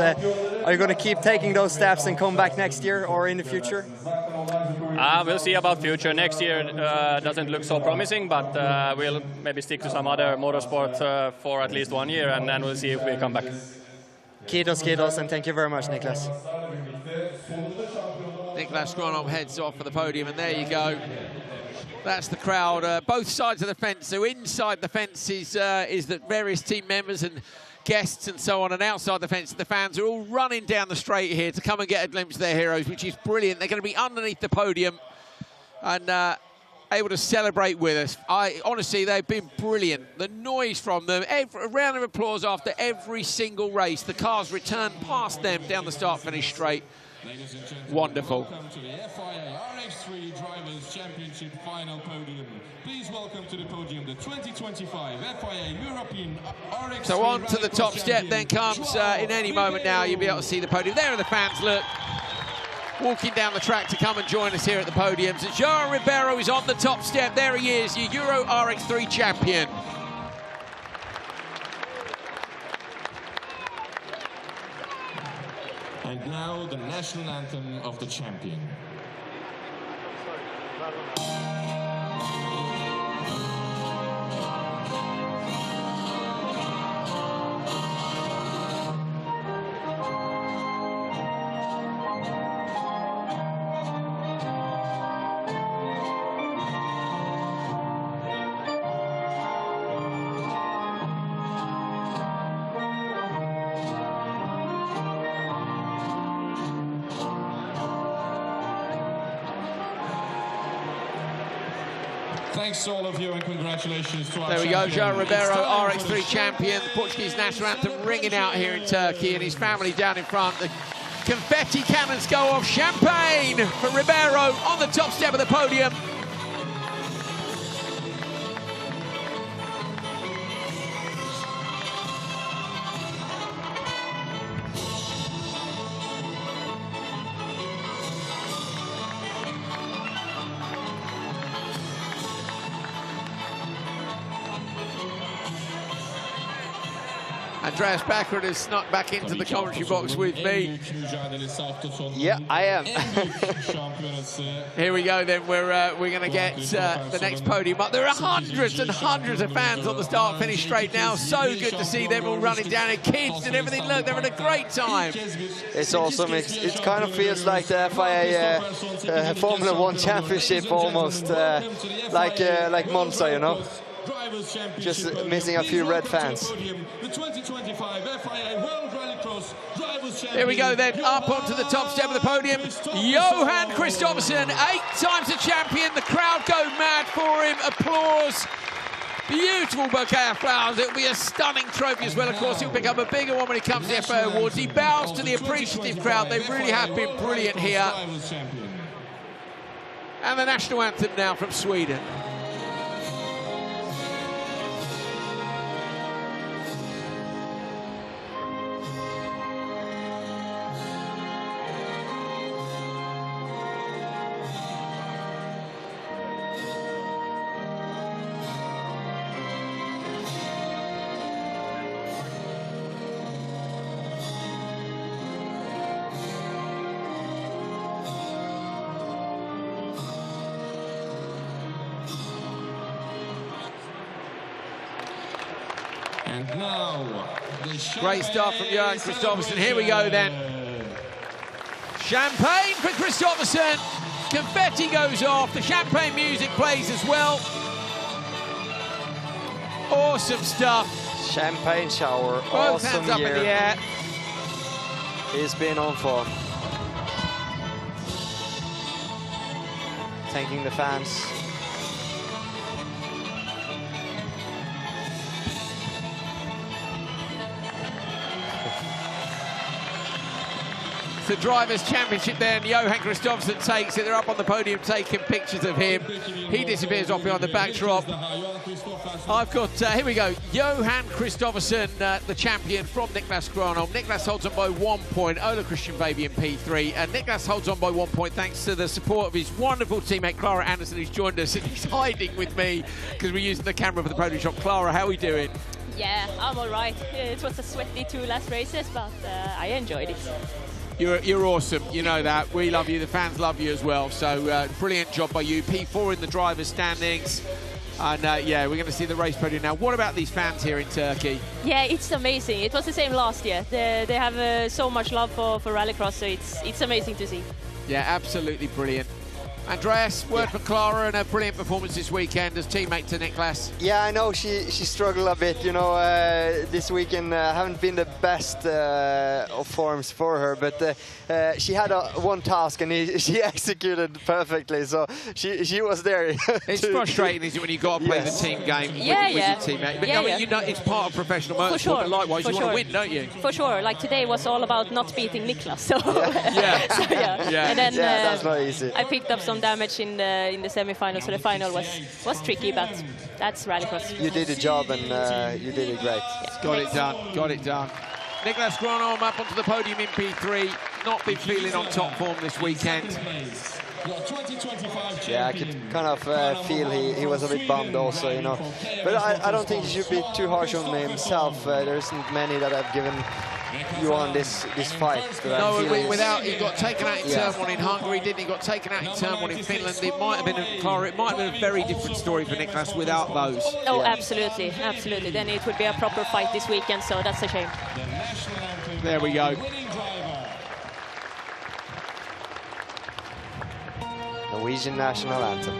Are you going to keep taking those steps and come back next year or in the future? We'll see about future. Next year doesn't look so promising, but we'll maybe stick to some other motorsport for at least 1 year, and then we'll see if we come back. Kiitos, and thank you very much, Niklas. Niklas Gronholm heads off for the podium, and there you go. That's the crowd, both sides of the fence. So inside the fence is the various team members and guests and so on, and outside the fence, the fans are all running down the straight here to come and get a glimpse of their heroes, which is brilliant. They're going to be underneath the podium and able to celebrate with us. Honestly, they've been brilliant. The noise from them, a round of applause after every single race. The cars return past them down the start-finish straight. Ladies and gentlemen, wonderful. Welcome to the FIA RX3 Drivers' Championship final podium. Please welcome to the podium the 2025 FIA European RX3 So on to the top Rallycross step then comes, in any moment now, you'll be able to see the podium. There are the fans, look, walking down the track to come and join us here at the podium. So Johan Ribeiro is on the top step. There he is, your Euro RX3 champion. And now the national anthem of the champion. Thanks to all of you and congratulations to our There we go, champion. Johan Ribeiro, RX3 champion. The Portuguese national anthem ringing out here in Turkey, and his family down in front. The confetti cannons go off. Champagne for Ribeiro on the top step of the podium. Andreas Bakkerud has snuck back into the commentary box with me. Yeah, I am. Here we go then, we're going to get the next podium up. There are hundreds and hundreds of fans on the start-finish straight now. So good to see them all running down, and kids and everything. Look, they're having a great time. It's awesome. It kind of feels like the FIA Formula 1 Championship almost, like Monza, you know? Just missing a few red fans. Here we go then, up onto the top step of the podium. Johan Kristoffersson, 8 times the champion. The crowd go mad for him. Applause. Beautiful bouquet of flowers. It'll be a stunning trophy as well. Of course, he'll pick up a bigger one when it comes to the FIA Awards. He bows to the appreciative crowd. They really have been brilliant here. And the national anthem now from Sweden. And now, great start from Johan Kristoffersson. Here we go then. Champagne for Kristoffersson. Confetti goes off. The champagne music plays as well. Awesome stuff. Champagne shower. Both awesome hands up year. in the air. He's been on form. Thanking the fans. The Drivers' Championship then. Johan Kristoffersson takes it. They're up on the podium taking pictures of him. He disappears off behind the backdrop. I've got, here we go, Johan Kristoffersson, the champion from Niklas Gronholm. Niklas holds on by 1 point. Ola Christian Baby in P3. And Niklas holds on by 1 point thanks to the support of his wonderful teammate Clara Anderson, who's joined us. And he's hiding with me because we're using the camera for the podium shot. Clara, how are we doing? Yeah, I'm all right. It was a sweaty 2 last races, but I enjoyed it. You're awesome, you know that. We love you, the fans love you as well. So brilliant job by you. P4 in the drivers' standings. And yeah, we're going to see the race podium now. What about these fans here in Turkey? Yeah, it's amazing. It was the same last year. They have so much love for Rallycross, so it's amazing to see. Yeah, absolutely brilliant. Andreas, word for Clara and a brilliant performance this weekend as teammate to Niklas. Yeah, I know she struggled a bit, you know, this weekend haven't been the best of forms for her, but she had one task and she executed perfectly, so she was there. It's frustrating, isn't it, when you've got to play the team game with your teammate. But I mean, you know, it's part of professional motorsport, sure. but likewise you want to win, don't you? For sure. Like today was all about not beating Niklas, so yeah. And then that's not easy. I picked up some damage in the semi-final, so the final was tricky, but that's Rallycross. You did the job and you did it great. Yeah. Got it done. Niklas Gronholm up onto the podium in P3. Not been feeling on top form this weekend. Yeah, I could kind of feel he was a bit bummed also, you know. But I don't think he should be too harsh on himself. There isn't many that have given Johan this fight. No, he got taken out in turn 1 in Hungary, didn't he? Got taken out in turn 1 in Finland. It might have been a very different story for Niklas without those. Oh, absolutely. Then it would be a proper fight this weekend, so that's a shame. There we go. Norwegian national anthem.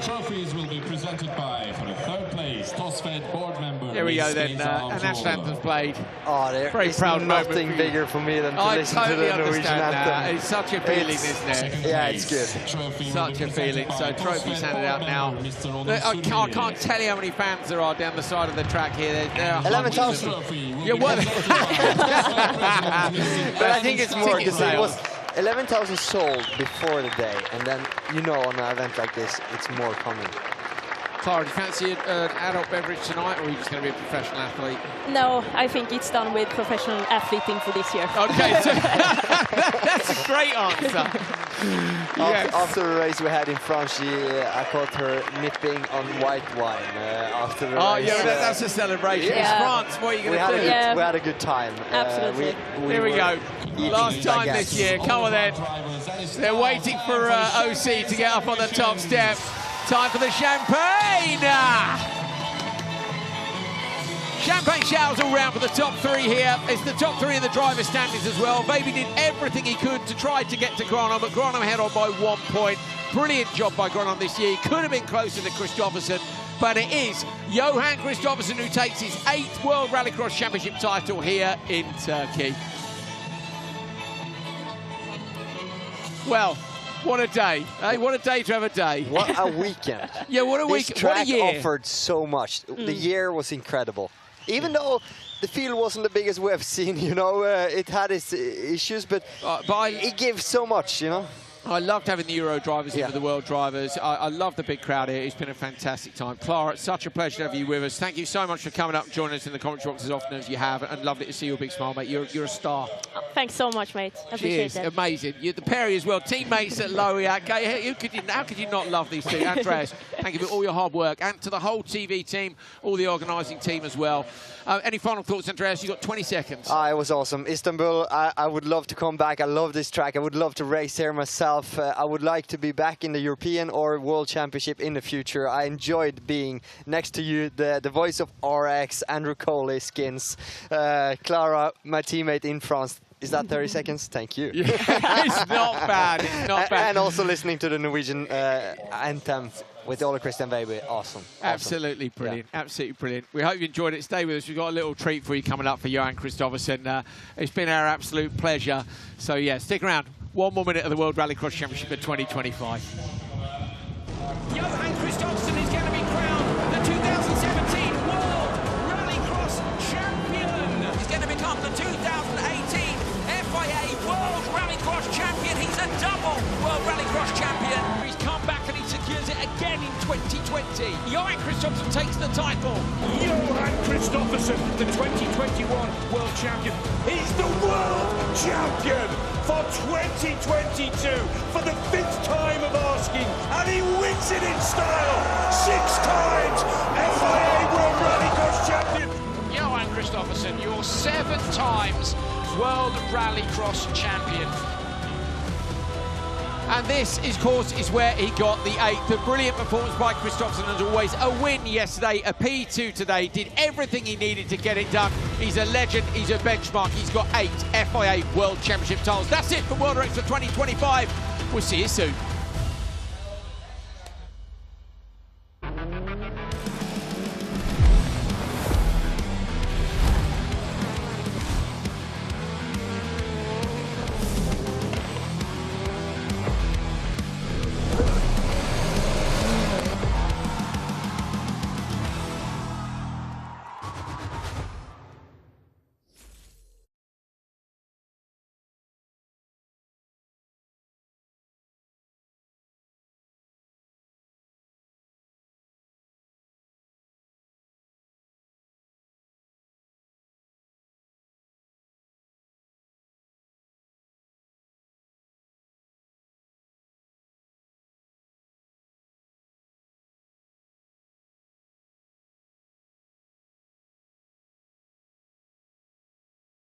Trophies will be presented by, for the 3rd place, TOSFED board member. There we go then, and national anthem's played. Oh, there very is proud nothing bigger for me than to listen to the Norwegian anthem. It's such a feeling, isn't it? Yeah, it's good. Such a feeling. So trophies handed out now. I can't tell you how many fans there are down the side of the track here. There are 11,000. Yeah, well, but I think it's more because it was 11,000 sold before the day, and then, you know, on an event like this, it's more coming. Clara, do you fancy an adult beverage tonight, or are you just going to be a professional athlete? No, I think it's done with professional athleting for this year. Okay, so that's a great answer. After the race we had in France, I caught her nipping on white wine after the race. Oh, yeah, that's a celebration. It's France, what are you going to do? We had a good time. Absolutely. Here we go. Last time this year. Come on then. They're waiting for OC to get up on the top step. Time for the champagne! Champagne showers all round for the top 3 here. It's the top 3 in the driver's standings as well. Baby did everything he could to try to get to Gronholm, but Gronholm head on by 1 point. Brilliant job by Gronholm this year. He could have been closer to Kristoffersson, but it is Johan Kristoffersson who takes his 8th World Rallycross Championship title here in Turkey. Well, what a day. Hey, what a day to have a day. What a weekend. Yeah, what a week. This track what a year. offered so much. The year was incredible. Even though the field wasn't the biggest we have seen, you know, it had its issues, but it gives so much, you know. I loved having the Euro drivers here for the World drivers. I love the big crowd here. It's been a fantastic time. Clara, it's such a pleasure to have you with us. Thank you so much for coming up and joining us in the commentary box as often as you have, and lovely to see your big smile, mate. You're a star. Oh, thanks so much, mate. I appreciate that. Amazing. You're the Perry as well, teammates at Lohéac. How could you not love these two? Andreas, thank you for all your hard work, and to the whole TV team, all the organising team as well. Any final thoughts, Andreas? You've got 20 seconds. It was awesome. Istanbul, I would love to come back. I love this track. I would love to race here myself. I would like to be back in the European or World Championship in the future. I enjoyed being next to you, the voice of RX, Andrew Coley, Skins, Clara, my teammate in France. Is that 30 seconds? Thank you. Yeah, it's not bad. It's not bad. And also listening to the Norwegian anthem with Ole Christian Baby. Awesome. Absolutely brilliant. Yeah. Absolutely brilliant. We hope you enjoyed it. Stay with us. We've got a little treat for you coming up for Johan Kristoffersson. It's been our absolute pleasure. So, yeah, stick around. one more minute of the World Rallycross Championship at 2025. Johan Kristoffersson is going to be crowned the 2017 World Rallycross Champion. He's going to become the 2018 FIA World Rallycross Champion. He's a double World Rallycross Champion. He's come back and he secures it again in 2020. Johan Kristoffersson takes the title. Johan Kristoffersson, the 2021 World Champion. He's the World Champion for 2022 for the 5th time of asking, and he wins it in style. 6 times FIA World Rallycross Champion. Johan Kristoffersson, your 7 times World Rallycross Champion. And this, of course, is where he got the 8th. A brilliant performance by Kristoffersson, as always. A win yesterday, a P2 today. Did everything he needed to get it done. He's a legend, he's a benchmark. He's got 8 FIA World Championship titles. That's it for World RX for 2025. We'll see you soon.